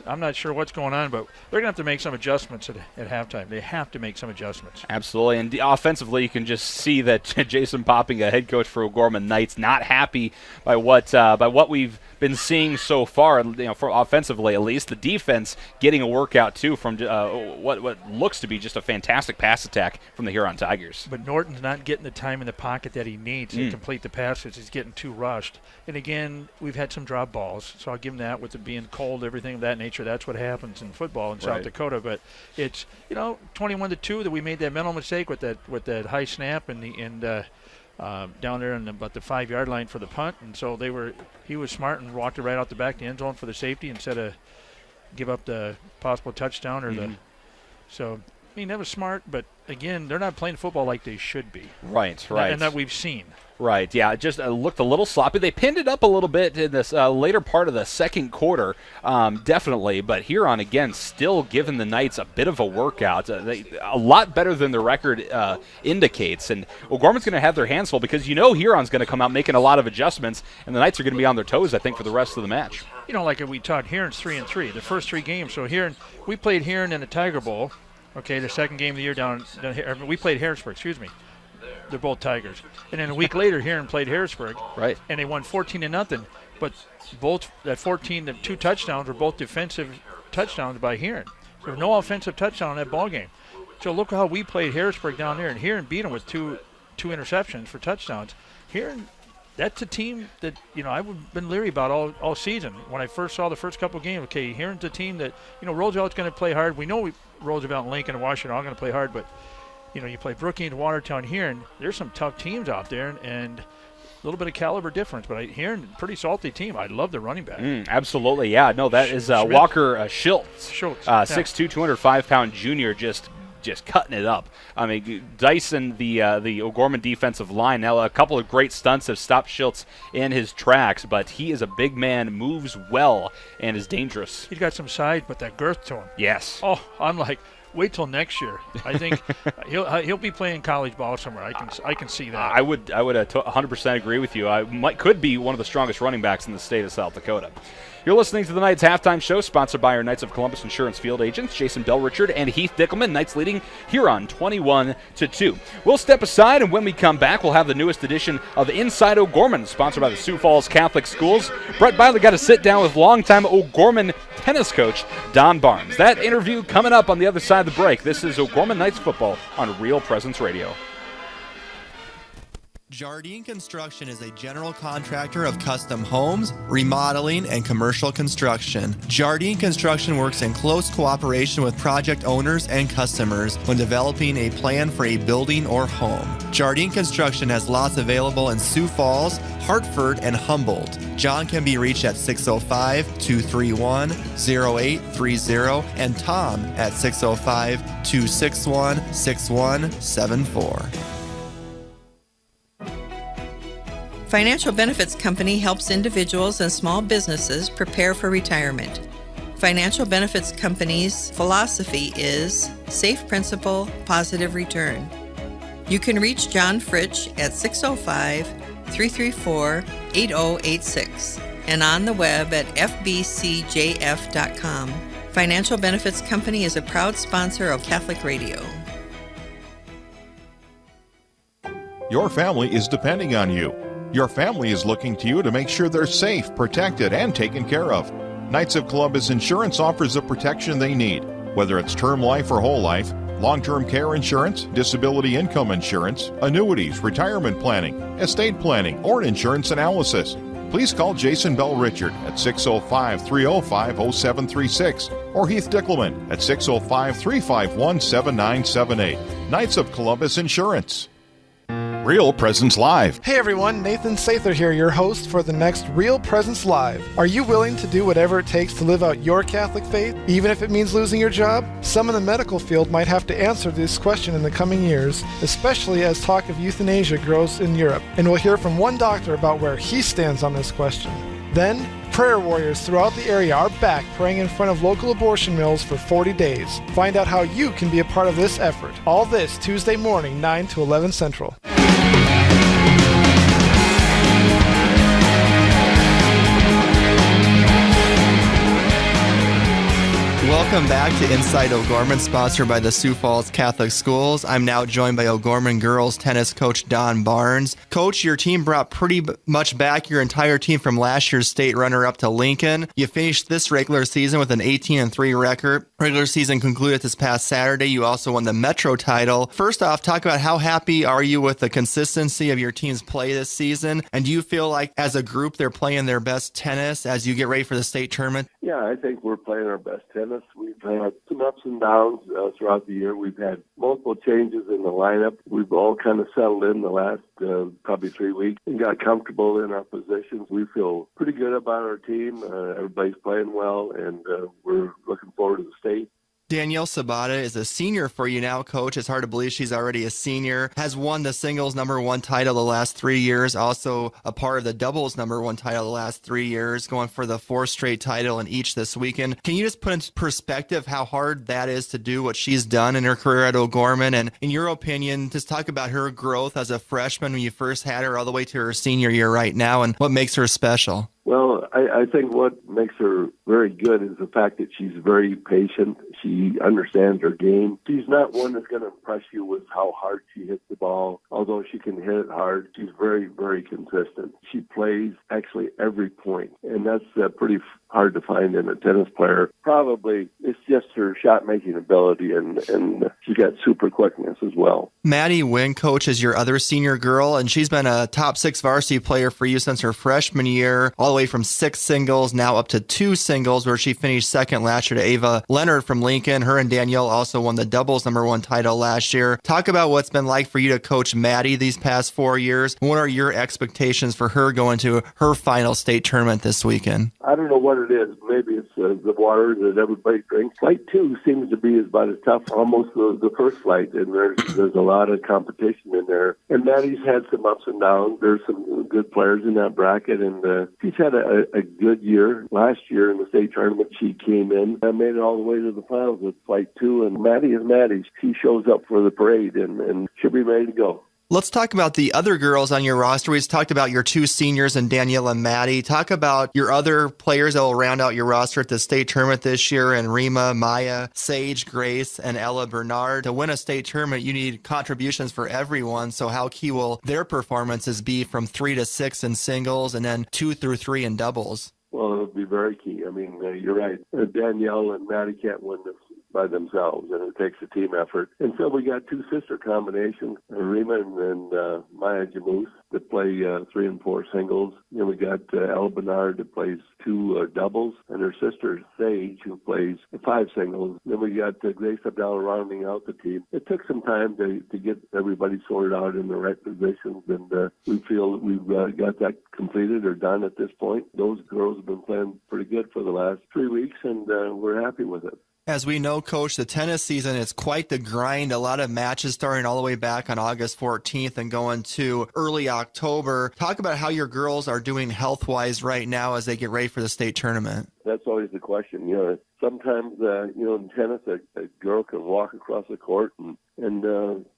I'm not sure what's going on, but they're gonna have to make some adjustments at halftime. They have to make some adjustments. Absolutely, and offensively, you can just see that Jason Popping, a head coach for O'Gorman Knights, not happy by what we've been seeing so far, for offensively at least. The defense getting a workout too from what looks to be just a fantastic pass attack from the Huron Tigers. But Norton's not getting the time in the pocket that he needs to complete the passes. He's getting too rushed. And again, we've had some drop balls, so I'll give him that with it being cold, everything of that nature. That's what happens in football in South Dakota. But it's 21-2 that we made that mental mistake with that high snap and down there in about the 5-yard line for the punt, and so he was smart and walked it right out the back of the end zone for the safety instead of give up the possible touchdown or so. I mean, that was smart, but again, they're not playing football like they should be. Right. And that we've seen. Right, yeah, it just looked a little sloppy. They pinned it up a little bit in this later part of the second quarter, definitely, but Huron, again, still giving the Knights a bit of a workout. A lot better than the record indicates, and O'Gorman's going to have their hands full because Huron's going to come out making a lot of adjustments, and the Knights are going to be on their toes, I think, for the rest of the match. Like we talked, Huron's 3-3, the first 3 games. So we played Huron in the Tiger Bowl, the second game of the year down here. We played Harrisburg, They're both Tigers. And then a week later, Huron played Harrisburg. Right. And they won 14-0. But both that 14, 2 touchdowns were both defensive touchdowns by Huron. There was no offensive touchdown in that ball game. So look how we played Harrisburg down there, and Huron beat them with two interceptions for touchdowns. Huron, that's a team that I've been leery about all season. When I first saw the first couple of games, Huron's a team that Roosevelt's going to play hard. We know Roosevelt and Lincoln and Washington are all going to play hard, but you play Brookings, Watertown, Huron. There's some tough teams out there, and a little bit of caliber difference. But Huron, pretty salty team. I love the running back. Absolutely, yeah. No, that is Walker Schultz. 6'2", 205-pound junior, just cutting it up. I mean, Dyson, the O'Gorman defensive line. Now, a couple of great stunts have stopped Schultz in his tracks, but he is a big man, moves well, and is dangerous. He's got some size, but that girth to him. Yes. Oh, I'm like, wait till next year. I think he'll be playing college ball somewhere. I can see that. I would 100% agree with you. Could be one of the strongest running backs in the state of South Dakota. You're listening to the Knights Halftime Show, sponsored by our Knights of Columbus Insurance field agents, Jason Bell-Richard and Heath Dickelman. Knights leading Huron 21-2. We'll step aside, and when we come back, we'll have the newest edition of Inside O'Gorman, sponsored by the Sioux Falls Catholic Schools. Brett Byler got to sit down with longtime O'Gorman tennis coach Don Barnes. That interview coming up on the other side of the break. This is O'Gorman Knights football on Real Presence Radio. Jardine Construction is a general contractor of custom homes, remodeling, and commercial construction. Jardine Construction works in close cooperation with project owners and customers when developing a plan for a building or home. Jardine Construction has lots available in Sioux Falls, Hartford, and Humboldt. John can be reached at 605-231-0830 and Tom at 605-261-6174. Financial Benefits Company helps individuals and small businesses prepare for retirement. Financial Benefits Company's philosophy is safe principal, positive return. You can reach John Fritsch at 605-334-8086 and on the web at fbcjf.com. Financial Benefits Company is a proud sponsor of Catholic Radio. Your family is depending on you. Your family is looking to you to make sure they're safe, protected, and taken care of. Knights of Columbus Insurance offers the protection they need, whether it's term life or whole life, long-term care insurance, disability income insurance, annuities, retirement planning, estate planning, or insurance analysis. Please call Jason Bell Richard at 605-305-0736 or Heath Dickelman at 605-351-7978. Knights of Columbus Insurance. Real Presence Live. Hey everyone, Nathan Sather here, your host for the next Real Presence Live. Are you willing to do whatever it takes to live out your Catholic faith, even if it means losing your job? Some in the medical field might have to answer this question in the coming years, especially as talk of euthanasia grows in Europe. And we'll hear from one doctor about where he stands on this question. Then, prayer warriors throughout the area are back praying in front of local abortion mills for 40 days. Find out how you can be a part of this effort. All this Tuesday morning, 9 to 11 Central. Welcome back to Inside O'Gorman, sponsored by the Sioux Falls Catholic Schools. I'm now joined by O'Gorman girls tennis coach Don Barnes. Coach, your team brought pretty much back your entire team from last year's state runner-up to Lincoln. You finished this regular season with an 18-3 record. Regular season concluded this past Saturday. You also won the Metro title. First off, talk about how happy are you with the consistency of your team's play this season? And do you feel like as a group they're playing their best tennis as you get ready for the state tournament? Yeah, I think we're playing our best tennis. We've had some ups and downs throughout the year. We've had multiple changes in the lineup. We've all kind of settled in the last probably 3 weeks and got comfortable in our positions. We feel pretty good about our team. Everybody's playing well, and we're looking forward to the state. Danielle Sabata is a senior for you now, Coach. It's hard to believe she's already a senior. Has won the singles #1 title the last 3 years. Also a part of the doubles #1 title the last 3 years. Going for the 4th straight title in each this weekend. Can you just put into perspective how hard that is to do what she's done in her career at O'Gorman? And in your opinion, just talk about her growth as a freshman when you first had her all the way to her senior year right now and what makes her special. Well, I think what makes her very good is the fact that she's very patient. She understands her game. She's not one that's going to impress you with how hard she hits the ball. Although she can hit it hard, she's very, very consistent. She plays actually every point, and that's pretty hard to find in a tennis player. Probably it's just her shot-making ability, and she's got super quickness as well. Maddie Wynn, Coach, is your other senior girl, and she's been a top 6 varsity player for you since her freshman year, all the way from 6 singles, now up to 2 singles, where she finished second last year to Ava Leonard from Lincoln. Her and Danielle also won the doubles #1 title last year. Talk about what's been like for you to coach Maddie these past 4 years. What are your expectations for her going to her final state tournament this weekend? I don't know what it is. Maybe it's the water that everybody drinks. Flight 2 seems to be about as tough, almost the first flight, and there's a lot of competition in there. And Maddie's had some ups and downs. There's some good players in that bracket, and she's had a good year. Last year in the state tournament, she came in and made it all the way to the finals with Flight 2, and Maddie is Maddie. She shows up for the parade, and she'll be ready to go. Let's talk about the other girls on your roster. We just talked about your 2 seniors and Danielle and Maddie. Talk about your other players that will round out your roster at the state tournament this year, and Rima, Maya, Sage, Grace, and Ella Bernard. To win a state tournament, you need contributions for everyone. So how key will their performances be from 3 to 6 in singles and then 2 through 3 in doubles? Well, it'll be very key. I mean, you're right. Danielle and Maddie can't win this by themselves, and it takes a team effort. And so we got 2 sister combinations, Rima and Maya Jamoose, that play 3 and 4 singles. Then we got Ella Bernard that plays 2 doubles, and her sister Sage, who plays 5 singles. Then we got Grace Abdallah rounding out the team. It took some time to get everybody sorted out in the right positions, and we feel that we've got that completed or done at this point. Those girls have been playing pretty good for the last 3 weeks, and we're happy with it. As we know, Coach, the tennis season is quite the grind. A lot of matches starting all the way back on August 14th and going to early October. Talk about how your girls are doing health-wise right now as they get ready for the state tournament. That's always the question. You know, sometimes, in tennis, a girl can walk across the court and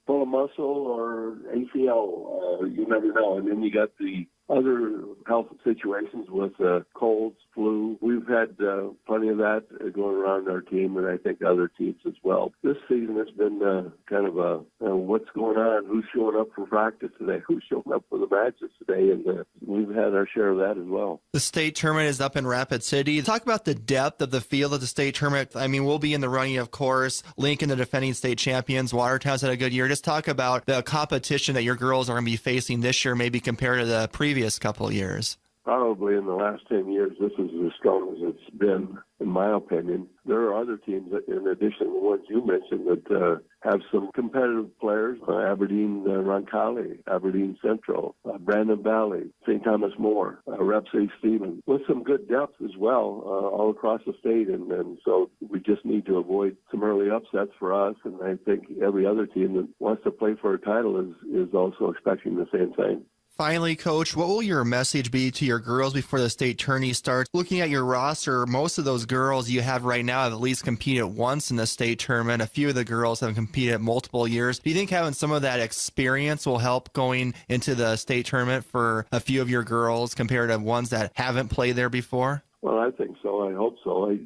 pull a muscle or ACL. You never know. And then you got the other health situations with colds, flu. We've had plenty of that going around our team, and I think other teams as well. This season has been kind of a what's going on, who's showing up for practice today, who's showing up for the matches today, and we've had our share of that as well. The state tournament is up in Rapid City. Talk about the depth of the field of the state tournament. I mean, we'll be in the running, of course. Lincoln, the defending state champions. Watertown's had a good year. Just talk about the competition that your girls are going to be facing this year, maybe compared to the previous couple of years. Probably in the last 10 years, this is as strong as it's been, in my opinion. There are other teams, in addition to the ones you mentioned, that have some competitive players. Aberdeen Roncalli, Aberdeen Central, Brandon Valley, St. Thomas More, Rep St. Stephen, with some good depth as well all across the state. And so we just need to avoid some early upsets for us. And I think every other team that wants to play for a title is also expecting the same thing. Finally, Coach, what will your message be to your girls before the state tourney starts? Looking at your roster, most of those girls you have right now have at least competed once in the state tournament. A few of the girls have competed multiple years. Do you think having some of that experience will help going into the state tournament for a few of your girls compared to ones that haven't played there before? Well, I think so. I hope so. I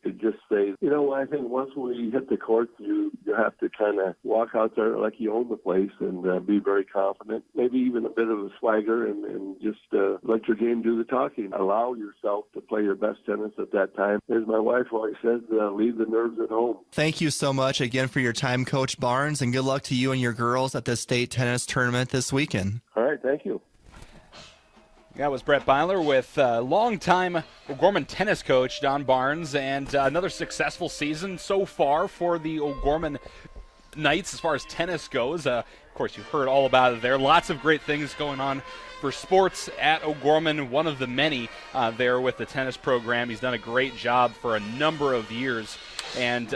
could just say, I think once we hit the courts, you have to kind of walk out there like you own the place and be very confident, maybe even a bit of a swagger and just let your game do the talking. Allow yourself to play your best tennis at that time. As my wife always says, leave the nerves at home. Thank you so much again for your time, Coach Barnes, and good luck to you and your girls at the state tennis tournament this weekend. All right, thank you. That was Brett Byler with longtime O'Gorman tennis coach Don Barnes, and another successful season so far for the O'Gorman Knights as far as tennis goes. Of course, you've heard all about it there. Lots of great things going on for sports at O'Gorman, one of the many there with the tennis program. He's done a great job for a number of years, and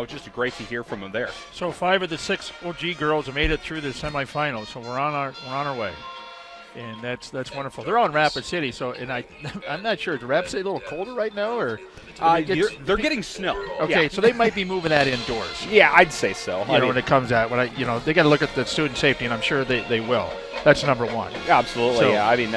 just great to hear from him there. So 5 of the 6 OG girls have made it through the semifinals, so we're on our way. And that's wonderful. They're all in Rapid City, I'm not sure. Is Rapid City a little colder right now, or they're getting snow? Okay, yeah. So they might be moving that indoors. Yeah, I'd say so. When it comes out, they got to look at the student safety, and I'm sure they will. That's number one. Absolutely. So, yeah. I mean,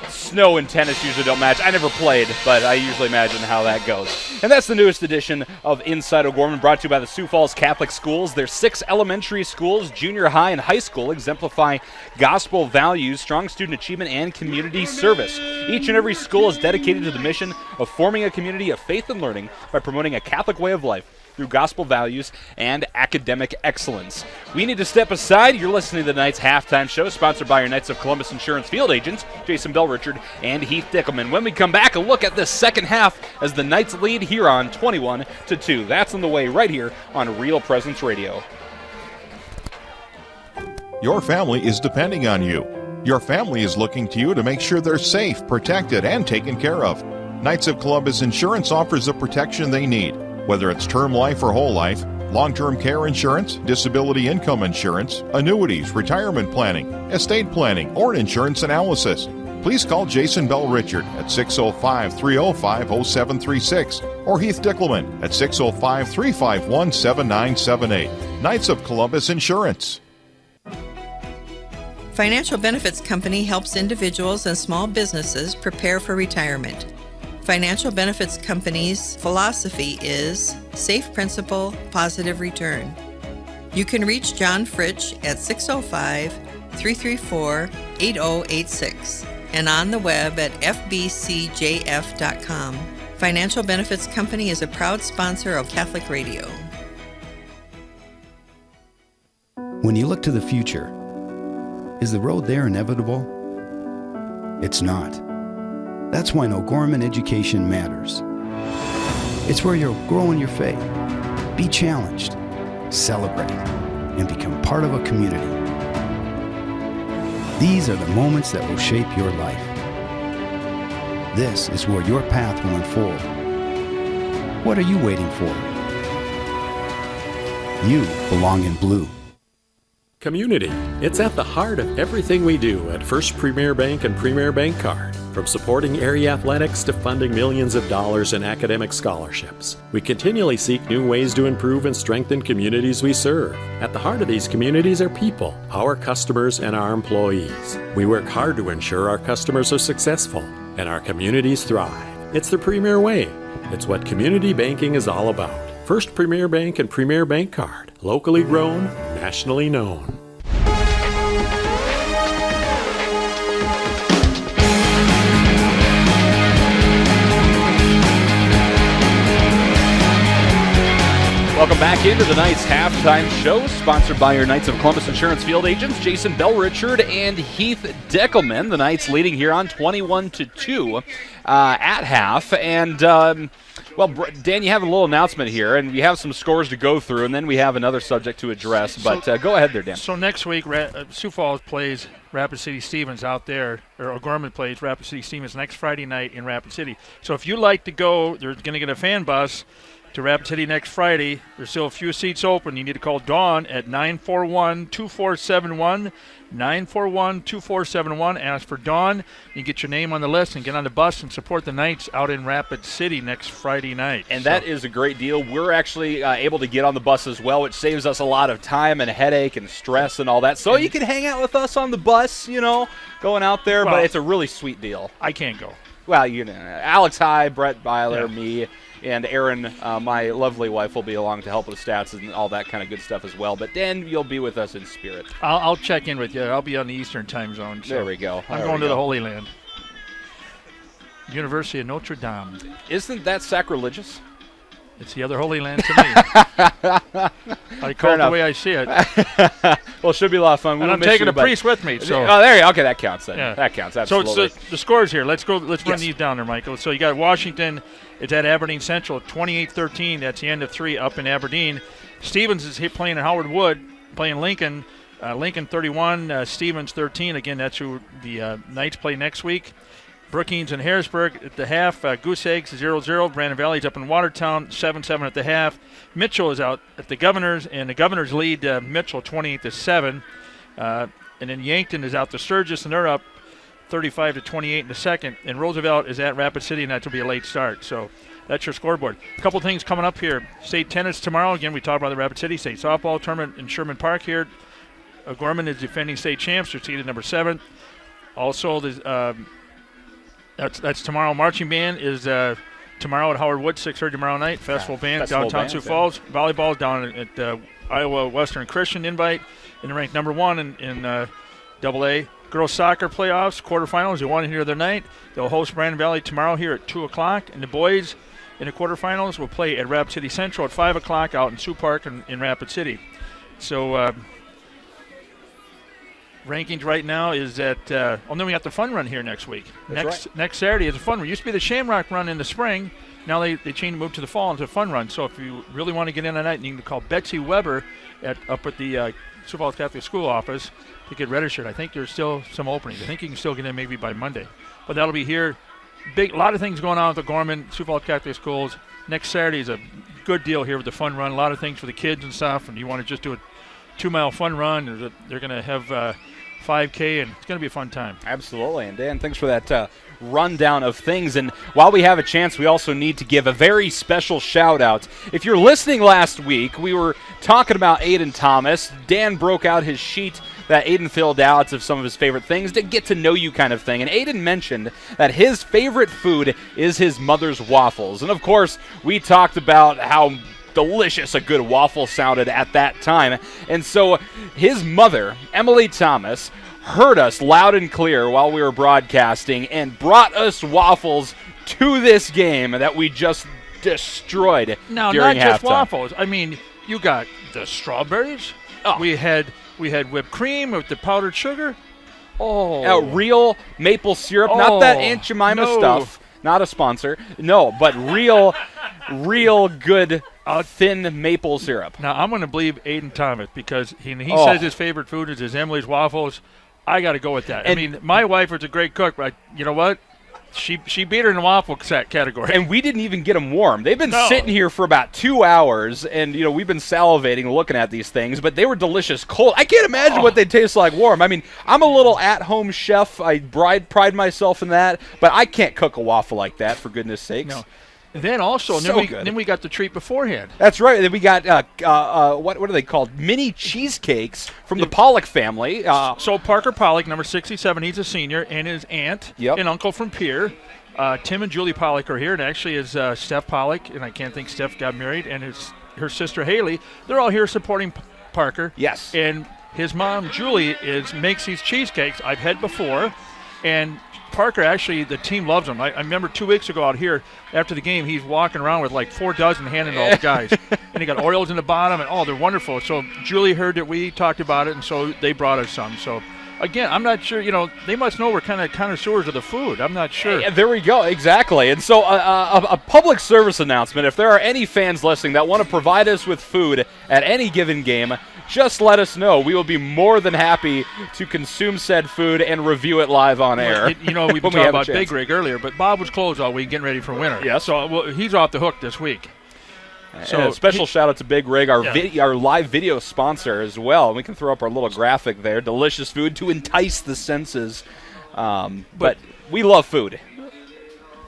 snow and tennis usually don't match. I never played, but I usually imagine how that goes. And that's the newest edition of Inside O'Gorman, brought to you by the Sioux Falls Catholic Schools. Their 6 elementary schools, junior high and high school, exemplify gospel values, strong student achievement, and community service. Each and every school is dedicated to the mission of forming a community of faith and learning by promoting a Catholic way of life through gospel values and academic excellence. We need to step aside. You're listening to the Knights Halftime Show, sponsored by your Knights of Columbus Insurance field agents, Jason Bell-Richard and Heath Dickelman. When we come back, a look at the second half as the Knights lead Huron 21-2. That's on the way right here on Real Presence Radio. Your family is depending on you. Your family is looking to you to make sure they're safe, protected, and taken care of. Knights of Columbus Insurance offers the protection they need. Whether it's term life or whole life, long-term care insurance, disability income insurance, annuities, retirement planning, estate planning, or insurance analysis, please call Jason Bell-Richard at 605-305-0736 or Heath Dickelman at 605-351-7978. Knights of Columbus Insurance. Financial Benefits Company helps individuals and small businesses prepare for retirement. Financial Benefits Company's philosophy is safe principal, positive return. You can reach John Fritsch at 605-334-8086 and on the web at fbcjf.com. Financial Benefits Company is a proud sponsor of Catholic Radio. When you look to the future, is the road there inevitable? It's not. That's why O'Gorman education matters. It's where you'll grow in your faith, be challenged, celebrate, and become part of a community. These are the moments that will shape your life. This is where your path will unfold. What are you waiting for? You belong in blue. Community. It's at the heart of everything we do at First Premier Bank and Premier Bank Card. From supporting area athletics to funding millions of dollars in academic scholarships, we continually seek new ways to improve and strengthen communities we serve. At the heart of these communities are people, our customers, and our employees. We work hard to ensure our customers are successful and our communities thrive. It's the Premier way. It's what community banking is all about. First Premier Bank and Premier Bank Card. Locally grown, nationally known. Welcome back into the Knights halftime show, sponsored by your Knights of Columbus Insurance Field agents, Jason Bell-Richard and Heath Deckelman. The Knights leading here on 21-2 at half. And, well, Dan, you have a little announcement here, and we have some scores to go through, and then we have another subject to address. But go ahead there, Dan. So next week, Sioux Falls plays Rapid City Stevens out there, or O'Gorman plays Rapid City Stevens next Friday night in Rapid City. So if you like to go, they're going to get a fan bus to Rapid City next Friday. There's still a few seats open. You need to call Dawn at 941-2471, 941-2471. Ask for Dawn. You get your name on the list and get on the bus and support the Knights out in Rapid City next Friday night. And that is a great deal. We're actually able to get on the bus as well, which saves us a lot of time and headache and stress and all that. So you can hang out with us on the bus, you know, going out there. But it's a really sweet deal. I can't go. Well, you know, Alex High, Brett Byler, me, and Erin, my lovely wife, will be along to help with the stats and all that kind of good stuff as well. But Dan, you'll be with us in spirit. I'll check in with you. I'll be on the Eastern time zone. So there we go. I'm going to the Holy Land. University of Notre Dame. Isn't that sacrilegious? It's the other Holy Land to me. I call it the way I see it. Well, it should be a lot of fun. And I'm taking a priest with me. So. Oh, there you go. Okay, that counts then. Yeah. That counts, absolutely. So it's the scores here. Let's run these down there, Michael. So you got Washington. It's at Aberdeen Central, 28-13. That's the end of 3 up in Aberdeen. Stevens is playing at Howard Wood, playing Lincoln. Lincoln 31, Stevens 13. Again, that's who the Knights play next week. Brookings and Harrisburg at the half. Goose Eggs 0-0. Brandon Valley's up in Watertown 7-7 at the half. Mitchell is out at the Governors, and the Governors lead Mitchell 28-7. And then Yankton is out to Sturgis, and they're up 35-28 in the second. And Roosevelt is at Rapid City, and that will be a late start. So that's your scoreboard. A couple things coming up here. State tennis tomorrow. Again, we talked about the Rapid City State softball tournament in Sherman Park here. O'Gorman is defending state champs. They're seeded number 7. Also, that's tomorrow. Marching band is tomorrow at Howard Wood, 6:30 tomorrow night. Festival band downtown Sioux Falls. Volleyball down at Iowa Western Christian Invite, in ranked number 1 in AA. Girls soccer playoffs, quarterfinals. You want to hear their night. They'll host Brandon Valley tomorrow here at 2 o'clock. And the boys in the quarterfinals will play at Rapid City Central at 5 o'clock out in Sioux Park in Rapid City. So rankings right now is at then we got the fun run here next week. Next Saturday is a fun run. It used to be the Shamrock run in the spring. Now they changed, moved to the fall into a fun run. So if you really want to get in tonight, you can call Betsy Weber up at the Sioux Falls Catholic School office to get registered. I think there's still some openings. I think you can still get in maybe by Monday. But that'll be here. A lot of things going on with the O'Gorman Sioux Falls Catholic Schools. Next Saturday is a good deal here with the fun run. A lot of things for the kids and stuff. And you want to just do a 2-mile fun run. They're going to have 5K, and it's going to be a fun time. Absolutely. And Dan, thanks for that rundown of things. And while we have a chance, we also need to give a very special shout out. If you're listening last week, we were talking about Aiden Thomas. Dan broke out his sheet that Aiden filled out of some of his favorite things, to get to know you kind of thing. And Aiden mentioned that his favorite food is his mother's waffles. And of course, we talked about how delicious a good waffle sounded at that time. And so his mother, Emily Thomas, heard us loud and clear while we were broadcasting and brought us waffles to this game that we just destroyed now, during not just halftime. Waffles. I mean, you got the strawberries. Oh. We had whipped cream with the powdered sugar. Real maple syrup, not that Aunt Jemima stuff. Not a sponsor. No, but real good thin maple syrup. Now, I'm going to believe Aiden Thomas because he says his favorite food is his Emily's waffles. I got to go with that. I mean, my wife is a great cook, but you know what? She beat her in the waffle category. And we didn't even get them warm. They've been sitting here for about 2 hours, and we've been salivating looking at these things, but they were delicious cold. I can't imagine what they taste like warm. I mean, I'm a little at-home chef. I pride myself in that, but I can't cook a waffle like that, for goodness sakes. No. And then also, then we got the treat beforehand. That's right. Then we got what are they called? Mini cheesecakes from the Pollock family. So Parker Pollock, number 67, he's a senior, and his aunt and uncle from Pierre. Tim and Julie Pollock are here, and actually is Steph Pollock, and I can't think Steph got married, and her sister Haley. They're all here supporting Parker. Yes. And his mom Julie makes these cheesecakes. I've had before, and Parker, actually, the team loves him. I remember 2 weeks ago out here after the game, he's walking around with like 4 dozen handing to all the guys. And he got Oreos in the bottom, and they're wonderful. So Julie heard that we talked about it, and so they brought us some. So, again, I'm not sure, they must know we're kind of connoisseurs of the food. I'm not sure. Yeah, there we go, exactly. And so a public service announcement, if there are any fans listening that want to provide us with food at any given game, just let us know. We will be more than happy to consume said food and review it live on air. We've been talking about Big Rig earlier, but Bob was closed all week getting ready for winter. Yeah. So he's off the hook this week. So a special shout out to Big Rig, our live video sponsor as well. We can throw up our little graphic there. Delicious food to entice the senses. But we love food.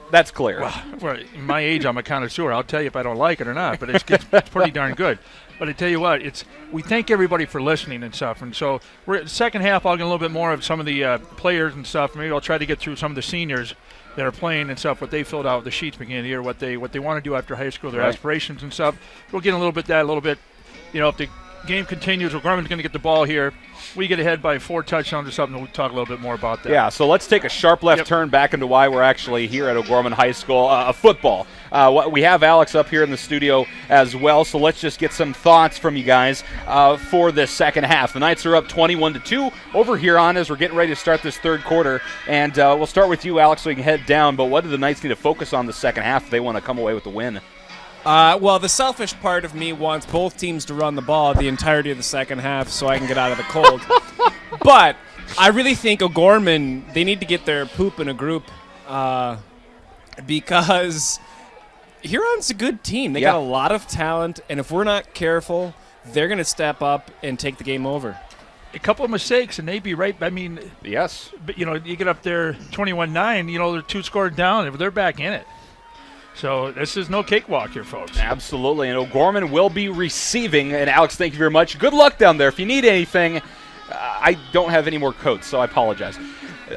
That's clear. Well, in my age, I'm a connoisseur. I'll tell you if I don't like it or not, but it's pretty darn good. But I tell you what, we thank everybody for listening and stuff. And so we're at the second half. I'll get a little bit more of some of the players and stuff. Maybe I'll try to get through some of the seniors that are playing and stuff, what they filled out with the sheets beginning of the year, what they want to do after high school, their aspirations and stuff. We'll get a little bit if the game continues, O'Gorman's going to get the ball here. We get ahead by 4 touchdowns or something. We'll talk a little bit more about that. Yeah, so let's take a sharp left turn back into why we're actually here at O'Gorman High School. Football. We have Alex up here in the studio as well, so let's just get some thoughts from you guys for this second half. The Knights are up 21-2 over Huron as we're getting ready to start this third quarter. And we'll start with you, Alex, so you can head down. But what do the Knights need to focus on the second half if they want to come away with the win? Well, the selfish part of me wants both teams to run the ball the entirety of the second half so I can get out of the cold. But I really think O'Gorman, they need to get their poop in a group because Huron's a good team. They got a lot of talent, and if we're not careful, they're going to step up and take the game over. A couple of mistakes, and they'd be right. I mean, yes. But, you get up there 21-9, they're 2 scores down, they're back in it. So this is no cakewalk here, folks. Absolutely, and O'Gorman will be receiving. And Alex, thank you very much. Good luck down there. If you need anything, I don't have any more coats, so I apologize.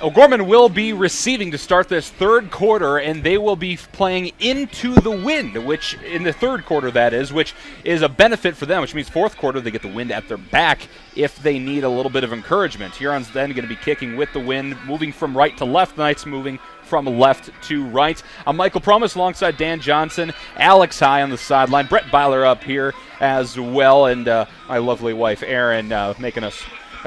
O'Gorman will be receiving to start this third quarter, and they will be playing into the wind, which in the third quarter, that is, which is a benefit for them, which means fourth quarter they get the wind at their back if they need a little bit of encouragement. Huron's then going to be kicking with the wind, moving from right to left. The Knights moving from left to right. I'm Michael Promise alongside Dan Johnson, Alex High on the sideline, Brett Byler up here as well, and my lovely wife Erin making us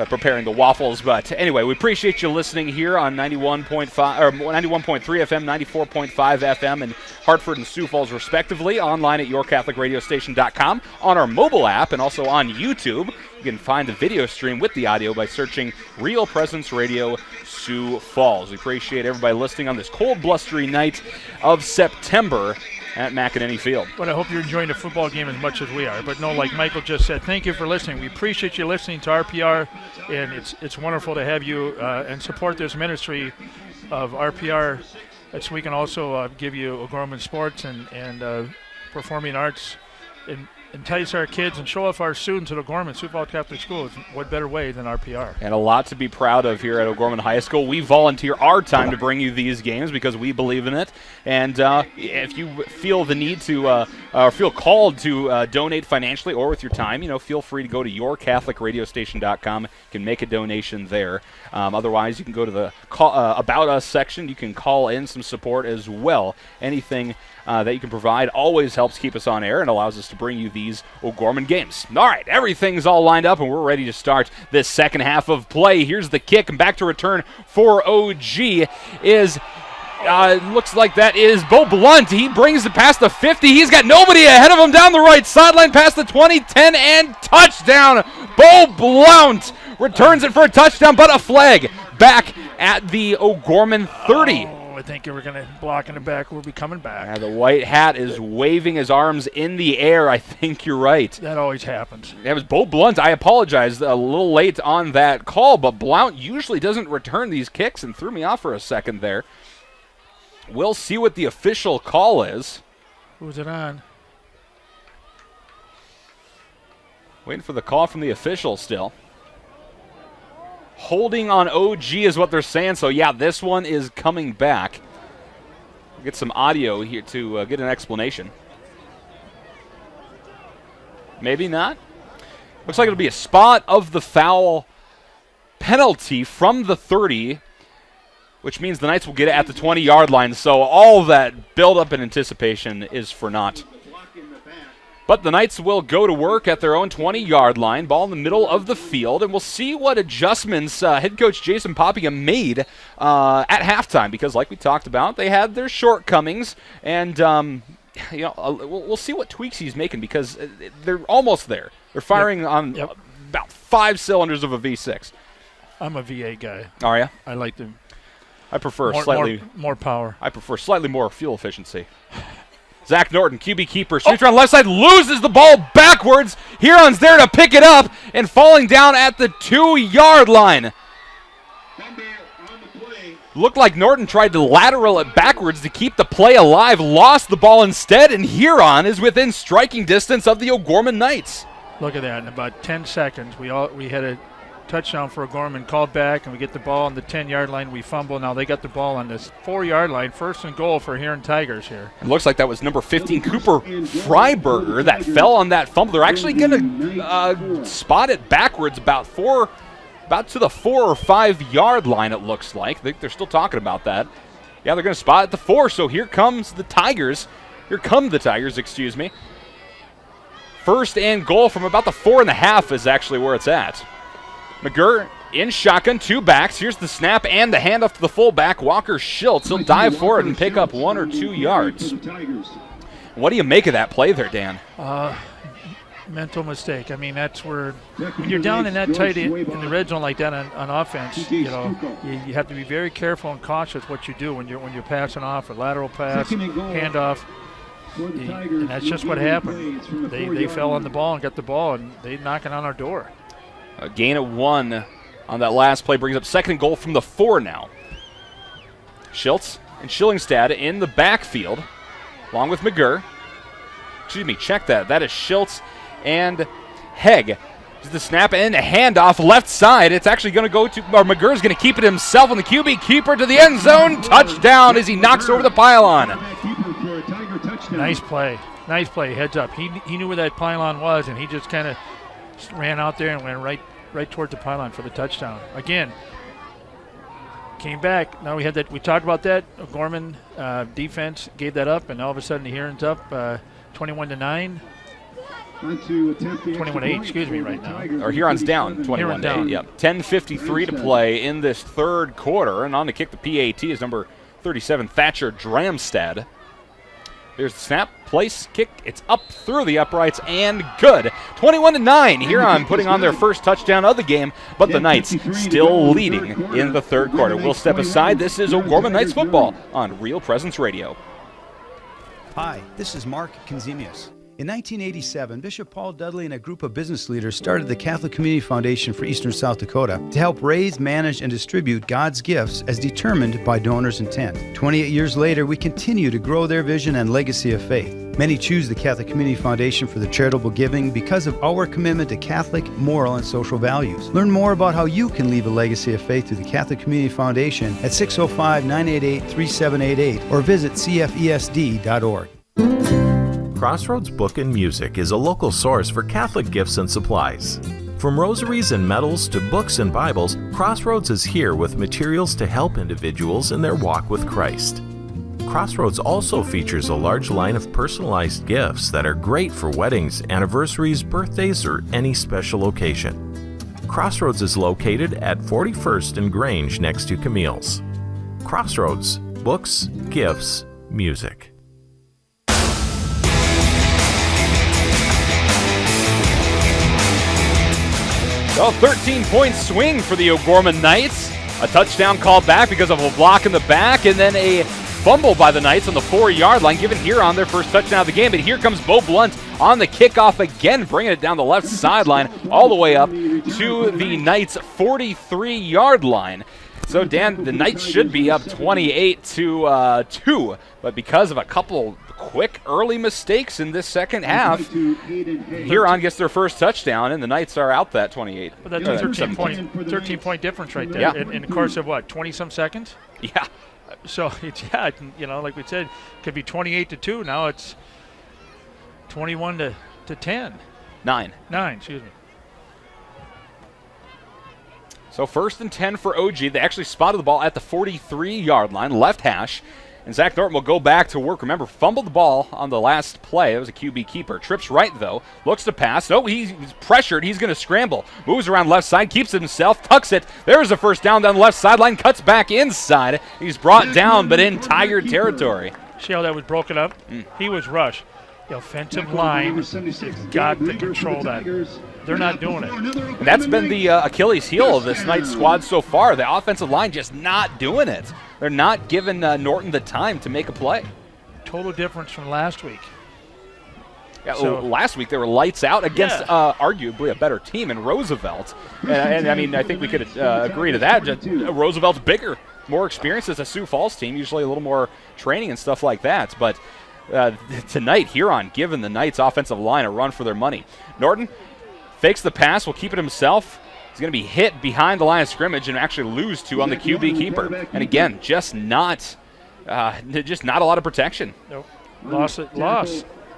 preparing the waffles. But anyway, we appreciate you listening here on 91.5 or 91.3 FM, 94.5 FM in Hartford and Sioux Falls respectively, online at yourcatholicradiostation.com, on our mobile app, and also on YouTube. You can find the video stream with the audio by searching Real Presence Radio Sioux Falls. We appreciate everybody listening on this cold, blustery night of September at McEnany Field. But I hope you're enjoying the football game as much as we are. But no, like Michael just said, thank you for listening. We appreciate you listening to RPR, and it's wonderful to have you and support this ministry of RPR, so we can also give you O'Gorman sports and performing arts and entice our kids and show off our students at O'Gorman, Sioux Falls Catholic Schools. What better way than RPR? And a lot to be proud of here at O'Gorman High School. We volunteer our time to bring you these games because we believe in it. And if you feel the need to or feel called to donate financially or with your time, feel free to go to yourcatholicradiostation.com. You can make a donation there. Otherwise, you can go to the About Us section. You can call in some support as well. Anything that you can provide always helps keep us on air and allows us to bring you these O'Gorman games. All right, everything's all lined up, and we're ready to start this second half of play. Here's the kick, and back to return for OG is... looks like that is Bo Blunt. He brings it past the 50. He's got nobody ahead of him down the right sideline past the 20, 10, and touchdown. Bo Blunt returns it for a touchdown, but a flag back at the O'Gorman 30. I think we're going to block in the back. We'll be coming back. The white hat is waving his arms in the air. I think you're right. That always happens. That was Bo Blount. I apologize, a little late on that call, but Blount usually doesn't return these kicks and threw me off for a second there. We'll see what the official call is. Who's it on? Waiting for the call from the official still. Holding on OG is what they're saying, so yeah, this one is coming back. Get some audio here to get an explanation. Maybe not. Looks like it'll be a spot of the foul penalty from the 30, which means the Knights will get it at the 20-yard line, so all that build-up and anticipation is for naught. But the Knights will go to work at their own 20-yard line, ball in the middle of the field, and we'll see what adjustments head coach Jason Poppingham made at halftime, because like we talked about, they had their shortcomings, and we'll see what tweaks he's making, because they're almost there. They're firing on about 5 cylinders of a V6. I'm a V8 guy. Are you? I like them. I prefer more power. I prefer slightly more fuel efficiency. Zach Norton, QB keeper, shoots around left side, loses the ball backwards. Huron's there to pick it up and falling down at the 2-yard line. Looked like Norton tried to lateral it backwards to keep the play alive, lost the ball instead, and Huron is within striking distance of the O'Gorman Knights. Look at that. In about 10 seconds, we had a touchdown for O'Gorman, called back, and we get the ball on the 10-yard line. We fumble. Now they got the ball on this 4-yard line. First and goal for Huron Tigers here. It looks like that was number 15, Cooper Freiberger, that fell on that fumble. They're actually going to spot it backwards about to the 4 or 5 yard line, it looks like. They're still talking about that. Yeah, they're going to spot at the 4, so here come the Tigers, excuse me. First and goal from about the 4.5 is actually where it's at. McGurr in shotgun, 2 backs. Here's the snap and the handoff to the fullback, Walker Schultz. He'll dive for it and pick up 1 or 2 yards. What do you make of that play there, Dan? Mental mistake. I mean, that's where when you're down in that tight in the red zone like that on offense, you have to be very careful and cautious what you do when you're passing off a lateral pass, handoff. And that's just what happened. They fell on the ball and got the ball, and they knocking on our door. A gain of 1 on that last play brings up second and goal from the 4 now. Schultz and Schillingstad in the backfield, along with McGurr. Check that. That is Schultz and Hegg. The snap and a handoff left side. It's actually going to go to, or McGurr's going to keep it himself on the QB keeper to the end zone. Touchdown as he knocks over the pylon. Nice play. Nice play. Heads up. He knew where that pylon was, and he just kind of ran out there and went right toward the pylon for the touchdown. Again, came back. Now we had that. We talked about that. O'Gorman defense gave that up, and all of a sudden the Hurons up 21-9. 21-8, excuse me, right now. Or Huron's down 21-8. Yep. 10:53 to play in this third quarter, and on to kick the PAT is number 37, Thatcher Dramstad. There's the snap, place, kick. It's up through the uprights and good. 21-9. Huron putting on their first touchdown of the game, but the Knights still leading in the third quarter. We'll step aside. This is O'Gorman Knights football on Real Presence Radio. Hi, this is Mark Konzemius. In 1987, Bishop Paul Dudley and a group of business leaders started the Catholic Community Foundation for Eastern South Dakota to help raise, manage, and distribute God's gifts as determined by donors' intent. 28 years later, we continue to grow their vision and legacy of faith. Many choose the Catholic Community Foundation for their charitable giving because of our commitment to Catholic, moral, and social values. Learn more about how you can leave a legacy of faith through the Catholic Community Foundation at 605-988-3788 or visit cfesd.org. Crossroads Book and Music is a local source for Catholic gifts and supplies. From rosaries and medals to books and Bibles, Crossroads is here with materials to help individuals in their walk with Christ. Crossroads also features a large line of personalized gifts that are great for weddings, anniversaries, birthdays, or any special occasion. Crossroads is located at 41st and Grange next to Camille's. Crossroads, books, gifts, music. Well, 13-point swing for the O'Gorman Knights. A touchdown called back because of a block in the back, and then a fumble by the Knights on the 4-yard line, giving Huron their first touchdown of the game. But here comes Bo Blunt on the kickoff again, bringing it down the left sideline all the way up to the Knights' 43-yard line. So, Dan, the Knights should be up 28-2, but because of a couple quick early mistakes in this second half, Huron gets their first touchdown, and the Knights are out that 28. But that's a 13-point difference right there. Yeah. In the course of, 20-some seconds? Yeah. So, like we said, it could be 28-2. Now it's 21-10. 9, excuse me. So 1st and 10 for OG. They actually spotted the ball at the 43-yard line, left hash. And Zach Norton will go back to work. Remember, fumbled the ball on the last play. It was a QB keeper. Trips right, though. Looks to pass. No, he's pressured. He's going to scramble. Moves around left side. Keeps it himself. Tucks it. There's a first down down the left sideline. Cuts back inside. He's brought down, but in Tiger territory. See how that was broken up? He was rushed. The offensive line got to control that. They're not doing it. And that's been the Achilles heel of this Knights squad so far. The offensive line just not doing it. They're not giving Norton the time to make a play. Total difference from last week. Yeah, last week they were lights out against arguably a better team in Roosevelt. And I mean, I think we could agree to that. Roosevelt's bigger, more experienced as a Sioux Falls team, usually a little more training and stuff like that. But tonight, Huron giving the Knights offensive line a run for their money. Norton fakes the pass, will keep it himself. He's going to be hit behind the line of scrimmage and actually lose 2 on the QB keeper. And again, just not a lot of protection. Nope.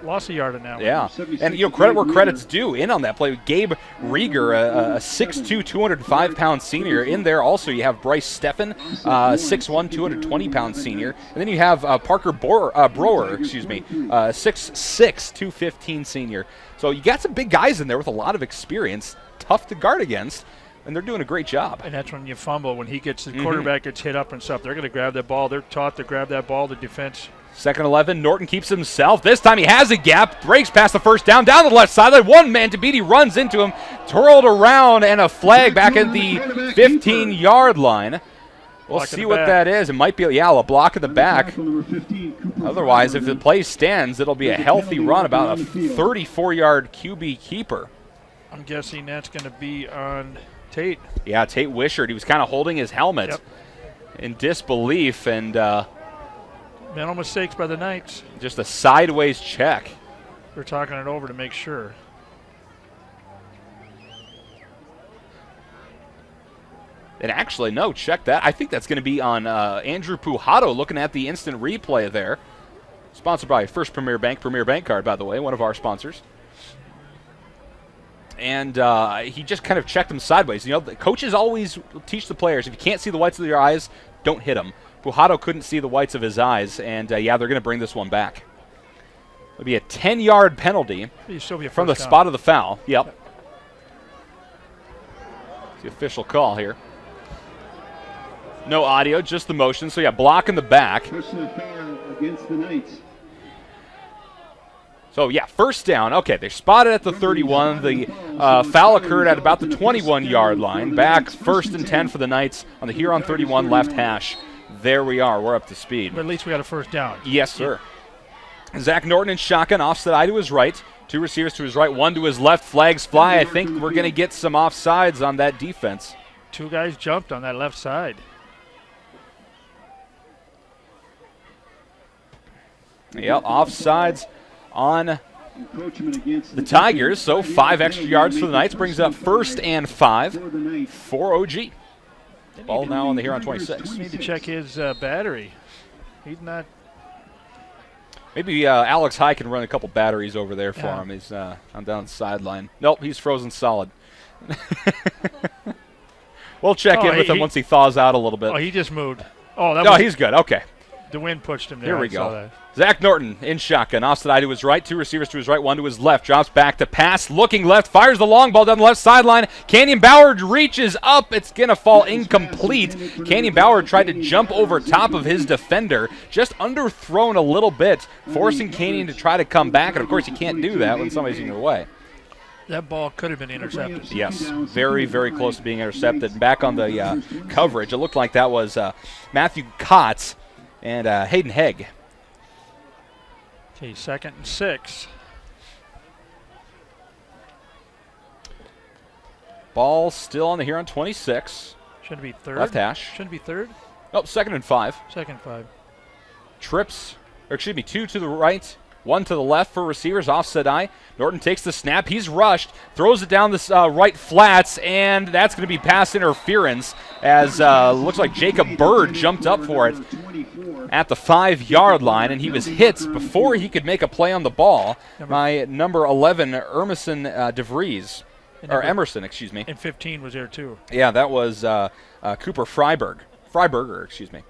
Lost a yard in that one. Yeah. And, credit where credit's due. In on that play, Gabe Rieger, a 6'2", 205-pound senior. In there also you have Bryce Steffen, 6'1", 220-pound senior. And then you have Parker Brower, 6'6", 215 senior. So you got some big guys in there with a lot of experience, tough to guard against, and they're doing a great job. And that's when you fumble. When the quarterback gets hit up and stuff, they're going to grab that ball. They're taught to grab that ball, the defense. 2nd 11, Norton keeps himself. This time he has a gap, breaks past the first down the left sideline. One man to beat, he runs into him, twirled around, and a flag back at the 15-yard line. We'll see what that is. It might be, a block at the back. Otherwise, if the play stands, it'll be a healthy run, about a 34-yard QB keeper. I'm guessing that's going to be on Tate. Yeah, Tate Wishart. He was kind of holding his helmet in disbelief, and mental mistakes by the Knights. Just a sideways check. They're talking it over to make sure. And actually, no, check that. I think that's going to be on Andrew Pujato looking at the instant replay there. Sponsored by First Premier Bank Card, by the way, one of our sponsors. And he just kind of checked him sideways. The coaches always teach the players, if you can't see the whites of your eyes, don't hit them. Pujato couldn't see the whites of his eyes, and they're going to bring this one back. It'll be a 10-yard penalty from the spot of the foul. Yep. It's the official call here. No audio, just the motion. So, block in the back. Personal foul against the Knights. So, first down. Okay, they're spotted at the 31. The foul occurred at about the 21-yard line. Back 1st and 10 for the Knights on the Huron 31 left hash. There we are. We're up to speed. But at least we got a first down. Yes, sir. Zach Norton in shotgun, offset eye to his right. 2 receivers to his right, 1 to his left. Flags fly. I think we're going to get some offsides on that defense. 2 guys jumped on that left side. Yep, offsides on the Tigers. So 5 extra yards for the Knights brings up 1st and 5 for OG. Ball now on the Huron 26. We need to check his battery. He's not. Maybe Alex High can run a couple batteries over there for him. He's on down the sideline. Nope, he's frozen solid. We'll check in with him once he thaws out a little bit. Oh, he just moved. He's good. Okay. The wind pushed him there. Here we go. Zach Norton in shotgun. Offset eye to his right. 2 receivers to his right. 1 to his left. Drops back to pass. Looking left. Fires the long ball down the left sideline. Canyon Bauer reaches up. It's going to fall incomplete. Canyon Bauer tried to jump over top of his defender. Just underthrown a little bit, forcing Canyon to try to come back. And, of course, you can't do that when somebody's in your way. That ball could have been intercepted. Yes, very, very close to being intercepted. Back on the coverage, it looked like that was Matthew Kotz and Hayden Hegg. Okay, 2nd and 6. Ball still on the Huron 26. Shouldn't be 3rd. Left hash. Shouldn't be 3rd. Oh, 2nd and 5. 2nd 5. Trips, or excuse me, 2 to the right, 1 to the left for receivers, offset eye. Norton takes the snap. He's rushed, throws it down this right flats, and that's going to be pass interference as looks like Jacob Bird jumped up for it at the 5-yard line, and he was hit before he could make a play on the ball by number 11, Emerson DeVries. Or Emerson, excuse me. And 15 was there too. Yeah, that was Cooper Freiberger, excuse me.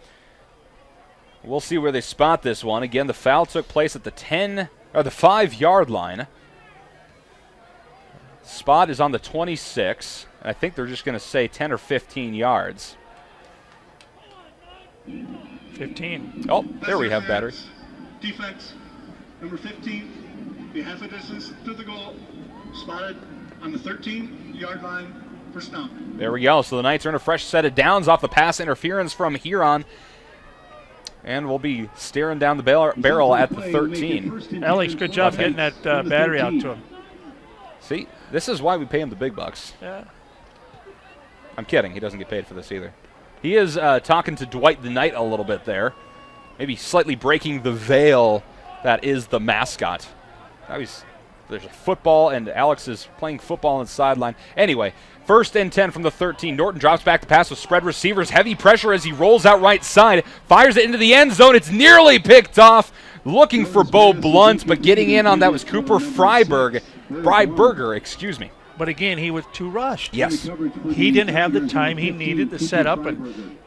We'll see where they spot this one. Again, the foul took place at the 5-yard line. Spot is on the 26. I think they're just going to say 10 or 15 yards. 15. Oh, there we have battery. Defense, number 15, be half a distance to the goal, spotted on the 13-yard line, first down. There we go. So the Knights earn a fresh set of downs off the pass interference from Huron. And we'll be staring down the barrel at the 13. Alex, good job getting that battery out to him. See, this is why we pay him the big bucks. Yeah. I'm kidding. He doesn't get paid for this either. He is talking to Dwight the Knight a little bit there. Maybe slightly breaking the veil that is the mascot. There's a football, and Alex is playing football on the sideline. Anyway, 1st and 10 from the 13. Norton drops back the pass with spread receivers. Heavy pressure as he rolls out right side. Fires it into the end zone. It's nearly picked off. Looking for Bo Blunt, but getting in on that was Cooper Freiberger, excuse me. But again, he was too rushed. Yes. He didn't have the time he needed to set up,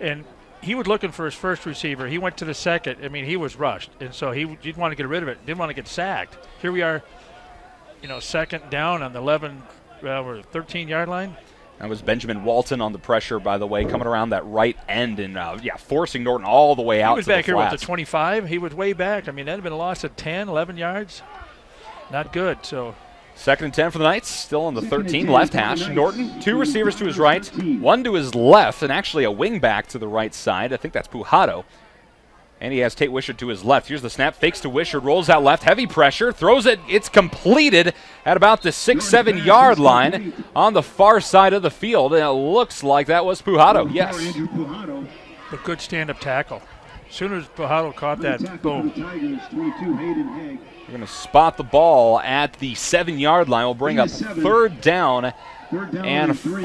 and he was looking for his first receiver. He went to the second. I mean, he was rushed, and so he didn't want to get rid of it. Didn't want to get sacked. Here we are, 2nd down on the 13-yard line. That was Benjamin Walton on the pressure, by the way, coming around that right end and, forcing Norton all the way out to the flats. He was back here with the 25. He was way back. I mean, that had been a loss of 10, 11 yards. Not good, so. 2nd and 10 for the Knights, still on the 13, left hash. Norton, 2 receivers to his right, 1 to his left, and actually a wing back to the right side. I think that's Pujado. And he has Tate Wishart to his left. Here's the snap, fakes to Wishart, rolls out left, heavy pressure, throws it. It's completed at about the 6-7-yard line on the far side of the field. And it looks like that was Pujado, yes. A good stand-up tackle. As soon as Pujado caught that, boom. We're going to spot the ball at the 7-yard line. We'll bring up 3rd down and 3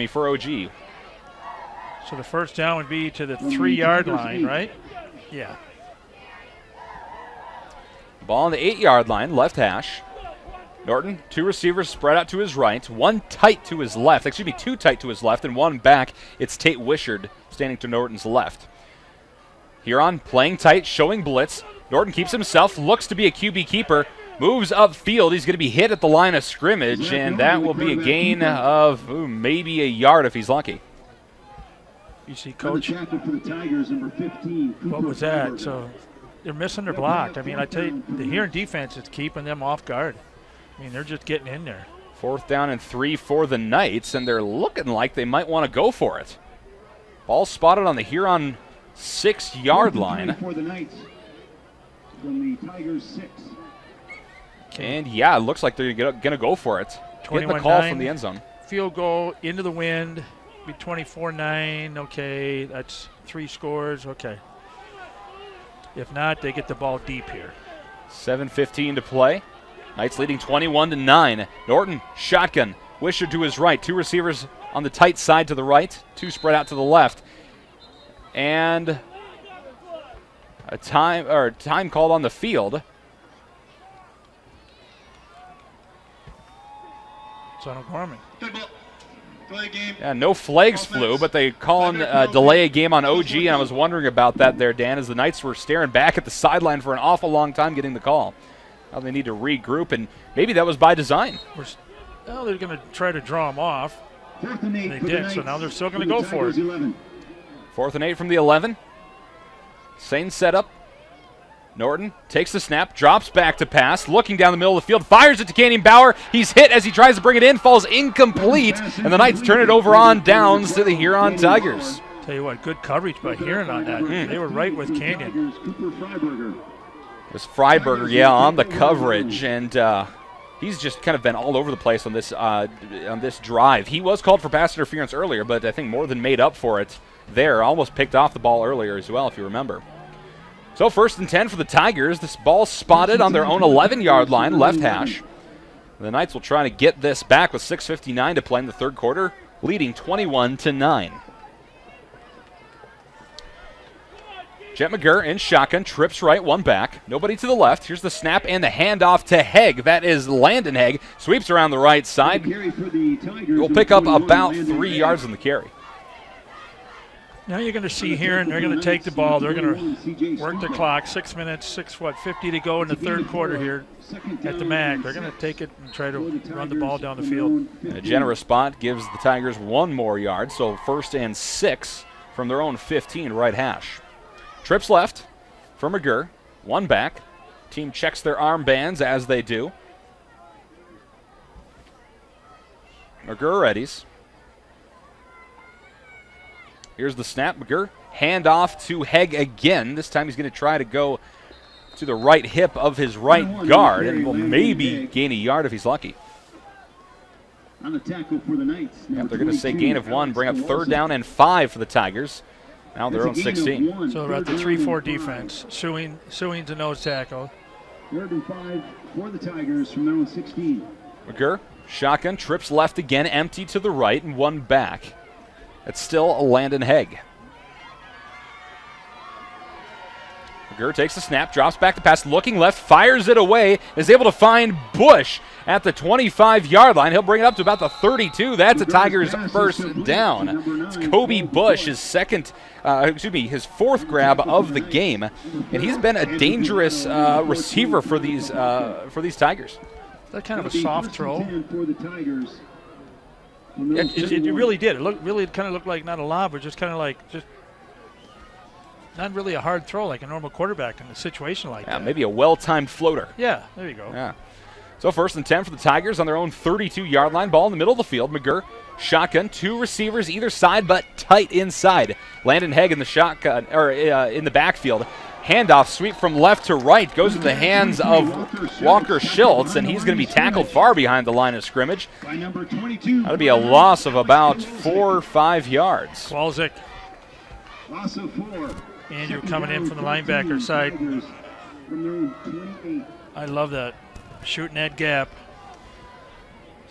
for OG. So the first down would be to the 3-yard line, right? Yeah. Ball on the 8-yard line, left hash. Norton, 2 receivers spread out to his right, 1 tight to his left. 2 tight to his left and 1 back. It's Tate Wishart standing to Norton's left. Huron playing tight, showing blitz. Norton keeps himself, looks to be a QB keeper, moves upfield. He's going to be hit at the line of scrimmage, and that will be a gain of maybe a yard if he's lucky. You see, Coach, what was that? So they're missing their block. I mean, I tell you, the Huron defense is keeping them off guard. I mean, they're just getting in there. 4th down and 3 for the Knights, and they're looking like they might want to go for it. Ball spotted on the Huron 6-yard line. For the Knights from the Tigers 6. And, yeah, it looks like they're going to go for it. Getting the call from the end zone. Field goal into the wind. Be 24-9. Okay, that's 3 scores. Okay. If not, they get the ball deep here. 7:15 to play. Knights leading 21-9. Norton, shotgun. Wishart to his right. 2 receivers on the tight side to the right. 2 spread out to the left. And a time called on the field. It's on O'Gorman. Yeah, no flags flew, but they call delay a game on OG, and I was wondering about that there, Dan, as the Knights were staring back at the sideline for an awful long time getting the call. Now they need to regroup, and maybe that was by design. Well, they're going to try to draw them off. They did, so now they're still going to go for it. 4th and 8 from the 11. Same setup. Norton takes the snap, drops back to pass, looking down the middle of the field, fires it to Canyon Bauer. He's hit as he tries to bring it in, falls incomplete, and the Knights turn it over on downs to the Huron Tigers. Tell you what, good coverage by Huron on that. They were right with Canyon. It was Freiberger, on the coverage, and he's just kind of been all over the place on this drive. He was called for pass interference earlier, but I think more than made up for it there. Almost picked off the ball earlier as well, if you remember. So 1st and 10 for the Tigers. This ball spotted on their own 11-yard line, left hash. The Knights will try to get this back with 6:59 to play in the third quarter, leading 21-9. Jet McGurr in shotgun, trips right, one back. Nobody to the left. Here's the snap and the handoff to Hegg. That is Landon Hegg. Sweeps around the right side. Will pick up about 3 yards on the carry. Now you're going to see here, and they're going to take the ball. They're going to work the clock. 6 minutes, 50 to go in the third quarter here at the MAC. They're going to take it and try to run the ball down the field. A generous spot gives the Tigers 1 more yard, so 1st and 6 from their own 15 right hash. Trips left for McGurr, one back. Team checks their armbands as they do. McGurr readies. Here's the snap. McGurr, hand off to Hegg again. This time he's going to try to go to the right hip of his right guard and will maybe gain a yard if he's lucky. On the tackle for the Knights. Yep, they're going to say gain of 1, bring up 3rd down and 5 for the Tigers. Now they're on 16. So they're at the 3-4 defense. Suing's a nose tackle. 3rd and 5 for the Tigers from their own 16. McGurr, shotgun, trips left again, empty to the right and 1 back. It's still Landon Hegg. McGurr takes the snap, drops back to pass, looking left, fires it away, is able to find Bush at the 25-yard line. He'll bring it up to about the 32. That's a Tigers first down. It's Kobe Bush, his 4th grab of the game, and he's been a dangerous receiver for these Tigers. Is that kind of a soft throw? It really did. It kind of looked like not a lob, but just kind of like not really a hard throw like a normal quarterback in a situation like that. Maybe a well-timed floater. Yeah, there you go. Yeah. So 1st and 10 for the Tigers on their own 32-yard line. Ball in the middle of the field. McGurr, shotgun, 2 receivers either side, but tight inside. Landon Hegg in the shotgun or in the backfield. Handoff sweep from left to right goes in the hands of Walker Schultz, and he's going to be tackled far behind the line of scrimmage. That'll be a loss of about 4 or 5 yards. Walczyk. Loss of 4. Andrew coming in from the linebacker side. I love that. Shooting that gap.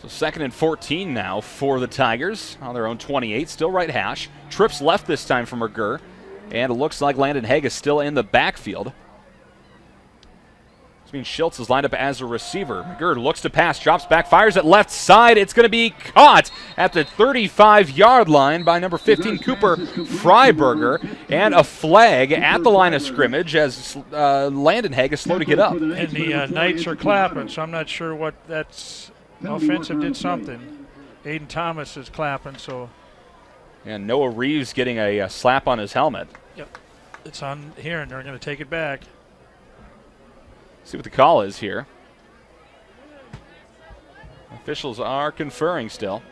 So 2nd and 14 now for the Tigers on their own 28. Still right hash. Trips left this time from McGurr. And it looks like Landon Hegg is still in the backfield. This means Schultz is lined up as a receiver. McGurr looks to pass, drops back, fires at left side. It's going to be caught at the 35-yard line by number 15, Cooper Freiberger. And a flag at the line of scrimmage as Landon Hegg is slow to get up. And the Knights are clapping, so I'm not sure what that's. Offensive did something. Aiden Thomas is clapping, so. And Noah Reeves getting a slap on his helmet. Yep. It's on here, and they're going to take it back. See what the call is here. Officials are conferring still.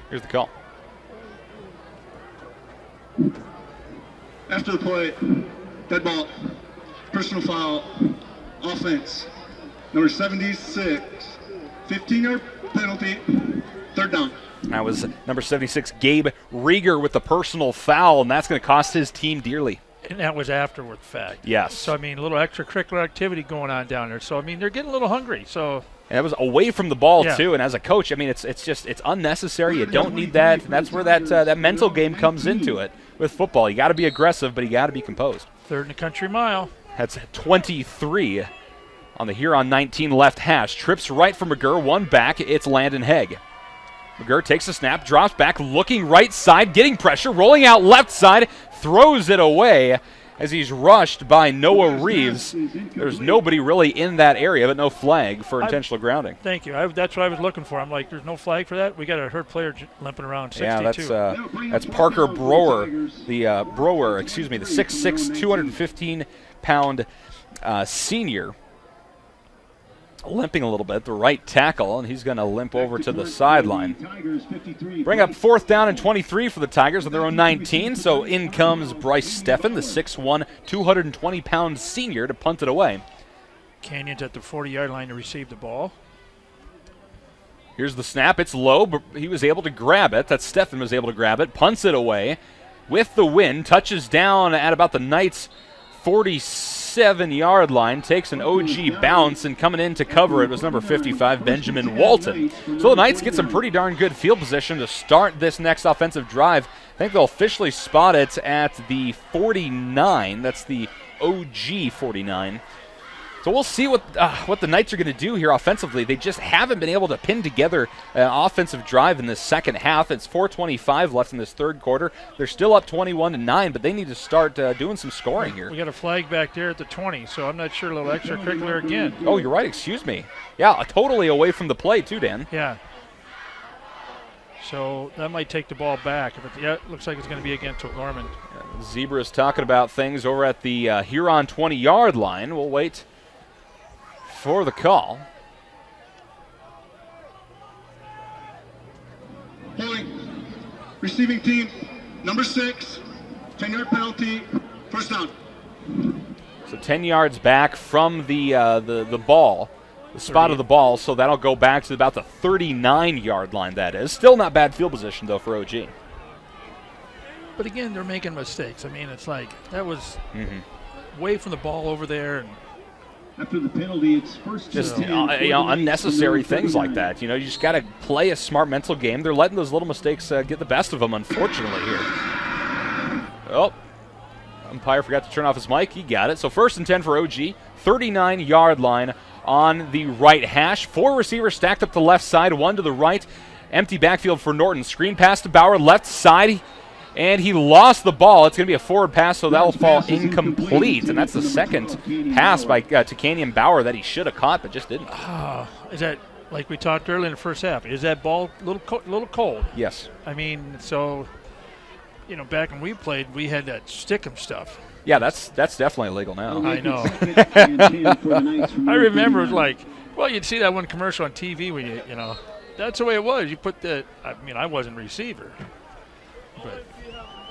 Here's the call. After the play, dead ball, personal foul, offense. Number 76, 15-yard penalty, 3rd down. That was number 76, Gabe Rieger, with the personal foul, and that's going to cost his team dearly. And that was afterward fact. Yes. So, I mean, a little extracurricular activity going on down there. So, I mean, they're getting a little hungry. So. And that was away from the ball, yeah. too. And as a coach, I mean, it's unnecessary. You don't need that. And that's where that mental game comes into it with football. You got to be aggressive, but you got to be composed. 3rd and a country mile. That's 23 on the Huron 19 left hash. Trips right for McGurr, 1 back. It's Landon Hegg. McGurr takes a snap, drops back, looking right side, getting pressure, rolling out left side, throws it away. as he's rushed by Noah Reeves. There's nobody really in that area, but no flag for intentional grounding. Thank you. That's what I was looking for. I'm like, there's no flag for that? We got a hurt player limping around 62. Yeah, that's Parker Brower, the 6'6", 215-pound senior. Limping a little bit, the right tackle, and he's going to limp over to the sideline. Bring up 4th down and 23 for the Tigers on their own 19, so in comes Bryce Steffen, the 6'1", 220-pound senior, to punt it away. Canyon's at the 40-yard line to receive the ball. Here's the snap. It's low, but he was able to grab it. That's Steffen was able to grab it, punts it away with the wind, touches down at about the Knights' 47-yard line, takes an OG bounce, and coming in to cover it was number 55, Benjamin Walton. So the Knights get some pretty darn good field position to start this next offensive drive. I think they'll officially spot it at the 49. That's the OG 49. So we'll see what the Knights are going to do here offensively. They just haven't been able to pin together an offensive drive in this second half. It's 4:25 left in this third quarter. They're still up 21-9, but they need to start doing some scoring here. We got a flag back there at the 20, so I'm not sure. A little extracurricular again. Oh, you're right. Excuse me. Yeah, totally away from the play too, Dan. Yeah. So that might take the ball back. But yeah, it looks like it's going to be against O'Gorman. Zebra's talking about things over at the Huron 20-yard line. We'll wait for the call. Holding. Receiving team, number 6, 10-yard penalty, first down. So 10 yards back from the ball, the spot of the ball, so that'll go back to about the 39-yard line, that is. Still not bad field position, though, for OG. But again, they're making mistakes. I mean, it's like that was way from the ball over there, and after the penalty, it's first just unnecessary things like that. You just got to play a smart mental game. They're letting those little mistakes get the best of them, unfortunately, here. Oh, umpire forgot to turn off his mic. He got it. So 1st and 10 for OG, 39-yard line on the right hash. 4 receivers stacked up the left side, 1 to the right. Empty backfield for Norton. Screen pass to Bauer, left side. And he lost the ball. It's going to be a forward pass, so that will fall incomplete. And that's the second pass by to Canyon Bauer that he should have caught, but just didn't. Is that, like we talked earlier in the first half, is that ball a little cold? Yes. I mean, so, back when we played, we had that stick-em stuff. Yeah, that's definitely illegal now. I know. I remember, you'd see that one commercial on TV when that's the way it was. You put I wasn't receiver, but.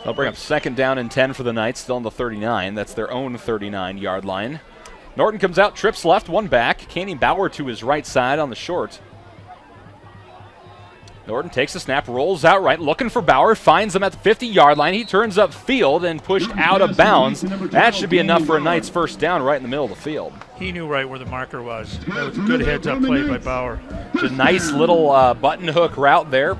They'll bring up 2nd down and 10 for the Knights, still on the 39. That's their own 39-yard line. Norton comes out, trips left, 1 back. Canyon Bauer to his right side on the short. Norton takes the snap, rolls out right, looking for Bauer, finds him at the 50-yard line. He turns up field and pushed out of bounds. That should be enough for a Knights first down right in the middle of the field. He knew right where the marker was. That was a good heads-up play by Bauer. It's a nice little button hook route there.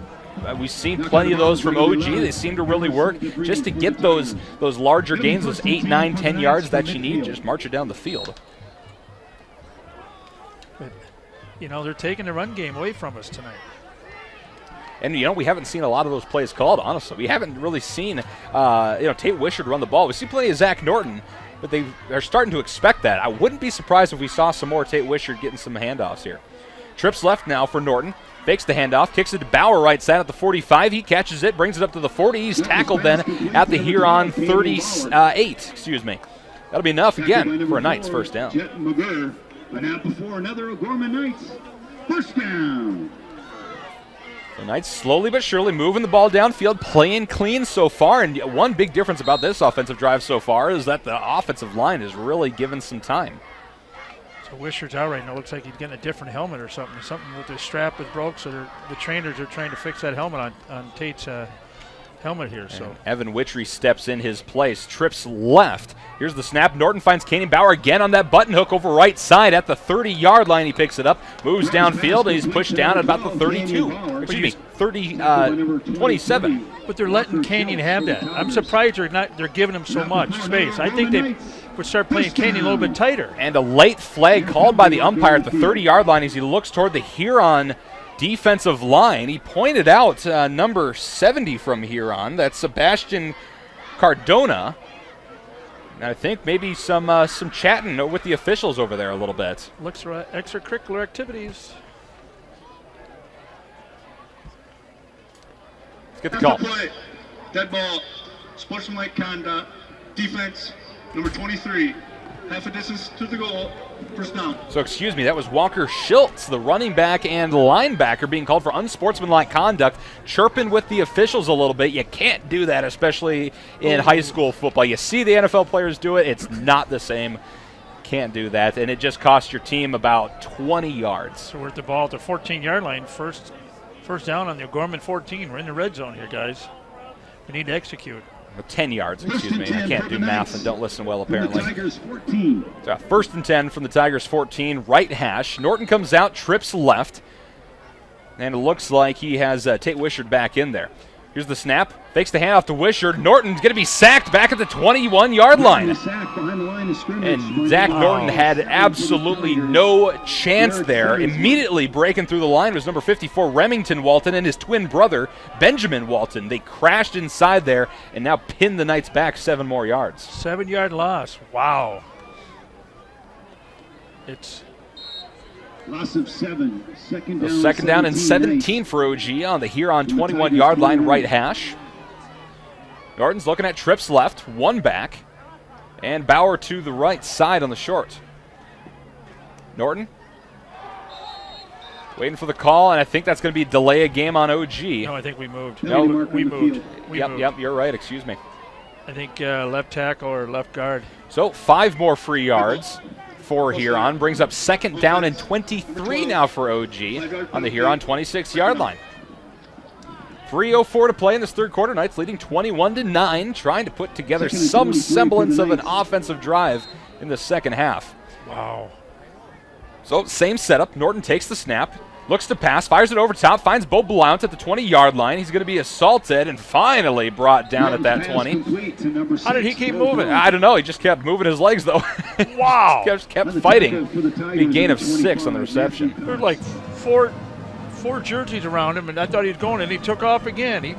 We've seen plenty of those from OG. They seem to really work. Just to get those larger gains, those 8, 9, 10 yards that you need, just march it down the field. But, they're taking the run game away from us tonight. And, we haven't seen a lot of those plays called, honestly. We haven't really seen, Tate Wishart run the ball. We see plenty of Zach Norton, but they're starting to expect that. I wouldn't be surprised if we saw some more Tate Wishart getting some handoffs here. Trips left now for Norton. Fakes the handoff, kicks it to Bauer right side at the 45. He catches it, brings it up to the 40. He's tackled then at the Huron 38. That'll be enough again for a Knights first down. Jet McGurr, but now before another O'Gorman Knights first down. The Knights slowly but surely moving the ball downfield, playing clean so far. And one big difference about this offensive drive so far is that the offensive line is really given some time. So Wishart's out right now. Looks like he's getting a different helmet or something. Something with his strap is broke, so the trainers are trying to fix that helmet on Tate's helmet here. So Evan Witry steps in his place, trips left. Here's the snap. Norton finds Canyon Bauer again on that button hook over right side at the 30-yard line. He picks it up, moves downfield, and he's pushed down at about the 32. 27. But they're letting Canyon have that. I'm surprised they're giving him so much space. I think they would start playing Canyon a little bit tighter. And a late flag called by the umpire at the 30-yard line as he looks toward the Huron defensive line. He pointed out number 70 from Huron. That's Sebastian Cardona. And I think maybe some chatting with the officials over there a little bit. Looks for extracurricular activities. Let's get the call. Play. Dead ball. Sportsmanlike conduct. Defense. Number 23. Half a distance to the goal. First down. So excuse me, that was Walker Schultz, the running back and linebacker, being called for unsportsmanlike conduct, chirping with the officials a little bit. You can't do that, especially in high school football. You see the NFL players do it. It's not the same. Can't do that, and it just cost your team about 20 yards. So we're at the ball at the 14-yard line. First down on the O'Gorman 14. We're in the red zone here, guys. We need to execute. 10 yards, excuse me. I can't do math and don't listen well, apparently. Tigers 14. So first and 10 from the Tigers 14, right hash. Norton comes out, trips left, and it looks like he has Tate Wishart back in there. Here's the snap, fakes the handoff to Wishart. Norton's going to be sacked back at the 21-yard line. And Zach Norton had absolutely no chance there. Immediately breaking through the line was number 54, Remington Walton, and his twin brother, Benjamin Walton. They crashed inside there and now pinned the Knights back 7 more yards. 7-yard loss. Wow. It's loss of 7. Second down and 17 for OG on the Huron 21-yard line, right hash. Norton's looking at trips left, 1 back, and Bauer to the right side on the short. Norton waiting for the call, and I think that's going to be delay a game on OG. No, I think we moved. No, we moved. Yep, you're right, excuse me. I think left tackle or left guard. So 5 more free yards for Huron. Brings up second down and 23 now for OG on the Huron 26-yard line. 3:04 to play in this third quarter. Knights leading 21-9, trying to put together some semblance of an offensive drive in the second half. Wow. So same setup. Norton takes the snap, looks to pass, fires it over top, finds Bo Blount at the 20-yard line. He's going to be assaulted and finally brought down at that 20. How did he keep moving? I don't know. He just kept moving his legs, though. Wow. Just kept fighting. A gain of 6 on the reception. There were like four jerseys around him, and I thought he was going, and he took off again. He,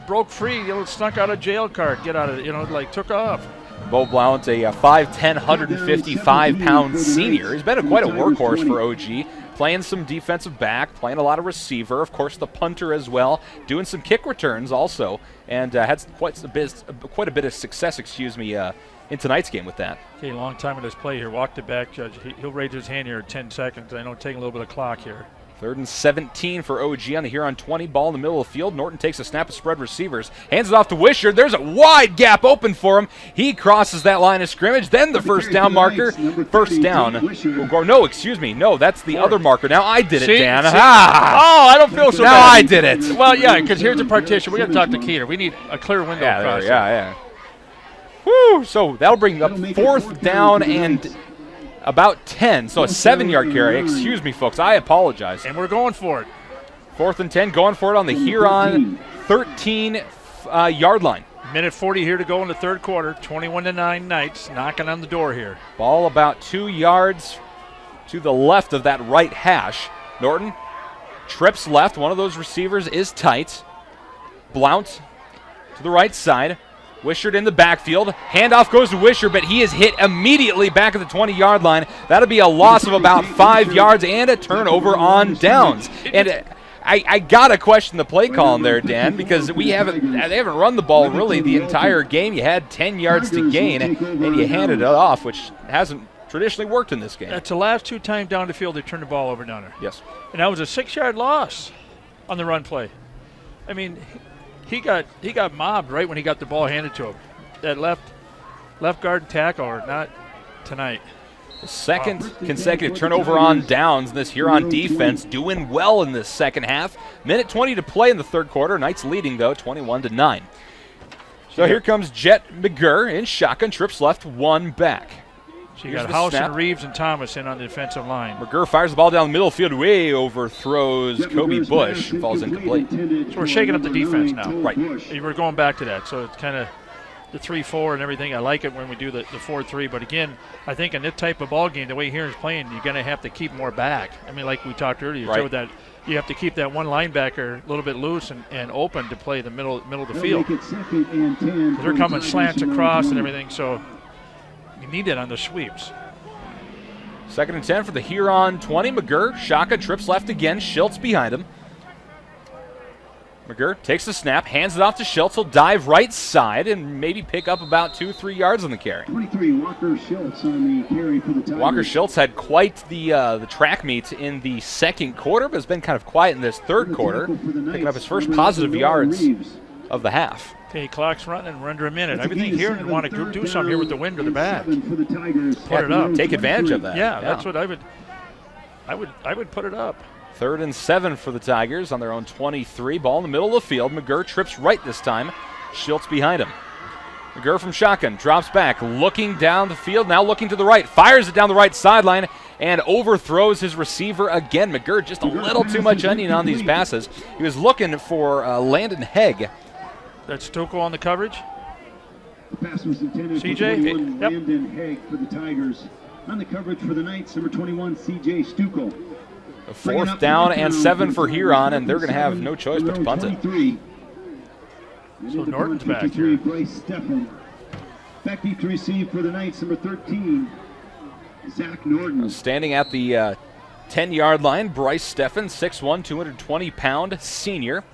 broke free, snuck out a jail card, get out of it, took off. Bo Blount, a 5'10", 155-pound senior. He's been quite a workhorse for OG, playing some defensive back, playing a lot of receiver, of course the punter as well, doing some kick returns also, and had quite a bit of success, in tonight's game with that. Okay, long time in this play here. Walked it back, Judge. He'll raise his hand here in 10 seconds. I know taking a little bit of clock here. 3rd and 17 for OG on the Huron 20. Ball in the middle of the field. Norton takes a snap of spread receivers. Hands it off to Wishart. There's a wide gap open for him. He crosses that line of scrimmage. Then the first down marker. First down. No, excuse me. No, that's the other marker. Now I did it, Dan. Oh, I don't feel so bad. Now I did it. Well, yeah, because here's the partition. We got to talk to Keeter. We need a clear window across. Yeah. Woo! So that'll bring up 4th down and about 10, so a 7-yard carry. Excuse me, folks. I apologize. And we're going for it. 4th and 10, going for it on the Huron 13-yard line. Minute 40 here to go in the third quarter. 21-9 Knights knocking on the door here. Ball about 2 yards to the left of that right hash. Norton trips left. One of those receivers is tight. Blount to the right side. Wishart in the backfield. Handoff goes to Wishart, but he is hit immediately back at the 20-yard line. That'll be a loss of about 5 yards and a turnover on downs. And I got to question the play calling there, Dan, because they haven't run the ball really the entire game. You had 10 yards to gain, and you handed it off, which hasn't traditionally worked in this game. That's the last 2 times down the field they turned the ball over down there. Yes. And that was a 6-yard loss on the run play. I mean, he got mobbed right when he got the ball handed to him. That left guard tackle, or not tonight. The second consecutive turnover on downs. This Huron defense doing well in this second half. Minute 20 to play in the third quarter. Knights leading, though, 21-9. So here comes Jet McGurr in shotgun. Trips left, 1 back. So you got Housen, Reeves, and Thomas in on the defensive line. McGurr fires the ball down the middle of the field, way overthrows Kobe Bush, falls incomplete. So we're shaking up the defense now. Right. We're going back to that, so it's kind of 3-4 and everything. I like it when we do the 4-3. But again, I think in this type of ball game, the way Huron's playing, you're going to have to keep more back. I mean, like we talked earlier, right. so that you have to keep that one linebacker a little bit loose and open to play the middle of the field. They're coming slants across and everything, so you need it on the sweeps. 2nd and 10 for the Huron 20. McGurr, Shaka trips left again. Schultz behind him. McGurr takes the snap, hands it off to Schultz. He'll dive right side and maybe pick up about 2-3 yards on the carry. 23, Walker Schultz on the carry for the Tigers. Walker Schultz had quite the track meet in the 2nd quarter, but has been kind of quiet in this 3rd quarter, picking up his first positive yards of the half. Okay, clock's running. We're under a minute. Everything here and want to do something here with the wind to the back. For the Tigers. Put it up. Take advantage of that. Yeah, that's what I would put it up. 3rd and 7 for the Tigers on their own 23. Ball in the middle of the field. McGurr trips right this time. Schultz behind him. McGurr from shotgun drops back, looking down the field, now looking to the right, fires it down the right sideline, and overthrows his receiver again. McGurr just a little too much onion on these passes. He was looking for Landon Hegg. That's Stucco on the coverage. The pass was intended CJ, for 21, Landon Hegg for the Tigers. On the coverage for the Knights, number 21, CJ Stucco. 4th down and 7 for Huron, and they're going to have no choice but to punt it. So Norton's back here. Bryce Steffen. Back deep to receive for the Knights, number 13, Zach Norton. Standing at the 10-yard line, Bryce Steffen, 6'1", 220-pound senior.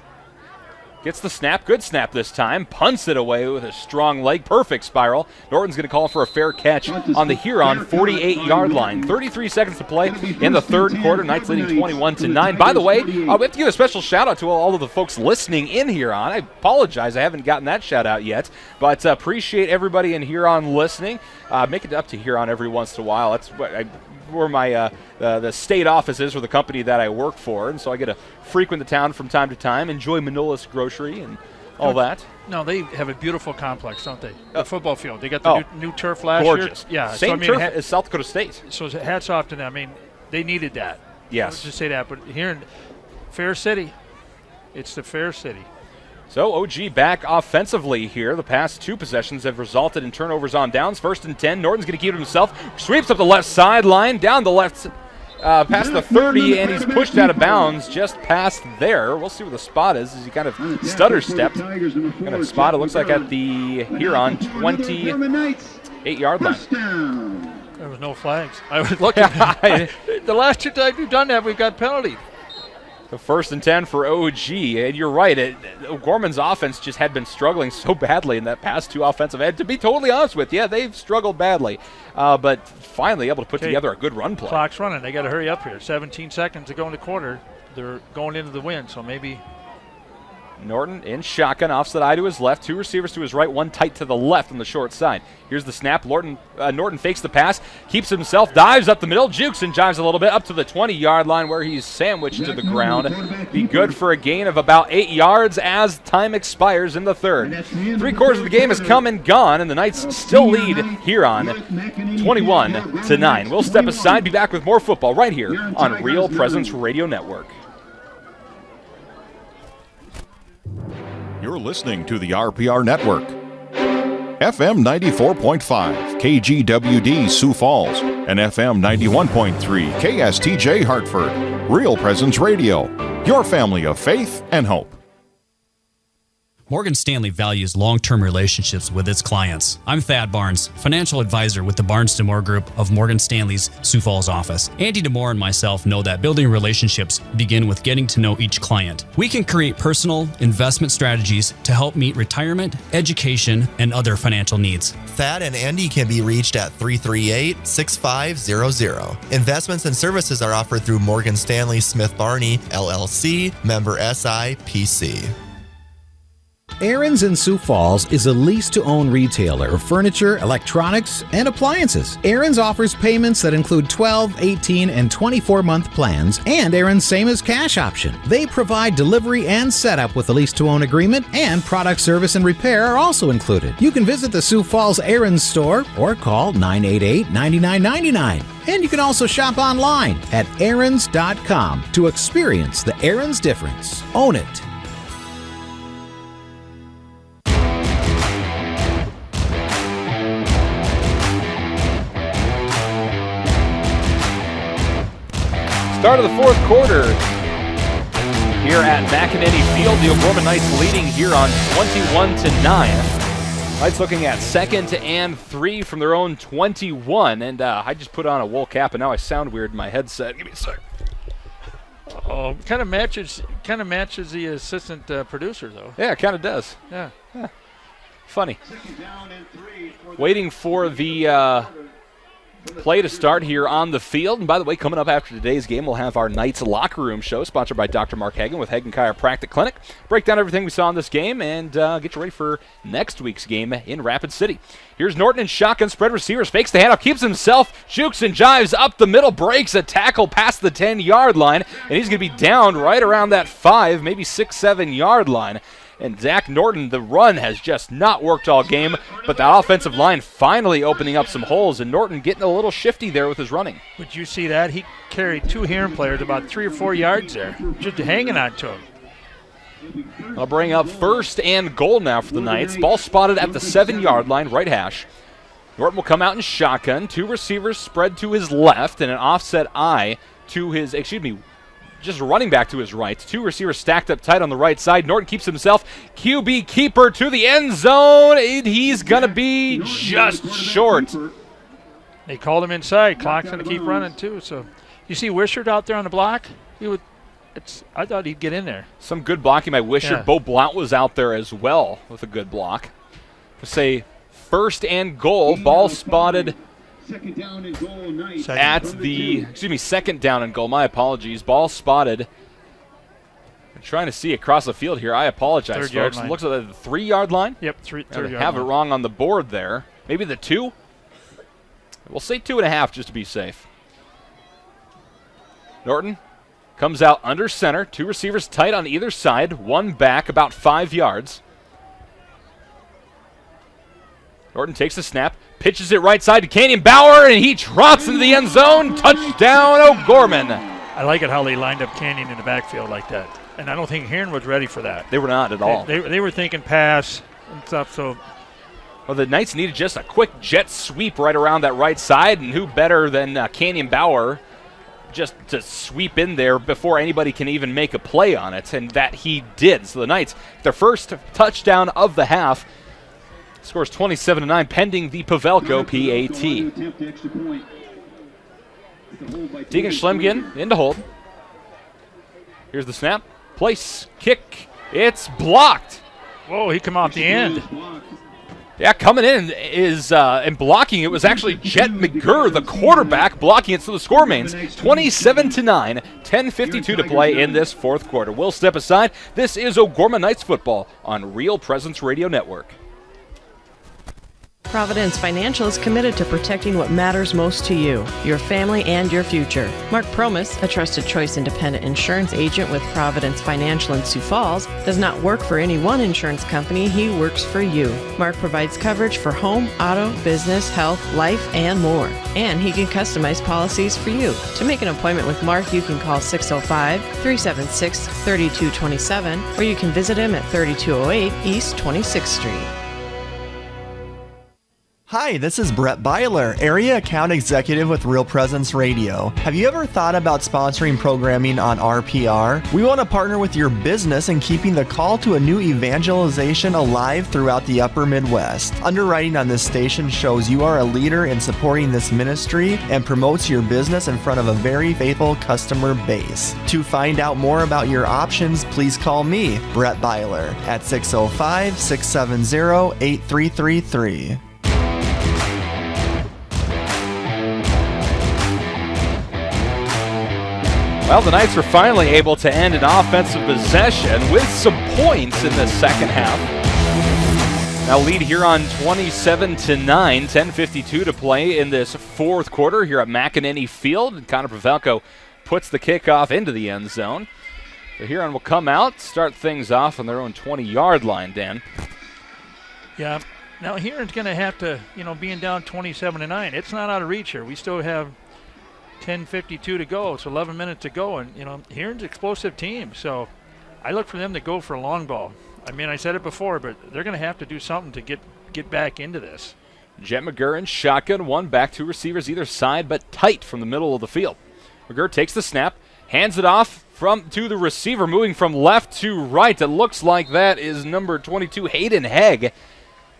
Gets the snap, good snap this time, punts it away with a strong leg, perfect spiral. Norton's going to call for a fair catch on the Huron 48-yard line. 33 seconds to play in the 3rd quarter. Knights leading 21-9. By the way, we have to give a special shout out to all of the folks listening in Huron. I apologize, I haven't gotten that shout out yet, but appreciate everybody in Huron listening. Make it up to Huron every once in a while. That's what where my the state office is for the company that I work for, and so I get to frequent the town from time to time, enjoy Manolis Grocery and all that. No, they have a beautiful complex, don't they? The football field. They got the new turf last gorgeous. year. Yeah, same turf as South Dakota State. So hats off to them. I mean, they needed that. Yes. Let's just say that. But here in Fair City, it's the Fair City. So OG back offensively here. The past 2 possessions have resulted in turnovers on downs. 1st and 10. Norton's going to keep it himself. Sweeps up the left sideline, down the left, past the 30, and he's pushed out of bounds just past there. We'll see where the spot is as he kind of stutter stepped. Kind of spot, it looks like at the Huron 28-yard line. There was no flags. I was looking. The last 2 times we've done that, we've got penalties. The 1st and 10 for OG, and you're right. O'Gorman's offense just had been struggling so badly in that past 2 offensive end. To be totally honest with you, they've struggled badly, but finally able to put together a good run play. Clock's running. They got to hurry up here. 17 seconds to go in the quarter. They're going into the win, so maybe. Norton in shotgun, offset eye to his left, 2 receivers to his right, 1 tight to the left on the short side. Here's the snap. Norton fakes the pass, keeps himself, dives up the middle, jukes and jives a little bit up to the 20-yard line where he's sandwiched to the ground. Be good for a gain of about 8 yards as time expires in the 3rd. 3 quarters of the game has come and gone, and the Knights still lead Huron 21-9. We'll step aside, be back with more football right here on Real Presence Radio Network. You're listening to the RPR Network. FM 94.5, KGWD Sioux Falls, and FM 91.3, KSTJ Hartford. Real Presence Radio, your family of faith and hope. Morgan Stanley values long-term relationships with its clients. I'm Thad Barnes, financial advisor with the Barnes DeMore Group of Morgan Stanley's Sioux Falls office. Andy DeMore and myself know that building relationships begin with getting to know each client. We can create personal investment strategies to help meet retirement, education, and other financial needs. Thad and Andy can be reached at 338-6500. Investments and services are offered through Morgan Stanley Smith Barney, LLC, member SIPC. Aaron's in Sioux Falls is a lease-to-own retailer of furniture, electronics, and appliances. Aaron's offers payments that include 12, 18, and 24-month plans, and Aaron's same as cash option. They provide delivery and setup with a lease-to-own agreement, and product service and repair are also included. You can visit the Sioux Falls Aaron's store or call 988-9999. And you can also shop online at aarons.com to experience the Aaron's difference. Own it. Start of the fourth quarter here at McEnany Field. The O'Gorman Knights leading here on 21-9. Knights looking at 2nd and 3 from their own 21. And I just put on a wool cap, and now I sound weird in my headset. Give me a sec. Oh, kind of matches the assistant producer, though. Yeah, it kind of does. Yeah. Funny. Waiting for the play to start here on the field. And by the way, coming up after today's game, we'll have our Knights Locker Room Show, sponsored by Dr. Mark Hagen with Hagen Chiropractic Clinic. Break down everything we saw in this game and get you ready for next week's game in Rapid City. Here's Norton in shotgun spread receivers, fakes the handoff, keeps himself, jukes and jives up the middle, breaks a tackle past the 10-yard line, and he's going to be down right around that 5, maybe 6, 7-yard line. And Zach Norton, the run has just not worked all game, but the offensive line finally opening up some holes, and Norton getting a little shifty there with his running. Would you see that? He carried 2 Huron players about 3 or 4 yards there, just hanging on to him. I'll bring up 1st and goal now for the Knights. Ball spotted at the 7-yard line, right hash. Norton will come out in shotgun. 2 receivers spread to his left and an offset eye to his, just running back to his right. 2 receivers stacked up tight on the right side. Norton keeps himself. QB keeper to the end zone. He's going to be just short. They called him inside. Clock's going to keep running, too. So you see Wishart out there on the block? I thought he'd get in there. Some good blocking by Wishart. Yeah. Bo Blount was out there as well with a good block. We'll say 1st and goal. Ball spotted Second down and goal, Knights. at the, 2nd down and goal. My apologies. Ball spotted. I'm trying to see across the field here. I apologize, 3rd yard folks. line. It looks like the 3-yard line. Yep, 3rd They yard have line. it wrong on the board there. Maybe the 2? We'll say 2.5 just to be safe. Norton comes out under center. 2 receivers tight on either side. 1 back about 5 yards. Norton takes the snap, pitches it right side to Canyon Bauer, and he trots into the end zone. Touchdown, O'Gorman. I like it how they lined up Canyon in the backfield like that. And I don't think Huron was ready for that. They were not at all. They were thinking pass and stuff, so. Well, the Knights needed just a quick jet sweep right around that right side, and who better than Canyon Bauer just to sweep in there before anybody can even make a play on it, and that he did. So the Knights, their first touchdown of the half, scores 27-9, pending the Pavelko PAT. Deegan Schlemgen in to hold. Here's the snap. Place, kick. It's blocked. Whoa, he come off the end. Yeah, coming in is and blocking it was actually Jet McGurr, the quarterback, blocking it. So the score remains 27-9, 10:52 to play in this fourth quarter. We'll step aside. This is O'Gorman Knights football on Real Presence Radio Network. Providence Financial is committed to protecting what matters most to you, your family, and your future. Mark Promis, a trusted choice independent insurance agent with Providence Financial in Sioux Falls, does not work for any one insurance company. He works for you. Mark provides coverage for home, auto, business, health, life, and more. And he can customize policies for you. To make an appointment with Mark, you can call 605-376-3227, or you can visit him at 3208 East 26th Street. Hi, this is Brett Byler, Area Account Executive with Real Presence Radio. Have you ever thought about sponsoring programming on RPR? We want to partner with your business in keeping the call to a new evangelization alive throughout the upper Midwest. Underwriting on this station shows you are a leader in supporting this ministry and promotes your business in front of a very faithful customer base. To find out more about your options, please call me, Brett Byler, at 605-670-8333. Well, the Knights were finally able to end an offensive possession with some points in the second half. Now lead here on 27-9, 10:52 to play in this fourth quarter here at McEnany Field. And Connor Pavelko puts the kickoff into the end zone. The Huron will come out, start things off on their own 20-yard line, Dan. Yeah. Now Huron's going to have to, being down 27-9, it's not out of reach here. We still have 10:52 to go. It's 11 minutes to go, and Huron's an explosive team. So I look for them to go for a long ball. I mean, I said it before, but they're going to have to do something to get back into this. Jet McGurr in shotgun, 1 back, 2 receivers either side, but tight from the middle of the field. McGurr takes the snap, Hands it off to the receiver, moving from left to right. It looks like that is number 22, Hayden Hegg.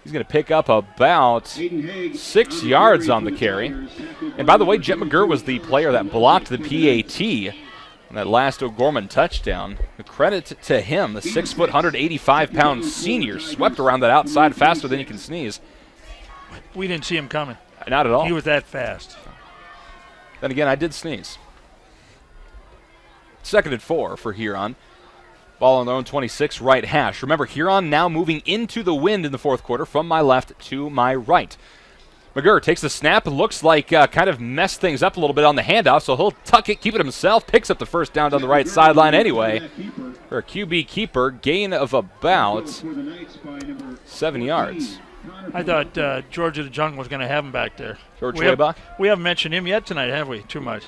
He's going to pick up about 6 yards on the carry. And by the way, Jet McGurr was the player that blocked the PAT on that last O'Gorman touchdown. A credit to him, the 6 foot, 185-pound senior, swept around that outside faster than you can sneeze. We didn't see him coming. Not at all. He was that fast. Then again, I did sneeze. 2nd and 4 for Huron. Ball on their own 26, right hash. Remember, Huron now moving into the wind in the fourth quarter from my left to my right. McGurr takes the snap, looks like kind of messed things up a little bit on the handoff, so he'll tuck it, keep it himself, picks up the first down down the right sideline anyway. For a QB keeper, gain of about 7 yards. I thought George of the Jungle was going to have him back there. George Leibach? We haven't mentioned him yet tonight, have we? Too much.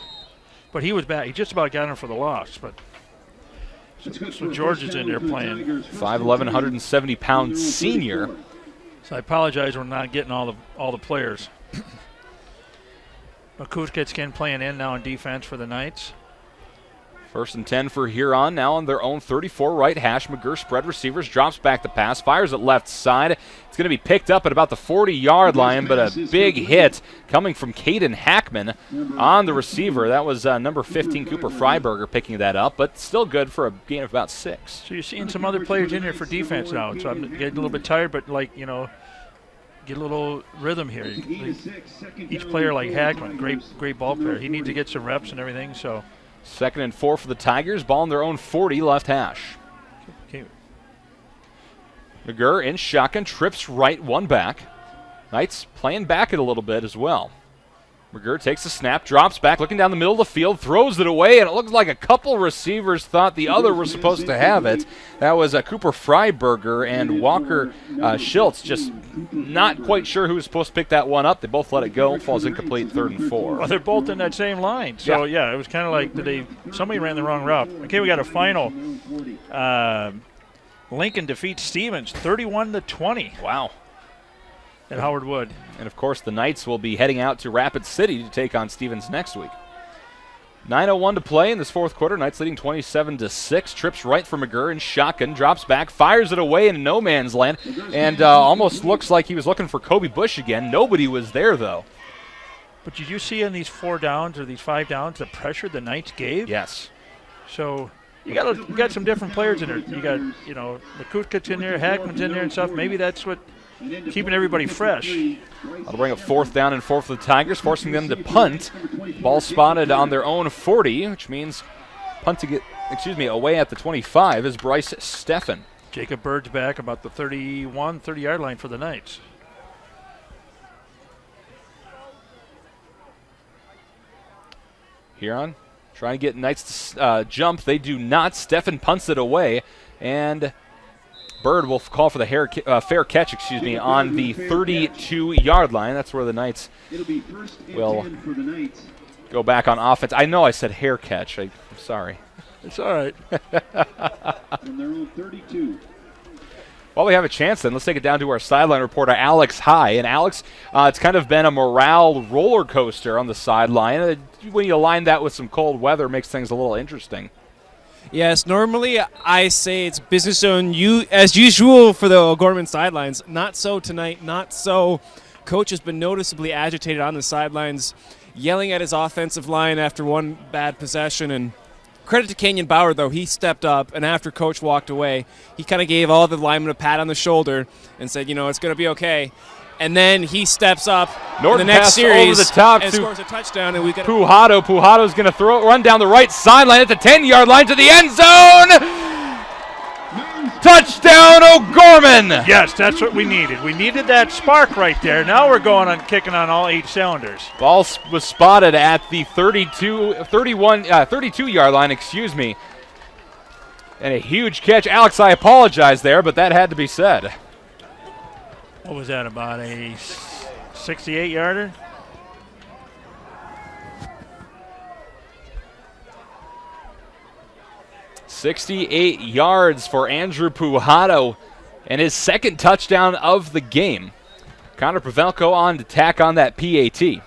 But he was back. He just about got him for the loss, but... So George is in there playing. 5'11", 170-pound senior. So I apologize, we're not getting all the players. Makusketskin playing in now on defense for the Knights. 1st and 10 for Huron, now on their own 34 right hash. McGurr spread receivers, drops back the pass, fires it left side. It's going to be picked up at about the 40-yard line, but a big hit coming from Caden Hackman on the receiver. That was number 15, Cooper Freiberger, picking that up, but still good for a gain of about 6. So you're seeing some other players in here for defense now, so I'm getting a little bit tired, but get a little rhythm here. Each player like Hackman, great ball player. He needs to get some reps and everything, so... 2nd and 4 for the Tigers. Ball on their own 40, left hash. Okay. McGurr in shotgun, trips right, one back. Knights playing back it a little bit as well. McGurr takes the snap, drops back, looking down the middle of the field, throws it away, and it looks like a couple receivers thought the other were supposed to have it. That was Cooper Freiberger and Walker Schultz, just not quite sure who was supposed to pick that one up. They both let it go. Falls incomplete, 3rd and 4. Well, they're both in that same line. So, yeah it was kind of like somebody ran the wrong route. Okay, we got a final. Lincoln defeats Stevens 31-20. Wow. At Howard Wood. And, of course, the Knights will be heading out to Rapid City to take on Stevens next week. 9:01 to play in this fourth quarter. Knights leading 27-6. Trips right for McGurr in shotgun. Drops back. Fires it away in no man's land. And almost looks like he was looking for Kobe Bush again. Nobody was there, though. But did you see in these 4 downs or these 5 downs the pressure the Knights gave? Yes. So you got some different players in there. You got, Makusket's in there, Hackman's in there and stuff. Maybe that's what keeping everybody fresh. That'll bring up 4th down and 4 for the Tigers, forcing them to punt. Ball spotted on their own 40, which means away at the 25 is Bryce Steffen. Jacob Bird's back about the 30-yard line for the Knights. Huron trying to get Knights to jump. They do not. Steffen punts it away, and Bird will call for the fair catch, on the 32-yard line. That's where the Knights will go back on offense. I know I said hair catch. I'm sorry. It's all right. From their own 32. While we have a chance, then, let's take it down to our sideline reporter, Alex High. And, Alex, it's kind of been a morale roller coaster on the sideline. When you align that with some cold weather, it makes things a little interesting. Yes, normally I say it's business as usual for the O'Gorman sidelines. Not so tonight, not so. Coach has been noticeably agitated on the sidelines, yelling at his offensive line after one bad possession. And credit to Kenyon Bauer, though. He stepped up, and after Coach walked away, he kind of gave all the linemen a pat on the shoulder and said, it's going to be okay. And then he steps up Norton in the next series over the top and to scores a touchdown. And we got Pujato. Pujato's going to run down the right sideline at the 10-yard line to the end zone. Touchdown, O'Gorman! Yes, that's what we needed. We needed that spark right there. Now we're kicking on all 8 cylinders. Ball was spotted at the 32-yard line, And a huge catch. Alex, I apologize there, but that had to be said. What was that, about a 68-yarder? $68 yards for Andrew Pujato and his second touchdown of the game. Connor Pavelko on to tack on that PAT.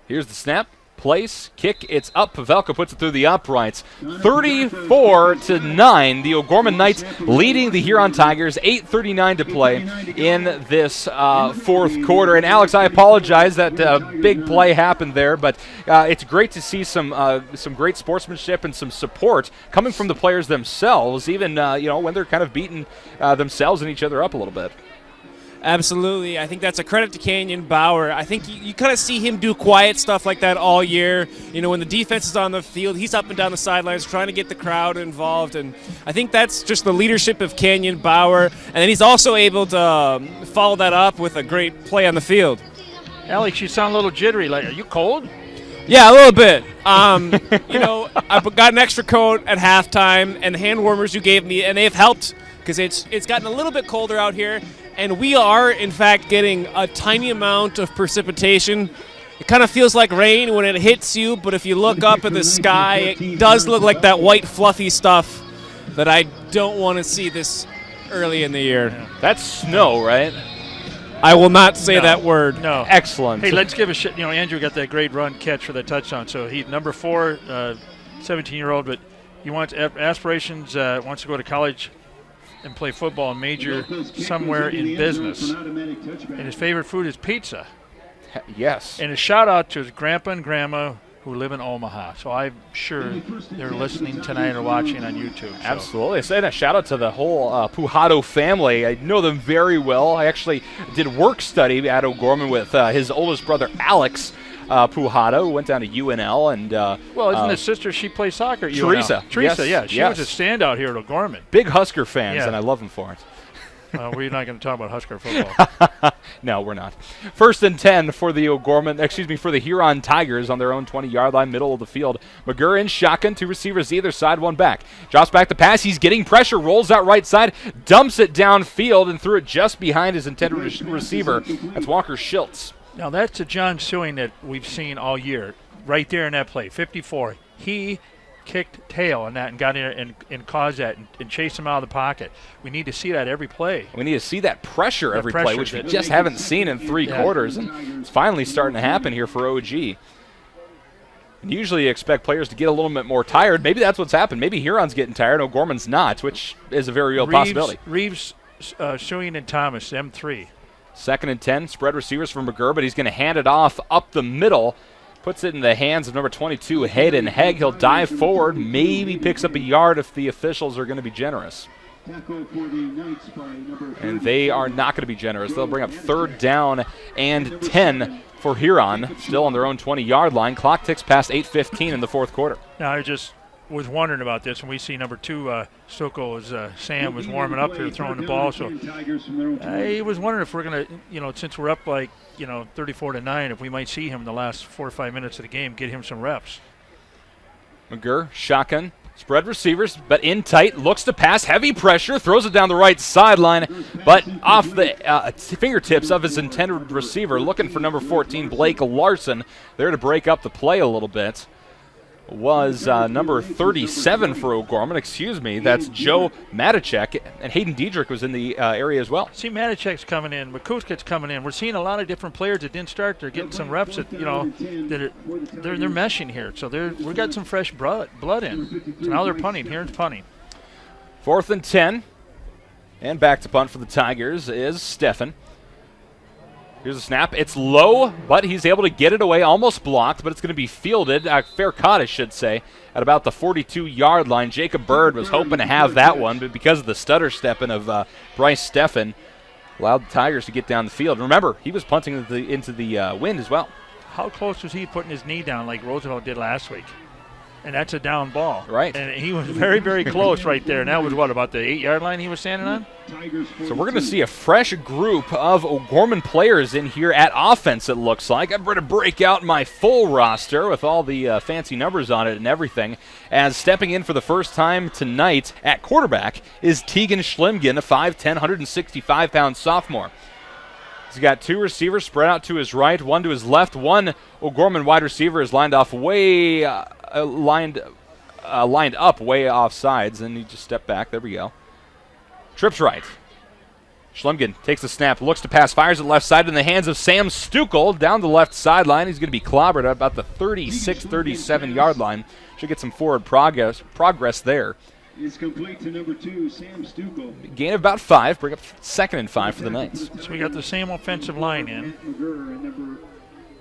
Here's the snap. place. Kick, it's up. Pavelka puts it through the uprights. 34-9. The O'Gorman Knights leading the Huron Tigers. 8:39 to play in this fourth quarter. And Alex, I apologize that big play happened there, but it's great to see some great sportsmanship and some support coming from the players themselves, even when they're kind of beating themselves and each other up a little bit. Absolutely. I think that's a credit to Canyon Bauer. I think you kind of see him do quiet stuff like that all year. When the defense is on the field, he's up and down the sidelines trying to get the crowd involved. And I think that's just the leadership of Canyon Bauer. And then he's also able to follow that up with a great play on the field. Alex, you sound a little jittery. Like, are you cold? Yeah, a little bit. I got an extra coat at halftime, and the hand warmers you gave me, and they've helped because it's gotten a little bit colder out here. And we are, in fact, getting a tiny amount of precipitation. It kind of feels like rain when it hits you, but if you look up at the sky, it does look like that white, fluffy stuff that I don't want to see this early in the year. Yeah. That's snow, right? I will not say that word. No. Excellent. Hey, let's give a shit. Andrew got that great run catch for the touchdown. So he's number 4, 17-year-old, but he wants aspirations, wants to go to college and play football and major somewhere in business. And his favorite food is pizza. Yes. And a shout out to his grandpa and grandma who live in Omaha. So I'm sure they're listening tonight or watching on YouTube. So. Absolutely. And a shout out to the whole Pujado family. I know them very well. I actually did work study at O'Gorman with his oldest brother, Alex Pujado, who went down to UNL. And isn't his sister, she plays soccer at Teresa. UNL? Teresa, yes. She was a standout here at O'Gorman. Big Husker fans, and I love them for it. We're not going to talk about Husker football. No, we're not. 1st and 10 for the for the Huron Tigers on their own 20-yard line, middle of the field. McGurr in shotgun, 2 receivers either side, 1 back. Drops back the pass. He's getting pressure, rolls out right side, dumps it downfield, and threw it just behind his intended receiver. That's Walker Schiltz. Now, that's a John Sewing that we've seen all year, right there in that play, 54. He kicked tail on that and got in and caused that and chased him out of the pocket. We need to see that every play. We need to see that pressure every play, which we just haven't seen in 3 quarters. And it's finally starting to happen here for OG. And usually you expect players to get a little bit more tired. Maybe that's what's happened. Maybe Huron's getting tired, O'Gorman's not, which is a very real possibility. Reeves, Sewing, and Thomas, them 3. 2nd and 10, spread receivers for McGurr, but he's going to hand it off up the middle. Puts it in the hands of number 22, Hayden Hegg. He'll dive forward, maybe picks up a yard if the officials are going to be generous. And they are not going to be generous. They'll bring up 3rd down and 10 for Huron, still on their own 20-yard line. Clock ticks past 8:15 in the 4th quarter. Now, I just was wondering about this, and we see number 2, Sam was warming up here throwing the ball. So I was wondering if we're going to, since we're up like, 34-9, if we might see him in the last 4 or 5 minutes of the game, get him some reps. McGurr, shotgun, spread receivers, but in tight, looks to pass, heavy pressure, throws it down the right sideline, but off the fingertips of his intended receiver, looking for number 14, Blake Larson, there to break up the play a little bit. Was number 37 for O'Gorman, that's Joe Matichek, and Hayden Diedrich was in the area as well. See, Matichek's coming in, Makuskit's coming in. We're seeing a lot of different players that didn't start. They're getting some reps that, they're meshing here. So we got some fresh blood in. So now they're punting. Here's punting. 4th and 10, and back to punt for the Tigers is Steffen. Here's a snap. It's low, but he's able to get it away. Almost blocked, but it's going to be fielded. Fair caught, I should say, at about the 42-yard line. Jacob Bird was hoping to have that one, but because of the stutter stepping of Bryce Steffen, allowed the Tigers to get down the field. Remember, he was punting into the wind as well. How close was he putting his knee down like Roosevelt did last week? And that's a down ball. Right. And he was very, very close right there. And that was, about the 8-yard line he was standing on? So we're going to see a fresh group of O'Gorman players in here at offense, it looks like. I'm going to break out my full roster with all the fancy numbers on it and everything. As stepping in for the first time tonight at quarterback is Tegan Schlimgen, a 5'10", 165-pound sophomore. He's got 2 receivers spread out to his right, 1 to his left. 1 O'Gorman wide receiver is lined off way lined up way off sides, and he just stepped back. There we go. Trips right. Schlumgen takes the snap, looks to pass, fires it left side in the hands of Sam Stukel down the left sideline. He's going to be clobbered at about the 36, 37-yard line. Should get some forward progress there. Is complete to number 2, Sam Stukel. Gain of about 5, bring up 2nd and 5 for the Knights. So we got the same offensive line in. Number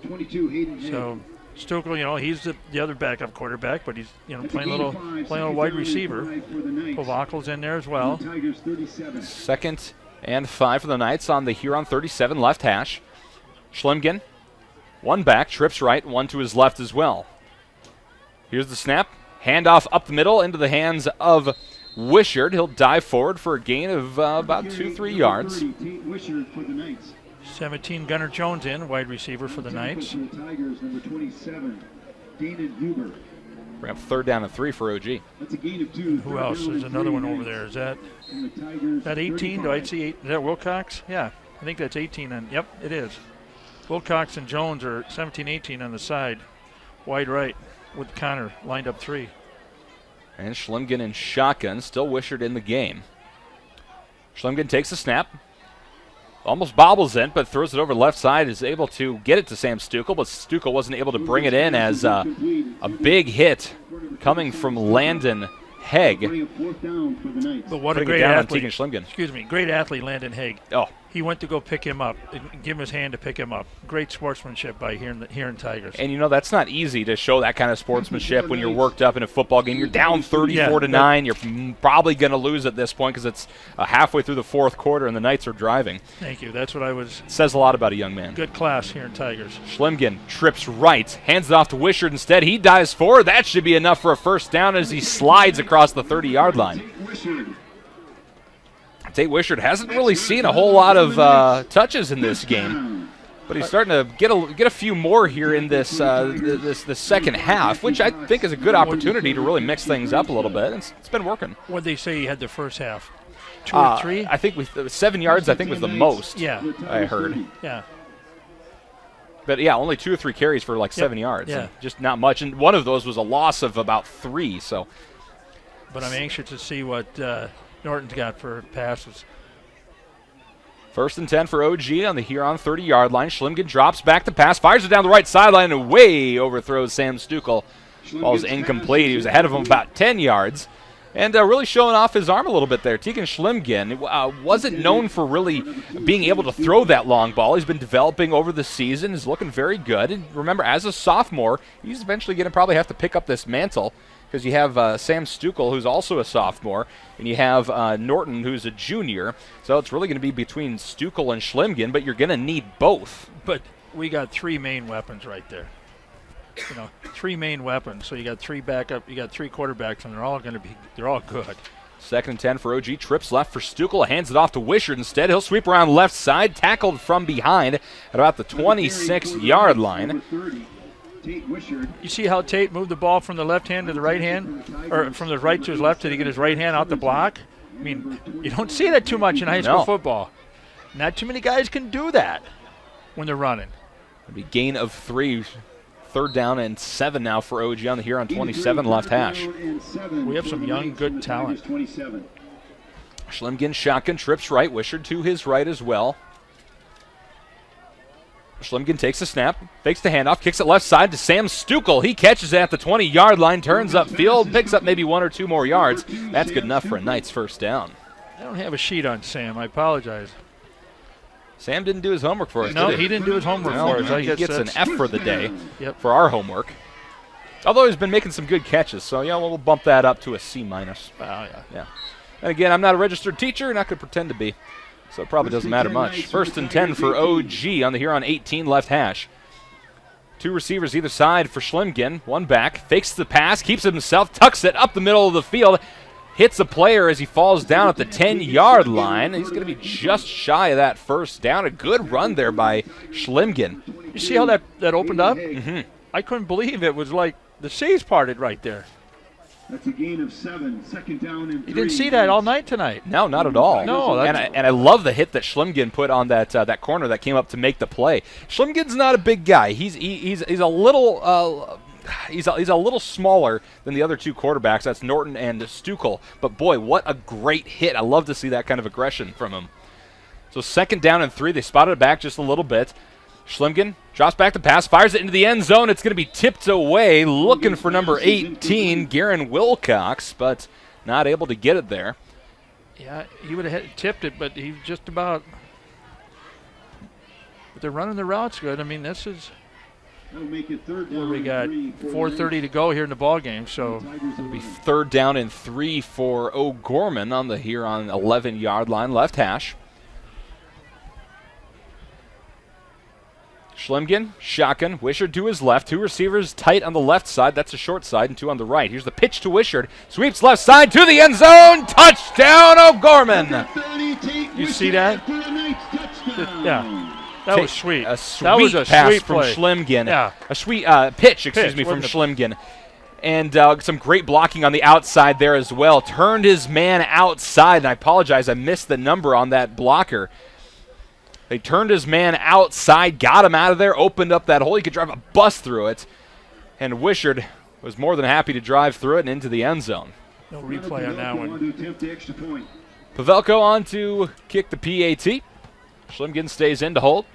22, Hayden. So Stukel, he's the other backup quarterback, but he's playing a little wide receiver. Povakel's in there as well. 2nd and 5 for the Knights on the Huron 37 left hash. Schlumgen, one back, trips right, one to his left as well. Here's the snap. Handoff up the middle into the hands of Wishart. He'll dive forward for a gain of about 2-3 yards. 17, Gunnar Jones in, wide receiver for the Knights. Tigers, number 27, Dana Huber. We're up 3rd down and 3 for OG. That's a gain of 2. Who else? There's another one over there. Is that 18? Do I see 8? Is that Wilcox? Yeah, I think that's 18. And yep, it is. Wilcox and Jones are 17, 18 on the side, wide right, with Connor lined up 3. And Schlumgen in shotgun, still Wishart in the game. Schlumgen takes the snap, almost bobbles in, but throws it over left side, is able to get it to Sam Stukel, but Stukel wasn't able to bring it in as a big hit coming from Landon Haig. But what a great athlete. Excuse me, great athlete, Landon Haig. Oh. He went to go pick him up, give him his hand to pick him up. Great sportsmanship by Huron Tigers. And that's not easy to show that kind of sportsmanship when you're worked up in a football game. You're down 34-9. You're probably going to lose at this point because it's halfway through the 4th quarter and the Knights are driving. Thank you. That's what I was. Says a lot about a young man. Good class Huron Tigers. Schlumgen trips right, hands it off to Wishart instead. He dives forward. That should be enough for a first down as he slides across the 30-yard line. Tate Wishart hasn't really seen a whole lot of touches in this game, but he's starting to get a few more here in this this second half, which I think is a good opportunity to really mix things up a little bit. It's been working. What did they say he had the first half? 2 or 3? I think with 7 yards, I think was the most. Yeah, I heard. Yeah. But yeah, only 2 or 3 carries for like 7 yards. Yeah. Just not much, and one of those was a loss of about 3. So. But I'm anxious to see what Norton's got for passes. 1st and 10 for OG on the Huron 30-yard line. Schlumgen drops back to pass, fires it down the right sideline, and way overthrows Sam Stukel. Ball's incomplete. He was ahead of him about 10 yards. And really showing off his arm a little bit there. Tegan Schlumgen wasn't known for really being able to throw that long ball. He's been developing over the season. He's looking very good. And remember, as a sophomore, he's eventually going to probably have to pick up this mantle because you have Sam Stukel, who's also a sophomore, and you have Norton, who's a junior. So it's really going to be between Stukel and Schlumgen, but you're going to need both. But we got 3 main weapons right there. 3 main weapons. So you got 3 backup, you got 3 quarterbacks, and they're all good. 2nd and 10 for OG. Trips left for Stukel. Hands it off to Wishart instead. He'll sweep around left side, tackled from behind at about the 26-yard line. You see how Tate moved the ball from the left hand to the right hand, or from the right to his left? Did he get his right hand out the block? I mean, you don't see that too much in high school football. Not too many guys can do that when they're running. It'll be gain of 3. 3rd down and 7 now for OG on the Huron 27 left hash. We have some young, good talent. Schlumgen shotgun, trips right. Wishart to his right as well. Schlumgen takes the snap, fakes the handoff, kicks it left side to Sam Stukel. He catches it at the 20-yard line, turns upfield, picks up maybe 1 or 2 more yards. That's good enough for a Knights first down. I don't have a sheet on Sam. I apologize. Sam didn't do his homework for us, No, did he? he didn't do his homework for us. He gets an F for the day for our homework. Although he's been making some good catches, so we'll bump that up to a C-. Oh, yeah. And again, I'm not a registered teacher, not going to pretend to be. So it probably doesn't matter much. 1st and 10 for OG on the Huron 18 left hash. 2 receivers either side for Schlumgen. 1 back, fakes the pass, keeps it himself, tucks it up the middle of the field, hits a player as he falls down at the 10-yard line. He's going to be just shy of that first down. A good run there by Schlumgen. You see how that opened up? Mm-hmm. I couldn't believe it was like the seas parted right there. That's a gain of 7. 2nd down and 3. You didn't see that all night tonight. No, not at all. No, and I love the hit that Schlumgen put on that corner that came up to make the play. Schlumgen's not a big guy. He's a little he's a little smaller than the other 2 quarterbacks. That's Norton and Stukel. But boy, what a great hit! I love to see that kind of aggression from him. So 2nd down and 3. They spotted it back just a little bit. Schlimgen drops back the pass, fires it into the end zone. It's going to be tipped away, looking for number 18, Garen Wilcox, but not able to get it there. Yeah, he would have tipped it, but he just about. But they're running the routes good. I mean, this is. Well, we got 4:30 to go here in the ball game, so it'll be 3rd down and 3 for O'Gorman on the Huron 11-yard line, left hash. Schlimgen, shotgun, Wishart to his left. 2 receivers tight on the left side. That's a short side, and 2 on the right. Here's the pitch to Wishart. Sweeps left side to the end zone. Touchdown, O'Gorman. You see that? Yeah. That was sweet. A sweet that was a pass sweet from play. Schlimgen. Yeah. A sweet pitch, from Schlimgen. And some great blocking on the outside there as well. Turned his man outside, and I apologize, I missed the number on that blocker. They turned his man outside, got him out of there, opened up that hole. He could drive a bus through it. And Wishart was more than happy to drive through it and into the end zone. No replay on that one. Pavelko on to kick the PAT. Schlimgen stays in to hold.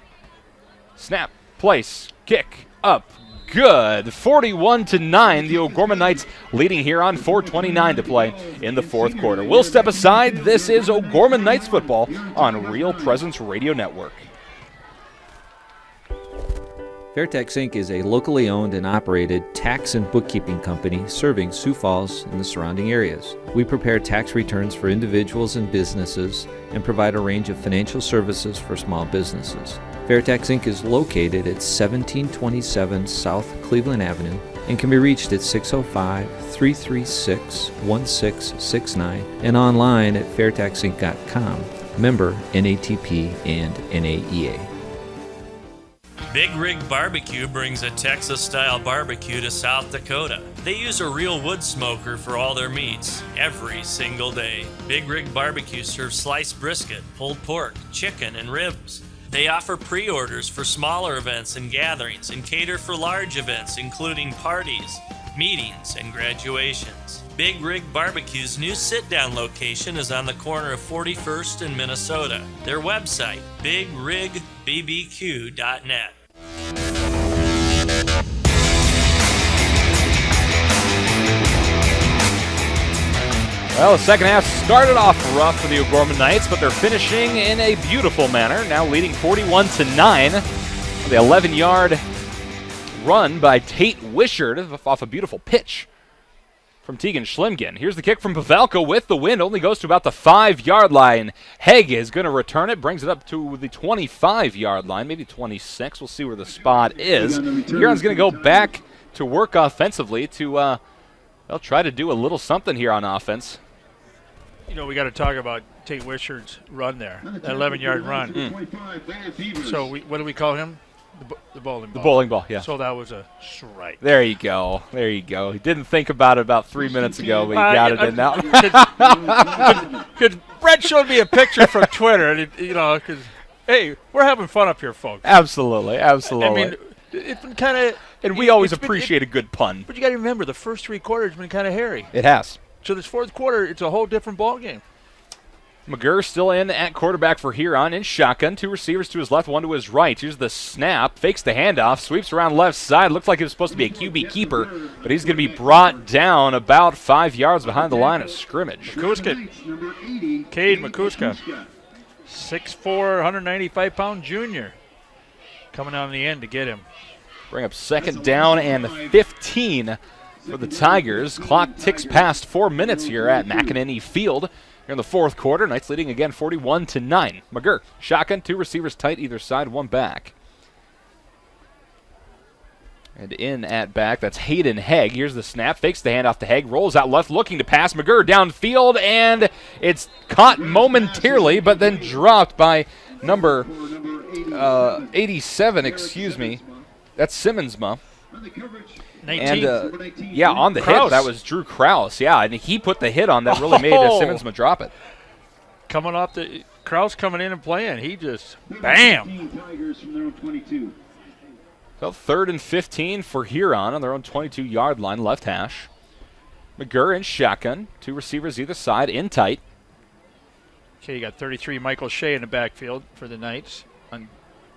Snap, place, kick, up, good. 41-9. The O'Gorman Knights leading here on 4:29 to play in the 4th quarter. We'll step aside. This is O'Gorman Knights football on Real Presence Radio Network. Fairtex Inc. is a locally owned and operated tax and bookkeeping company serving Sioux Falls and the surrounding areas. We prepare tax returns for individuals and businesses and provide a range of financial services for small businesses. Fairtex Inc. is located at 1727 South Cleveland Avenue and can be reached at 605-336-1669 and online at fairtaxinc.com. Member NATP and NAEA. Big Rig Barbecue brings a Texas-style barbecue to South Dakota. They use a real wood smoker for all their meats, every single day. Big Rig Barbecue serves sliced brisket, pulled pork, chicken, and ribs. They offer pre-orders for smaller events and gatherings and cater for large events, including parties, meetings, and graduations. Big Rig Barbecue's new sit-down location is on the corner of 41st and Minnesota. Their website, bigrigbbbq.net. Well, the second half started off rough for the O'Gorman Knights, but they're finishing in a beautiful manner, now leading 41-9. The 11-yard run by Tate Wishart off a beautiful pitch from Tegan Schlimgen. Here's the kick from Pavelko with the wind, only goes to about the 5-yard line. Hegg is going to return it, brings it up to the 25-yard line, maybe 26. We'll see where the spot is. Huron's going to go back to work offensively to they'll try to do a little something here on offense. You know, we got to talk about Tate Wishart's run there, that 11-yard run. So what do we call him? The bowling ball. The bowling ball, yeah. So that was a strike. There you go. There you go. He didn't think about it about 3 minutes ago, but he got it in now. Because Brett showed me a picture from Twitter, and because hey, we're having fun up here, folks. Absolutely, absolutely. I mean, it's been kind of. And we always appreciate a good pun. But you got to remember, the first 3 quarters have been kind of hairy. It has. So this 4th quarter, it's a whole different ball game. McGurr still in at quarterback for Huron in shotgun. 2 receivers to his left, 1 to his right. Here's the snap. Fakes the handoff. Sweeps around left side. Looks like it was supposed to be a QB keeper, but he's going to be brought down about 5 yards behind the line of scrimmage. McCuska. Cade McCuska. 6'4", 195-pound junior. Coming on the end to get him. Bring up 2nd down and 15 for the Tigers. Clock ticks past 4 minutes here at McEnany Field. Here in the 4th quarter, Knights leading again 41-9. McGurr, shotgun, 2 receivers tight either side, 1 back. And in at back, that's Hayden Hegg. Here's the snap, fakes the handoff to Hegg, rolls out left, looking to pass. McGurr downfield, and it's caught momentarily, but then dropped by number 87, excuse me. That's Simmonsma. 19. And, yeah, on the hit, that was Drew Krause. Yeah, and he put the hit on that really made Simmonsma drop it. Coming off the – Krause coming in and playing. He just – bam! So 3rd and 15 for Huron on their own 22-yard line, left hash. McGurr in shotgun. 2 receivers either side, in tight. Okay, you got 33 Michael Shea in the backfield for the Knights on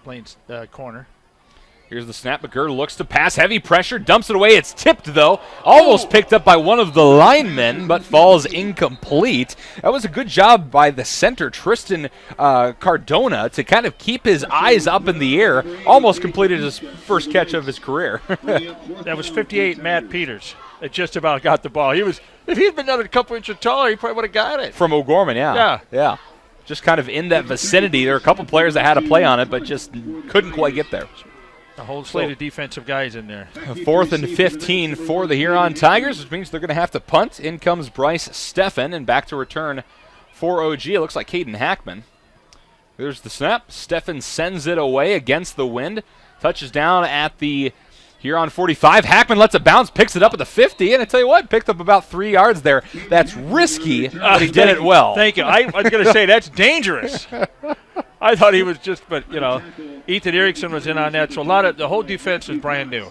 Blaine's corner. Here's the snap. McGurr looks to pass. Heavy pressure. Dumps it away. It's tipped, though. Almost picked up by one of the linemen, but falls incomplete. That was a good job by the center, Tristan Cardona, to kind of keep his eyes up in the air. Almost completed his first catch of his career. That was 58 Matt Peters. That just about got the ball. If he'd been another couple inches taller, he probably would have got it. From O'Gorman, yeah. Just kind of in that vicinity. There were a couple players that had a play on it, but just couldn't quite get there. A whole slate of defensive guys in there. 4th and 15 for the Huron Tigers, which means they're going to have to punt. In comes Bryce Steffen, and back to return for OG. It looks like Caden Hackman. There's the snap. Steffen sends it away against the wind. Touches down at the Huron 45. Hackman lets it bounce, picks it up at the 50, and I tell you what, picked up about 3 yards there. That's risky, but he did it well. Thank you. I was going to say that's dangerous. I thought he was just, but, Ethan Erickson was in on that, so the whole defense is brand new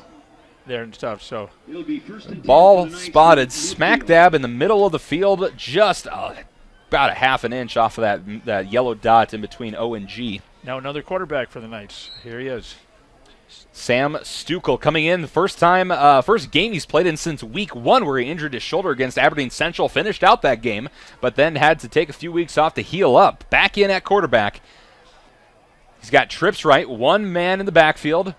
there and stuff. So ball spotted smack dab in the middle of the field, just about a half an inch off of that yellow dot in between O and G. Now another quarterback for the Knights. Here he is. Sam Stukel coming in, first game he's played in since week 1, where he injured his shoulder against Aberdeen Central, finished out that game, but then had to take a few weeks off to heal up. Back in at quarterback. He's got trips right, one man in the backfield,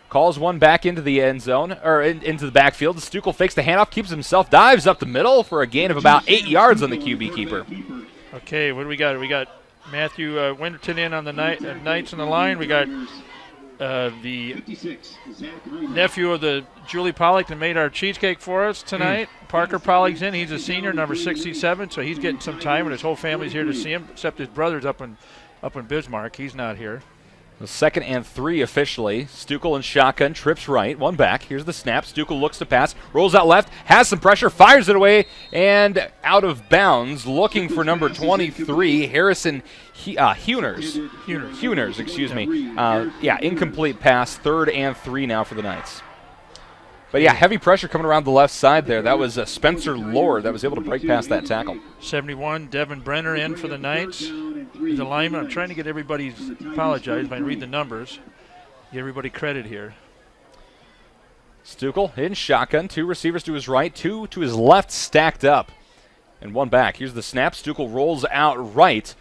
calls one back into the end zone, or into the backfield. Stukel fakes the handoff, keeps himself, dives up the middle for a gain of about 8 yards on the QB keeper. Okay, what do we got? We got Matthew Winterton in on the Knights on the line. We got the nephew of the Julie Pollock that made our cheesecake for us tonight. Parker Pollock's in. He's a senior, number 67, so he's getting some time, and his whole family's here to see him, except his brother's up in Bismarck. He's not here. The 2nd and 3 officially. Stukel in shotgun, trips right, one back. Here's the snap. Stukel looks to pass, rolls out left, has some pressure, fires it away, and out of bounds, looking for number 23, Harrison Huners, excuse me. Incomplete pass, 3rd and 3 now for the Knights. But heavy pressure coming around the left side there. That was Spencer Lord that was able to break past that tackle. 71, Devin Brenner in for the Knights. He's a lineman. I'm trying to get apologize if I read the numbers. Give everybody credit here. Stukel in shotgun, 2 receivers to his right, 2 to his left stacked up, and one back. Here's the snap. Stukel rolls out right,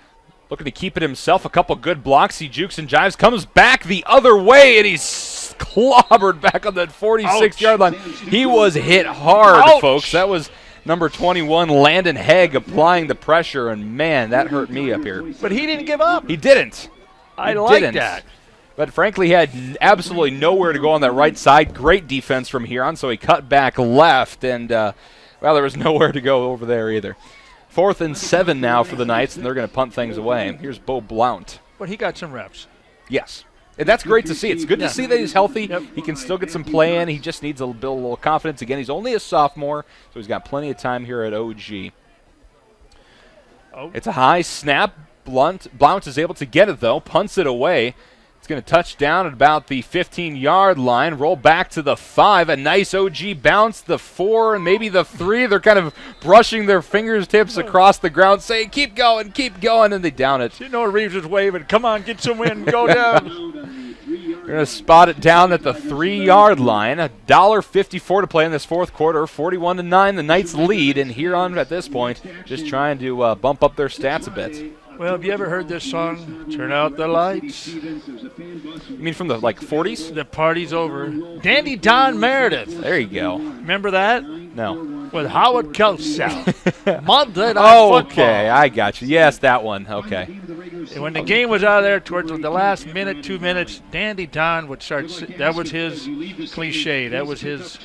looking to keep it himself. A couple good blocks. He jukes and jives, comes back the other way, and he's clobbered back on that 46-yard line. He was hit hard, folks. That was number 21, Landon Hegg, applying the pressure, and man, that hurt me up here. But he didn't give up. He didn't. I like that. But frankly, he had absolutely nowhere to go on that right side. Great defense from Huron, so he cut back left, and, there was nowhere to go over there either. 4th and 7 now for the Knights, and they're going to punt things away. Here's Bo Blount. But he got some reps. Yes. And that's great to see. It's good to see that he's healthy. He can still get some play in. He just needs to build a little confidence. Again, he's only a sophomore, so he's got plenty of time here at OG. It's a high snap. Blount is able to get it, though. Punts it away. It's going to touch down at about the 15-yard line, roll back to the 5. A nice OG bounce, the 4, and maybe the 3. They're kind of brushing their fingertips across the ground, saying, keep going, and they down it. You know Reeves is waving, come on, get some wind, go down. They're going to spot it down at the 3-yard line. $1.54 to play in this 4th quarter, 41-9. The Knights lead, and Huron at this point just trying to bump up their stats a bit. Well, have you ever heard this song, Turn Out the Lights? You mean from the, 40s? The party's over. Dandy Don Meredith. There you go. Remember that? No. With Howard Kelsow. Monday Night Football. Okay, I got you. Yes, that one. Okay. And when the game was out there towards the last minute, 2 minutes, Dandy Don would start. That was his cliche. That was his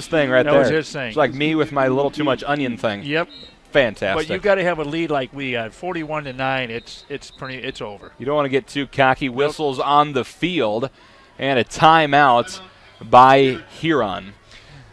thing right there. That was his thing. It's like me with my little too much onion thing. Yep. Fantastic. But you got to have a lead like we had, 41-9. It's over. You don't want to get too cocky. Whistles on the field, and a timeout by Huron.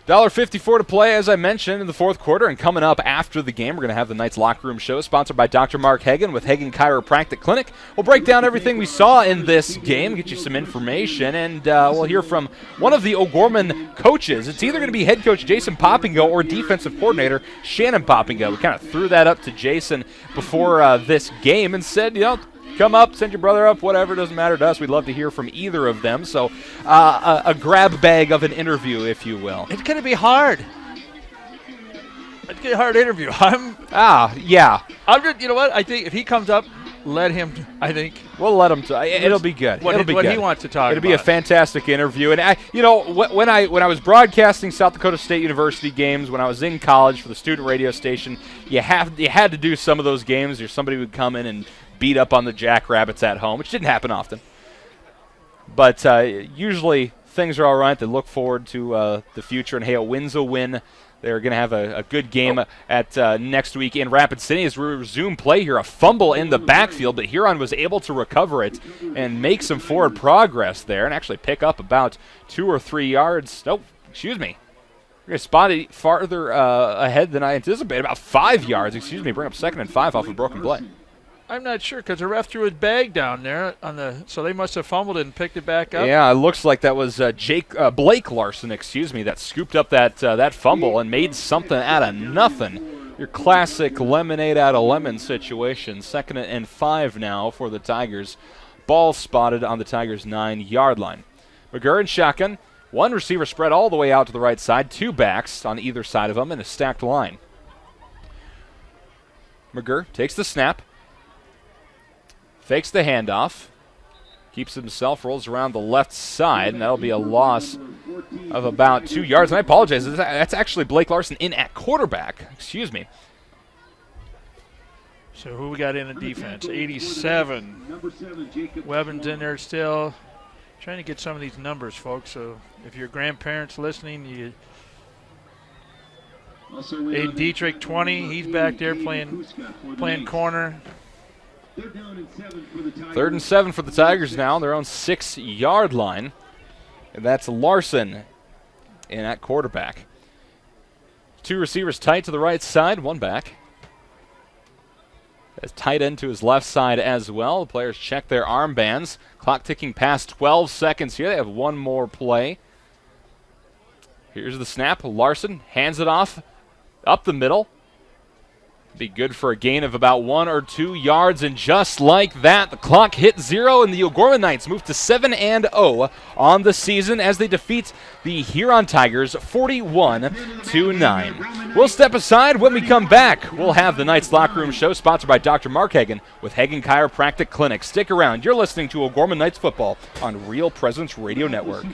$1.54 to play, as I mentioned, in the fourth quarter. And coming up after the game, we're going to have the Knights Locker Room Show, sponsored by Dr. Mark Hagan with Hagan Chiropractic Clinic. We'll break down everything we saw in this game, get you some information, and we'll hear from one of the O'Gorman coaches. It's either going to be head coach Jason Poppingo or defensive coordinator Shannon Poppingo. We kind of threw that up to Jason before this game and said, come up, send your brother up, whatever, doesn't matter to us. We'd love to hear from either of them. So a grab bag of an interview, if you will. It's going to be hard. It's going to be a hard interview. Yeah. I'm just, you know what? I think if he comes up, let him, I think. We'll let him. It'll be good. What he wants to talk about. It'll be a fantastic interview. And, when I was broadcasting South Dakota State University games, when I was in college for the student radio station, you had to do some of those games, or somebody would come in and beat up on the Jackrabbits at home, which didn't happen often. But usually things are all right. They look forward to the future, and hey, a win's a win. They're going to have a good game at next week in Rapid City as we resume play here. A fumble in the backfield, but Huron was able to recover it and make some forward progress there and actually pick up about 2 or 3 yards. We're going to spot it farther ahead than I anticipated, about 5 yards, bring up 2nd and 5 off a broken play. I'm not sure because the ref threw his bag down there so they must have fumbled it and picked it back up. Yeah, it looks like that was Blake Larson, that scooped up that fumble and made something out of nothing. Your classic lemonade out of lemon situation. 2nd and 5 now for the Tigers. Ball spotted on the Tigers' 9-yard line. McGurr in shotgun. One receiver spread all the way out to the right side. 2 backs on either side of them in a stacked line. McGurr takes the snap. Fakes the handoff, keeps himself, rolls around the left side, and that'll be a loss of about 2 yards. And I apologize, that's actually Blake Larson in at quarterback. So who we got in the defense? 87. Webbin's in there still. Trying to get some of these numbers, folks. So if your grandparents listening, Dietrich, 20. He's back there playing corner. 3rd and 7 for the Tigers now on their own 6-yard line. And that's Larson in at quarterback. 2 receivers tight to the right side, 1 back. As tight end to his left side as well. The players check their armbands. Clock ticking past 12 seconds here. They have 1 more play. Here's the snap. Larson hands it off up the middle. Be good for a gain of about 1 or 2 yards, and just like that, the clock hit 0, and the O'Gorman Knights move to 7-0 on the season as they defeat the Huron Tigers 41-9. We'll step aside. When we come back, we'll have the Knights Locker Room Show, sponsored by Dr. Mark Hagan with Hagan Chiropractic Clinic. Stick around. You're listening to O'Gorman Knights football on Real Presence Radio Network.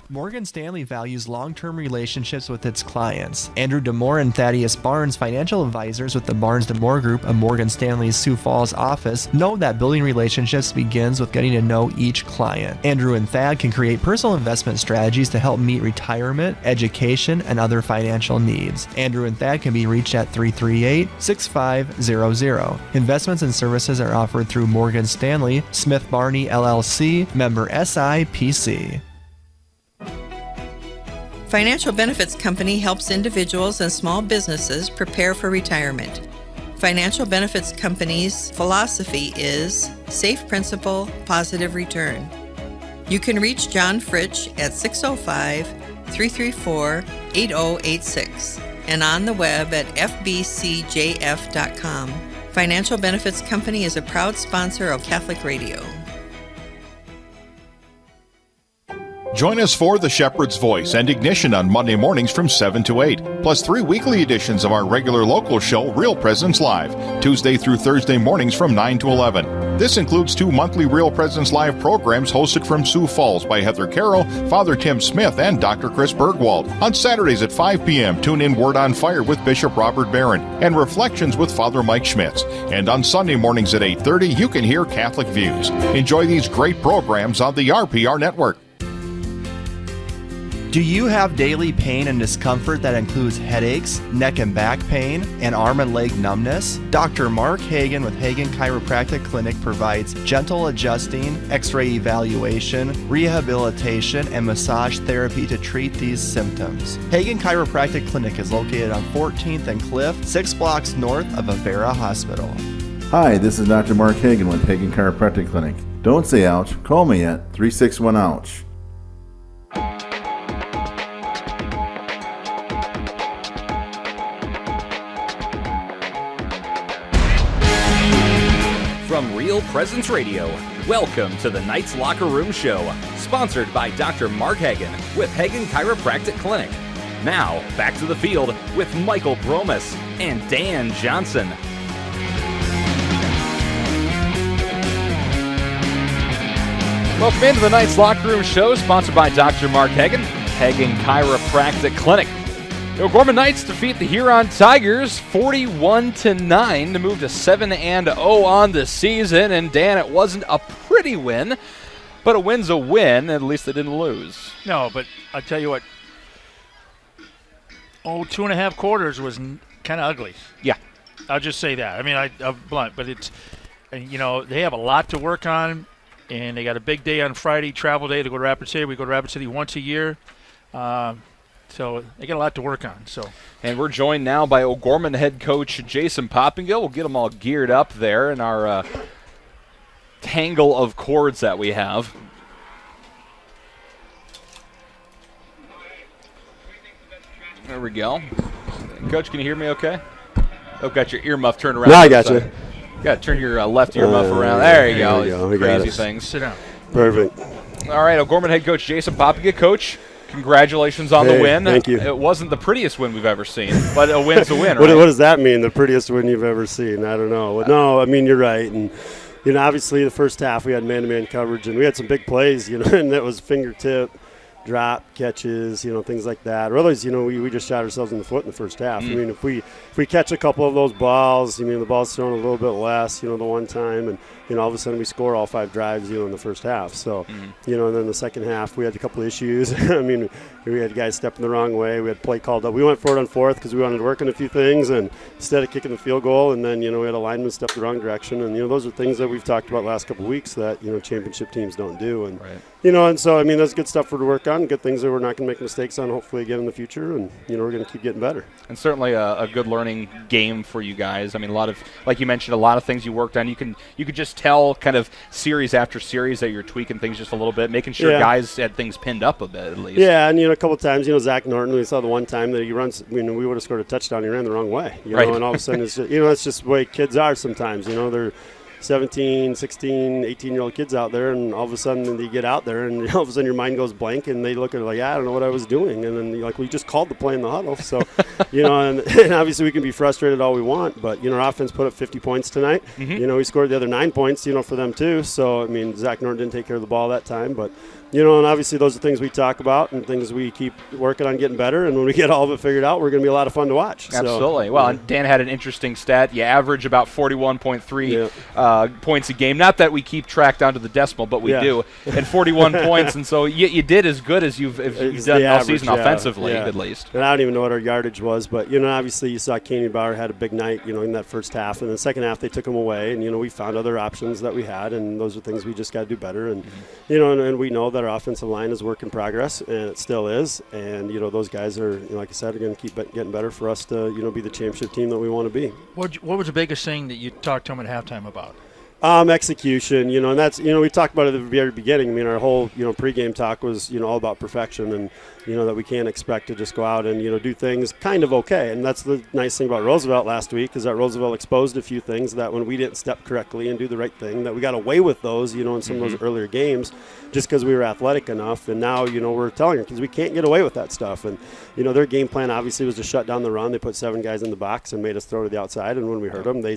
Morgan Stanley values long-term relationships with its clients. Andrew DeMore and Thaddeus Barnes, financial advisors with the Barnes DeMore Group of Morgan Stanley's Sioux Falls office, know that building relationships begins with getting to know each client. Andrew and Thad can create personal investment strategies to help meet retirement, education, and other financial needs. Andrew and Thad can be reached at 338-6500. Investments and services are offered through Morgan Stanley, Smith Barney LLC, member SIPC. Financial Benefits Company helps individuals and small businesses prepare for retirement. Financial Benefits Company's philosophy is safe principal, positive return. You can reach John Fritsch at 605-334-8086 and on the web at fbcjf.com. Financial Benefits Company is a proud sponsor of Catholic Radio. Join us for The Shepherd's Voice and Ignition on Monday mornings from 7 to 8, plus 3 weekly editions of our regular local show, Real Presence Live, Tuesday through Thursday mornings from 9 to 11. This includes 2 monthly Real Presence Live programs hosted from Sioux Falls by Heather Carroll, Father Tim Smith, and Dr. Chris Bergwald. On Saturdays at 5 p.m., tune in Word on Fire with Bishop Robert Barron and Reflections with Father Mike Schmitz. And on Sunday mornings at 8:30, you can hear Catholic Views. Enjoy these great programs on the RPR Network. Do you have daily pain and discomfort that includes headaches, neck and back pain, and arm and leg numbness? Dr. Mark Hagan with Hagan Chiropractic Clinic provides gentle adjusting, x-ray evaluation, rehabilitation, and massage therapy to treat these symptoms. Hagan Chiropractic Clinic is located on 14th and Cliff, 6 blocks north of Avera Hospital. Hi, this is Dr. Mark Hagan with Hagan Chiropractic Clinic. Don't say ouch, call me at 361-OUCH. From Real Presence Radio, welcome to the Knights Locker Room Show, sponsored by Dr. Mark Hagan with Hagan Chiropractic Clinic. Now, back to the field with Michael Bromus and Dan Johnson. Welcome into the Knights Locker Room Show, sponsored by Dr. Mark Hagan, Hagan Chiropractic Clinic. The O'Gorman Knights defeat the Huron Tigers 41-9 to move to 7-0 on the season. And Dan, it wasn't a pretty win, but a win's a win. At least they didn't lose. No, but I tell you what. 2.5 quarters was kind of ugly. Yeah, I'll just say that. I mean, I'm blunt, but it's, they have a lot to work on, and they got a big day on Friday, travel day to go to Rapid City. We go to Rapid City once a year. So they got a lot to work on. And we're joined now by O'Gorman head coach Jason Poppingill. We'll get them all geared up there in our tangle of cords that we have. There we go. Coach, can you hear me okay? Oh, got your earmuff turned around. No, I got you. Got to turn your left earmuff around. There you go. We got Crazy it. things. Sit down. Perfect. All right, O'Gorman head coach Jason Poppingill. Coach, congratulations on the win. Thank you. It wasn't the prettiest win we've ever seen, but a win's a win, What right? does that mean, the prettiest win you've ever seen? I don't know. No, I mean, you're right. And, obviously the first half we had man-to-man coverage, and we had some big plays, and that was fingertip, drop, catches, things like that. Or otherwise, we just shot ourselves in the foot in the first half. I mean, if we catch a couple of those balls, the ball's thrown a little bit less, the one time, and, all of a sudden we score all 5 drives, in the first half. So, and then the second half we had a couple of issues. I mean, we had guys stepping the wrong way. We had play called up. We went for it on 4th because we wanted to work on a few things, and instead of kicking the field goal, and then, we had a lineman step the wrong direction. And, those are things that we've talked about last couple of weeks that, championship teams don't do. And, and so, that's good stuff for to work on, good things that we're not going to make mistakes on, hopefully again in the future. And, we're going to keep getting better. And certainly a good learning game for you guys. I mean, a lot of, like you mentioned, a lot of things you worked on. You could just tell kind of series after series that you're tweaking things just a little bit, making sure guys had things pinned up a bit at least. Yeah, and, a couple of times, Zach Norton, we saw the one time that he runs, we would have scored a touchdown, he ran the wrong way. And all of a sudden, it's just, that's just the way kids are sometimes. They're 17, 16, 18-year-old kids out there, and all of a sudden they get out there, and all of a sudden your mind goes blank, and they look at it like, I don't know what I was doing. And then, we just called the play in the huddle. So, and obviously we can be frustrated all we want, but, our offense put up 50 points tonight. We scored the other 9 points, for them too. So, Zach Norton didn't take care of the ball that time, but, and obviously those are things we talk about and things we keep working on getting better. And when we get all of it figured out, we're going to be a lot of fun to watch. Absolutely. Well, and Dan had an interesting stat. You average about 41.3 points a game. Not that we keep track down to the decimal, but we do. And 41 points. And so you did as good as you've done all season offensively, at least. And I don't even know what our yardage was. But, obviously you saw Canyon Bauer had a big night, in that first half. And the second half they took him away. And, we found other options that we had. And those are things we just got to do better. And, and we know that our offensive line is work in progress, and it still is. And, those guys are, like I said, are going to keep getting better for us to, be the championship team that we want to be. What was the biggest thing that you talked to them at halftime about? Execution, and that's, we talked about it at the very beginning. Our whole, pregame talk was, all about perfection and, that we can't expect to just go out and, do things kind of okay. And that's the nice thing about Roosevelt last week is that Roosevelt exposed a few things that when we didn't step correctly and do the right thing, that we got away with those, in some of those earlier games just because we were athletic enough. And now, we're telling them because we can't get away with that stuff. And, their game plan obviously was to shut down the run. They put 7 guys in the box and made us throw to the outside. And when we heard them, they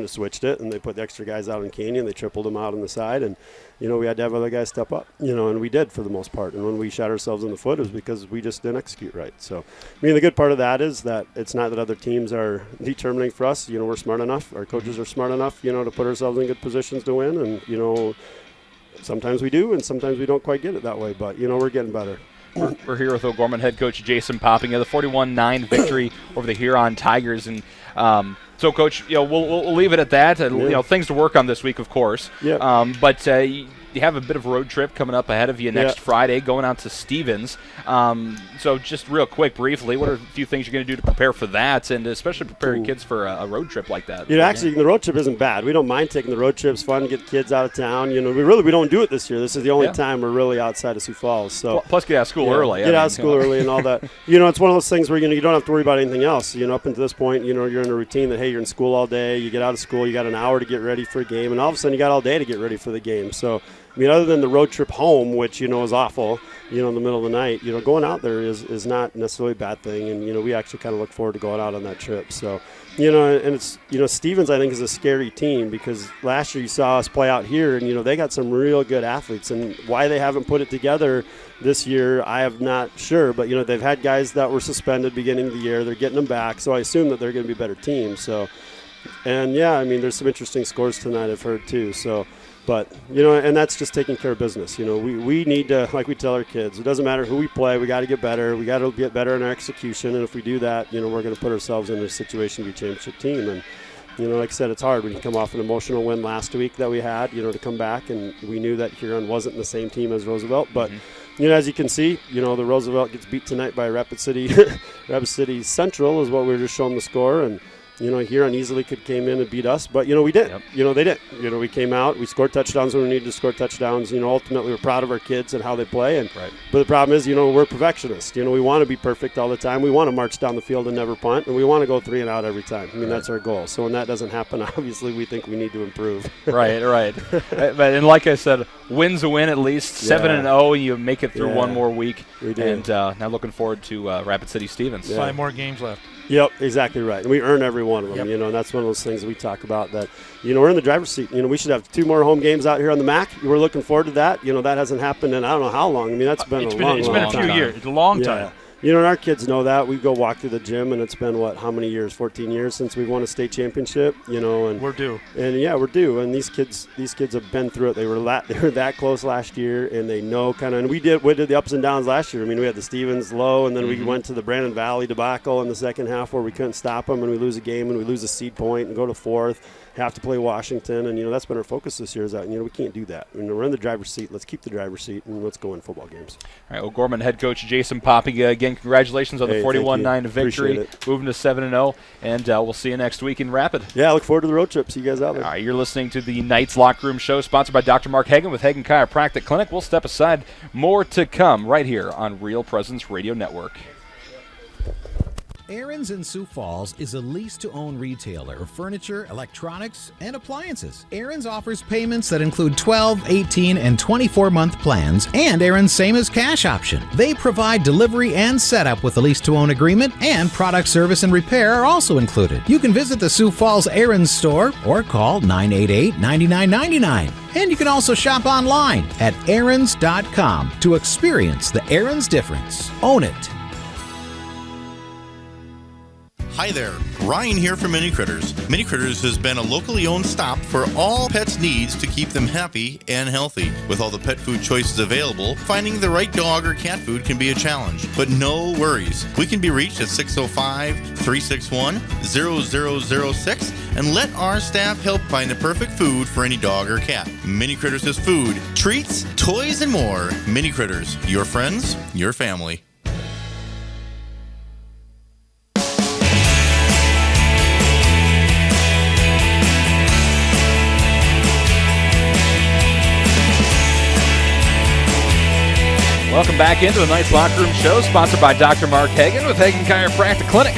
switched it and they put the extra guys out in Canyon. They tripled them out on the side. And, we had to have other guys step up, and we did for the most part. And when we shot ourselves in the foot, it was because we just didn't execute right. So, the good part of that is that it's not that other teams are determining for us. We're smart enough. Our coaches are smart enough, to put ourselves in good positions to win. And, sometimes we do and sometimes we don't quite get it that way. But, we're getting better. We're here with O'Gorman head coach Jason Popping. The 41-9 victory over the Huron Tigers, and so, Coach, we'll leave it at that. Things to work on this week, of course. Yeah. But you have a bit of a road trip coming up ahead of you next Friday, going out to Stevens. So just real quick, briefly, what are a few things you're going to do to prepare for that, and especially prepare your kids for a road trip like that? Actually, the road trip isn't bad. We don't mind taking the road trips. Fun to get kids out of town. We don't do it this year. This is the only time we're really outside of Sioux Falls. So plus, get out of school early. Get out of school early and all that. It's one of those things where you don't have to worry about anything else. Up until this point, you're in a routine that you're in school all day. You get out of school, you got an hour to get ready for a game, and all of a sudden you got all day to get ready for the game. So, other than the road trip home, which, is awful, in the middle of the night, going out there is not necessarily a bad thing. And, we actually kind of look forward to going out on that trip. So, and it's, Stevens, I think, is a scary team because last year you saw us play out here and, they got some real good athletes. And why they haven't put it together this year, I am not sure. But, they've had guys that were suspended beginning of the year. They're getting them back. So I assume that they're going to be a better team. So, and, there's some interesting scores tonight I've heard too. So. But, and that's just taking care of business. We need to, like we tell our kids, it doesn't matter who we play. We got to get better. We got to get better in our execution. And if we do that, we're going to put ourselves in a situation to be a championship team. And, like I said, it's hard when you come off an emotional win last week that we had, to come back. And we knew that Huron wasn't the same team as Roosevelt. But, as you can see, the Roosevelt gets beat tonight by Rapid City. Rapid City Central is what we were just showing the score. And, Huron easily came in and beat us, but, we didn't. They didn't. We came out, we scored touchdowns when we needed to score touchdowns. Ultimately we're proud of our kids and how they play. But the problem is, we're perfectionists. We want to be perfect all the time. We want to march down the field and never punt, and we want to go 3 and out every time. That's our goal. So when that doesn't happen, obviously we think we need to improve. Right. And like I said, win's a win at least, 7-0, and you make it through one more week. We do. And now looking forward to Rapid City Stevens. 5 more games left. Yep, exactly right. And we earn every one of them, and that's one of those things we talk about that, we're in the driver's seat. We should have 2 more home games out here on the MAC. We're looking forward to that. That hasn't happened in I don't know how long. That's been a long time. It's been a few years. It's a long time. And our kids know that. We go walk through the gym, and it's been, how many years? 14 years since we've won a state championship, and we're due. And, we're due. And these kids have been through it. They were that close last year, and they know and we did the ups and downs last year. We had the Stevens low, and then we went to the Brandon Valley debacle in the second half where we couldn't stop them, and we lose a game, and we lose a seed point and go to 4th. Have to play Washington, and that's been our focus this year. Is that we can't do that. We're in the driver's seat. Let's keep the driver's seat and let's go win football games. All right, O'Gorman head coach Jason Popping, again, congratulations on the 41-9 victory, moving to 7-0, and we'll see you next week in Rapid. Yeah, I look forward to the road trip. See you guys out there. All right, you're listening to the Knights Locker Room Show, sponsored by Dr. Mark Hagen with Hagen Chiropractic Clinic. We'll step aside. More to come right here on Real Presence Radio Network. Aaron's in Sioux Falls is a lease-to-own retailer of furniture, electronics, and appliances. Aaron's offers payments that include 12, 18, and 24-month plans, and Aaron's same as cash option. They provide delivery and setup with a lease-to-own agreement, and product service and repair are also included. You can visit the Sioux Falls Aaron's store or call 988-9999. And you can also shop online at aarons.com to experience the Aaron's difference. Own it. Hi there, Ryan here from Mini Critters. Mini Critters has been a locally owned stop for all pets' needs to keep them happy and healthy. With all the pet food choices available, finding the right dog or cat food can be a challenge. But no worries. We can be reached at 605-361-0006 and let our staff help find the perfect food for any dog or cat. Mini Critters has food, treats, toys, and more. Mini Critters, your friends, your family. Welcome back into the Knights Locker Room Show, sponsored by Dr. Mark Hagen with Hagen Chiropractic Clinic.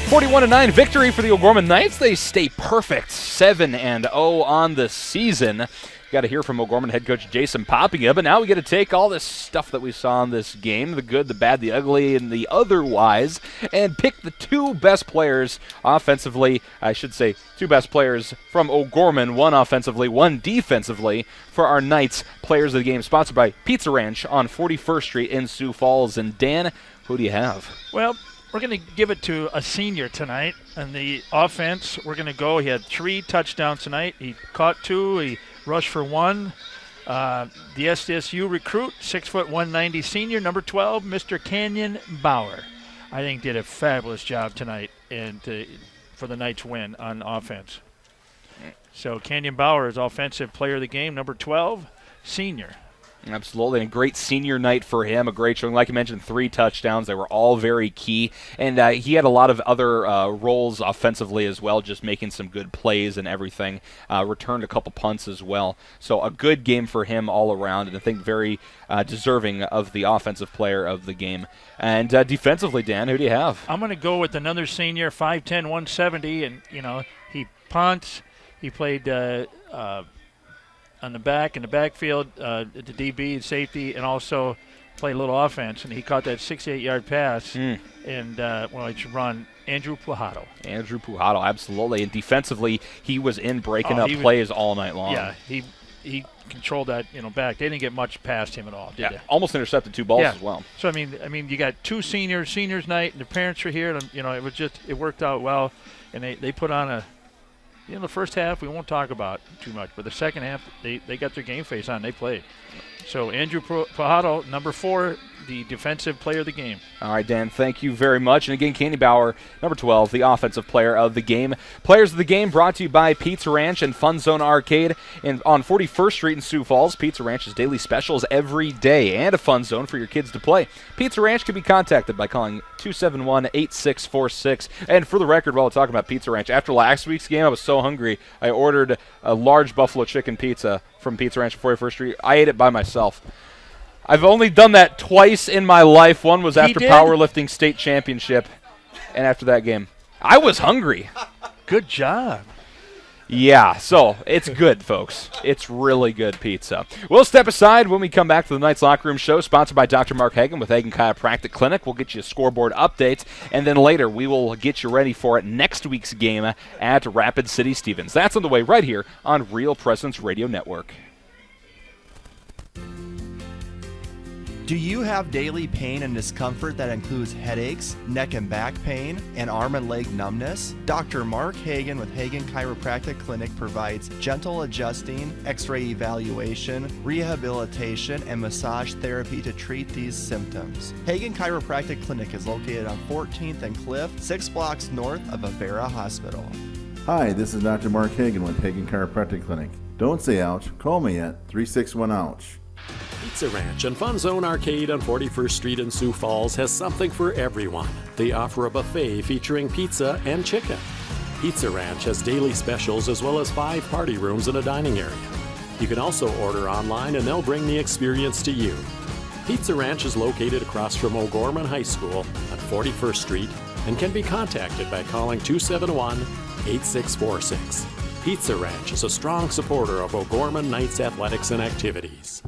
41-9 victory for the O'Gorman Knights. They stay perfect, 7-0 on the season. Got to hear from O'Gorman head coach Jason Popping, but now we get to take all this stuff that we saw in this game, the good, the bad, the ugly, and the otherwise, and pick the 2 best players offensively, I should say 2 best players from O'Gorman, 1 offensively, 1 defensively, for our Knights Players of the Game, sponsored by Pizza Ranch on 41st Street in Sioux Falls. And Dan, who do you have? Well, we're going to give it to a senior tonight. And the offense, we're going to go. He had 3 touchdowns tonight. He caught 2. He rushed for 1. The SDSU recruit, 6'1", 190 senior, number 12, Mr. Canyon Bauer. I think did a fabulous job tonight and for the Knights' win on offense. So Canyon Bauer is Offensive Player of the Game, number 12, senior. Absolutely, and a great senior night for him, a great showing. Like you mentioned, 3 touchdowns. They were all very key, and he had a lot of other roles offensively as well, just making some good plays and everything. Returned a couple punts as well. So a good game for him all around, and I think very deserving of the Offensive Player of the Game. And defensively, Dan, who do you have? I'm going to go with another senior, 5'10", 170, and, he punts. He played on the back, in the backfield, the DB, safety, and also played a little offense. And he caught that 68-yard pass and, it's run. Andrew Pujato. Andrew Pujato, absolutely. And defensively, he was in breaking up plays all night long. Yeah, he controlled that, back. They didn't get much past him at all, did they? Almost intercepted 2 balls as well. So, I mean, you got 2 seniors night, and the parents were here, and, it worked out well. And they put on the first half, we won't talk about too much, but the second half, they got their game face on. They played. So Andrew Pujato, number 4, the Defensive Player of the Game. All right, Dan, thank you very much. And again, Candy Bauer, number 12, the Offensive Player of the Game. Players of the Game brought to you by Pizza Ranch and Fun Zone Arcade on 41st Street in Sioux Falls. Pizza Ranch has daily specials every day and a fun zone for your kids to play. Pizza Ranch can be contacted by calling 271-8646. And for the record, while we're talking about Pizza Ranch, after last week's game, I was so hungry, I ordered a large buffalo chicken pizza from Pizza Ranch on 41st Street. I ate it by myself. I've only done that twice in my life. One was after powerlifting state championship, and after that game. I was hungry. Good job. Yeah, so it's good, folks. It's really good pizza. We'll step aside when we come back to the Knights Locker Room Show, sponsored by Dr. Mark Hagan with Hagan Chiropractic Clinic. We'll get you a scoreboard update, and then later we will get you ready for next week's game at Rapid City Stevens. That's on the way right here on Real Presence Radio Network. Do you have daily pain and discomfort that includes headaches, neck and back pain, and arm and leg numbness? Dr. Mark Hagan with Hagan Chiropractic Clinic provides gentle adjusting, x-ray evaluation, rehabilitation, and massage therapy to treat these symptoms. Hagan Chiropractic Clinic is located on 14th and Cliff, 6 blocks north of Avera Hospital. Hi, this is Dr. Mark Hagan with Hagan Chiropractic Clinic. Don't say ouch, call me at 361-OUCH. Pizza Ranch and Fun Zone Arcade on 41st Street in Sioux Falls has something for everyone. They offer a buffet featuring pizza and chicken. Pizza Ranch has daily specials as well as 5 party rooms and a dining area. You can also order online and they'll bring the experience to you. Pizza Ranch is located across from O'Gorman High School on 41st Street and can be contacted by calling 271-8646. Pizza Ranch is a strong supporter of O'Gorman Knights athletics and activities.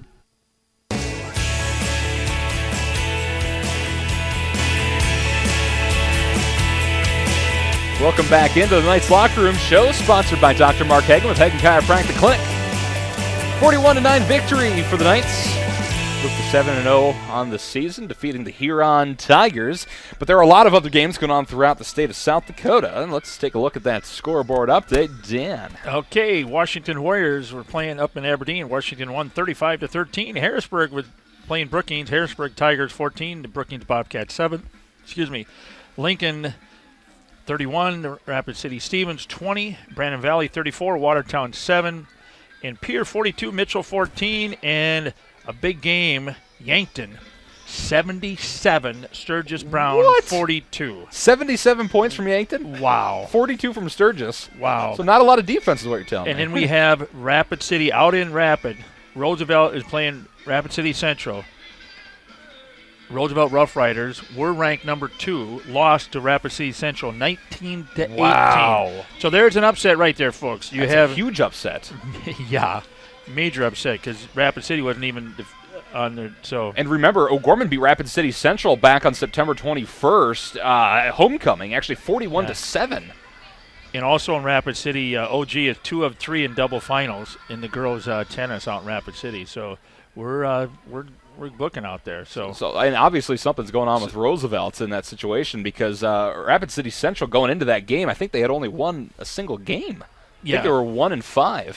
Welcome back into the Knights Locker Room Show, sponsored by Dr. Mark Hagan with Hagan Chiropractic Clinic. 41-9 victory for the Knights. Moved to 7-0 on the season, defeating the Huron Tigers. But there are a lot of other games going on throughout the state of South Dakota. And let's take a look at that scoreboard update. Dan. Okay, Washington Warriors were playing up in Aberdeen. Washington won 35-13. Harrisburg was playing Brookings. Harrisburg Tigers 14, the Brookings Bobcats 7. Lincoln 31, Rapid City Stevens 20, Brandon Valley 34, Watertown 7, and Pierre 42, Mitchell 14, and a big game, Yankton 77, Sturgis Brown 42. 77 points from Yankton? Wow. 42 from Sturgis. Wow. So not a lot of defense is what you're telling me. And then we have Rapid City out in Rapid. Roosevelt is playing Rapid City Central. Roosevelt Rough Riders were ranked number 2, lost to Rapid City Central 19-18. Wow. So there's an upset right there, folks. That's a huge upset. Yeah, major upset because Rapid City wasn't even on there. So. And remember, O'Gorman beat Rapid City Central back on September 21st, homecoming, actually 41-7. And also in Rapid City, OG is 2 of 3 in double finals in the girls' tennis out in Rapid City. So we're booking out there. So and obviously something's going on with Roosevelt in that situation because Rapid City Central going into that game, I think they had only won a single game. I think they were 1-5.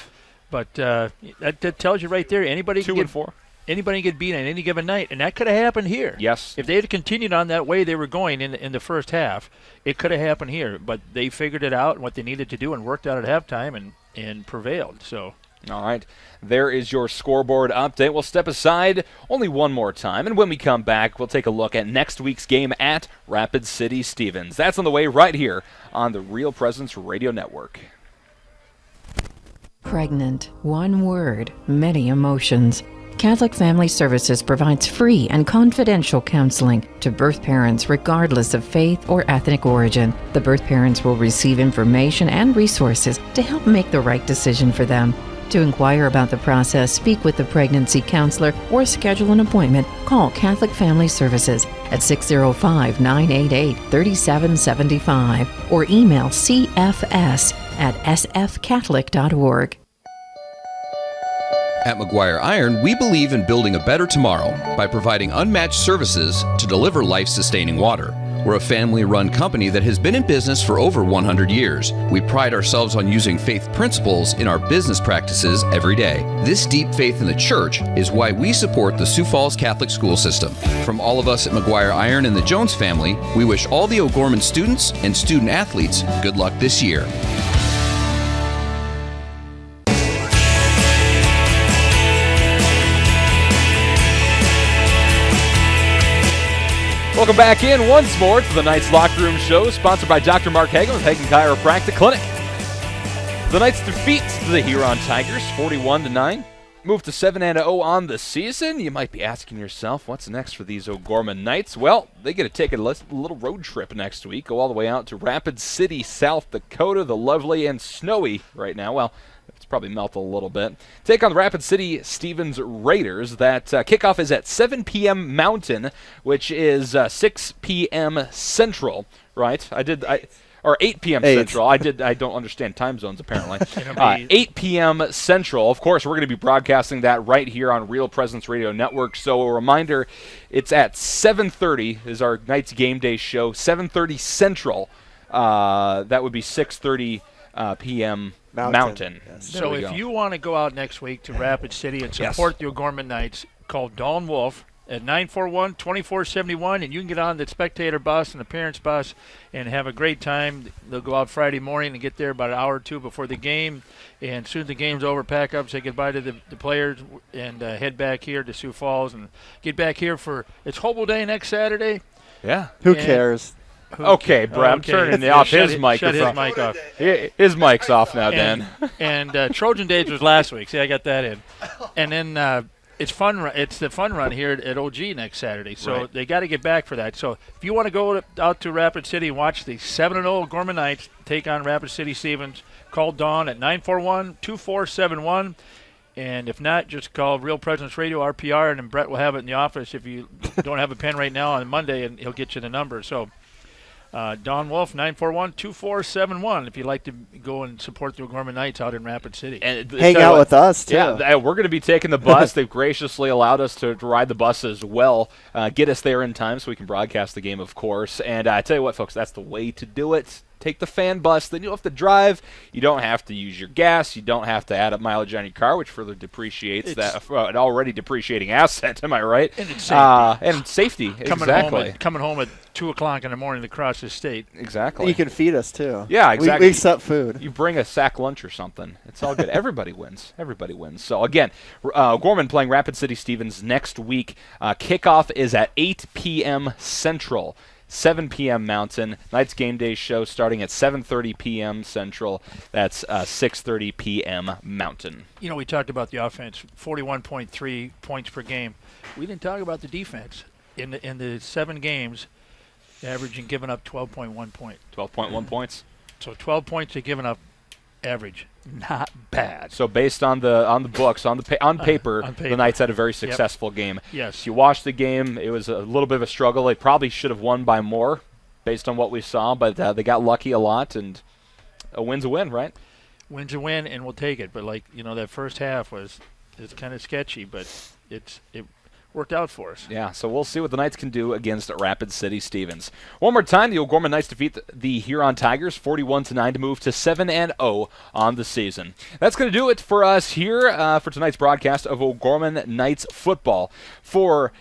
But that tells you right there, anybody can get 2-4. Anybody can get beat on any given night, and that could have happened here. Yes. If they had continued on that way they were going in the first half, it could have happened here. But they figured it out and what they needed to do and worked out at halftime and prevailed. So. All right, there is your scoreboard update. We'll step aside only one more time, and when we come back, we'll take a look at next week's game at Rapid City Stevens. That's on the way right here on the Real Presence Radio Network. Pregnant. One word, many emotions. Catholic Family Services provides free and confidential counseling to birth parents regardless of faith or ethnic origin. The birth parents will receive information and resources to help make the right decision for them. To inquire about the process, speak with the pregnancy counselor, or schedule an appointment, call Catholic Family Services at 605-988-3775 or email cfs@sfcatholic.org. At McGuire Iron, we believe in building a better tomorrow by providing unmatched services to deliver life-sustaining water. We're a family-run company that has been in business for over 100 years. We pride ourselves on using faith principles in our business practices every day. This deep faith in the church is why we support the Sioux Falls Catholic school system. From all of us at McGuire Iron and the Jones family, we wish all the O'Gorman students and student athletes good luck this year. Welcome back in once more to the Knights Locker Room Show, sponsored by Dr. Mark Hagen with Hagen Chiropractic Clinic. The Knights defeat the Huron Tigers 41-9. Move to 7-0 on the season. You might be asking yourself, what's next for these O'Gorman Knights? Well, they get to take a little road trip next week, go all the way out to Rapid City, South Dakota, the lovely and snowy right now. Well, it's probably melted a little bit. Take on the Rapid City Stevens Raiders. That kickoff is at 7 p.m. Mountain, which is 6 p.m. Central, right? Or 8 p.m. Central. I don't understand time zones, apparently. 8 p.m. Central. Of course, we're going to be broadcasting that right here on Real Presence Radio Network. So a reminder, it's at 7:30 is our Knights Game Day show. 7:30 Central. That would be 6:30 p.m. Mountain. Yes. So if you want to go out next week to Rapid City and support the O'Gorman Knights, call Dawn Wolf at 941-2471, and you can get on the spectator bus and the parents bus and have a great time. They'll go out Friday morning and get there about an hour or two before the game, and as soon as the game's over, pack up, say goodbye to the players, and head back here to Sioux Falls and get back here for it's Hobo Day next Saturday. Yeah. Who cares? Okay, Brett, I'm turning off his microphone. Shut his mic off. His mic's off now, Dan. And Trojan Days was last week. See, I got that in. And then it's fun. It's the fun run here at OG next Saturday. So they got to get back for that. So if you want to go out to Rapid City and watch the 7-0 O'Gorman Knights take on Rapid City Stevens, call Dawn at 941-2471. And if not, just call Real Presence Radio, RPR, and then Brett will have it in the office if you don't have a pen right now on Monday, and he'll get you the number. So Don Wolf, 941-2471, if you'd like to go and support the O'Gorman Knights out in Rapid City. And hang out with us, too. Yeah, we're going to be taking the bus. They've graciously allowed us to ride the bus as well, get us there in time so we can broadcast the game, of course. And I tell you what, folks, that's the way to do it. Take the fan bus. Then you don't have to drive. You don't have to use your gas. You don't have to add up mileage on your car, which further depreciates an already depreciating asset. Am I right? And it's safety. And safety, Coming home at 2 o'clock in the morning to cross the state. Exactly. You can feed us, too. Yeah, exactly. We accept food. You bring a sack lunch or something. It's all good. Everybody wins. Everybody wins. So, again, O'Gorman playing Rapid City Stevens next week. Kickoff is at 8 p.m. Central. 7 p.m. Mountain. Knights Game Day show starting at 7:30 p.m. Central. That's 6:30 p.m. Mountain. You know, we talked about the offense, 41.3 points per game. We didn't talk about the defense. In the 7 games, averaging giving up 12.1 points. 12.1 points. So 12 points they're giving up average. Not bad. So based on the books, on paper, the Knights had a very successful game. Yes. If you watched the game, it was a little bit of a struggle. They probably should have won by more based on what we saw, but they got lucky a lot, and a win's a win, right? Win's a win, and we'll take it. But, that first half it's kind of sketchy, but worked out for us. Yeah, so we'll see what the Knights can do against Rapid City Stevens. One more time, the O'Gorman Knights defeat the Huron Tigers 41-9 to move to 7-0 on the season. That's going to do it for us here for tonight's broadcast of O'Gorman Knights football. For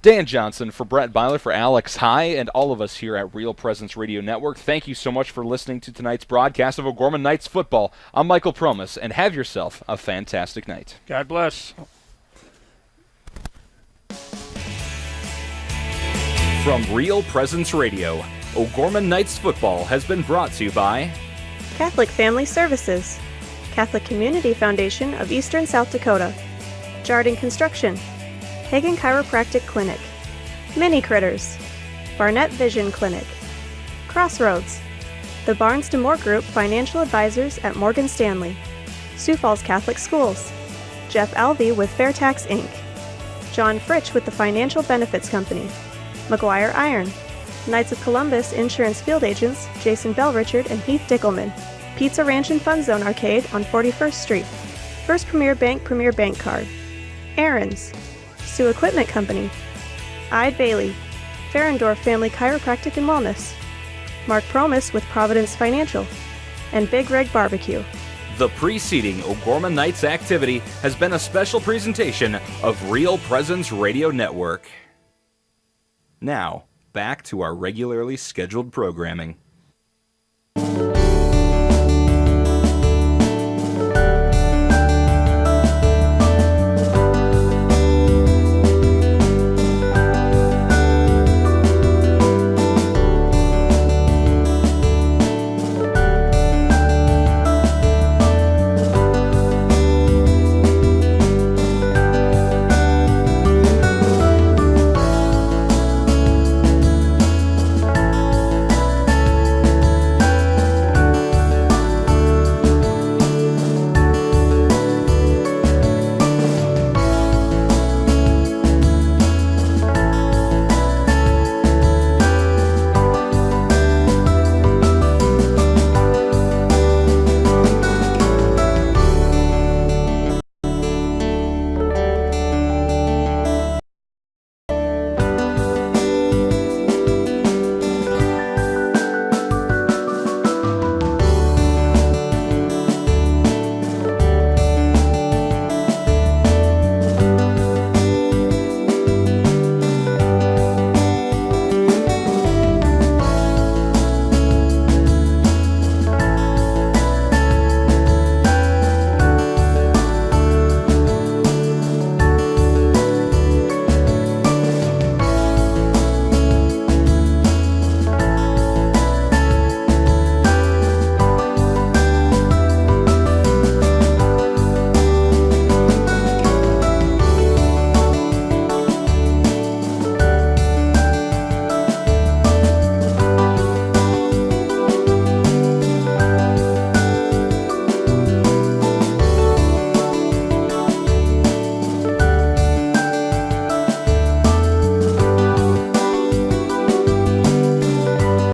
Dan Johnson, for Brett Byler, for Alex High, and all of us here at Real Presence Radio Network, thank you so much for listening to tonight's broadcast of O'Gorman Knights football. I'm Michael Promis, and have yourself a fantastic night. God bless. From Real Presence Radio, O'Gorman Knights football has been brought to you by Catholic Family Services, Catholic Community Foundation of Eastern South Dakota, Jardine Construction, Hagen Chiropractic Clinic, Mini Critters, Barnett Vision Clinic, Crossroads, the Barnes DeMoore Group Financial Advisors at Morgan Stanley, Sioux Falls Catholic Schools, Jeff Alvey with Fairtax Inc., John Fritsch with the Financial Benefits Company, McGuire Iron, Knights of Columbus Insurance Field Agents Jason Bellrichard and Heath Dickelman, Pizza Ranch and Fun Zone Arcade on 41st Street, First Premier Bank Card, Aaron's, Sioux Equipment Company, Ide Bailey, Ferendorf Family Chiropractic and Wellness, Mark Promis with Providence Financial, and Big Rig Barbecue. The preceding O'Gorman Knights activity has been a special presentation of Real Presence Radio Network. Now, back to our regularly scheduled programming.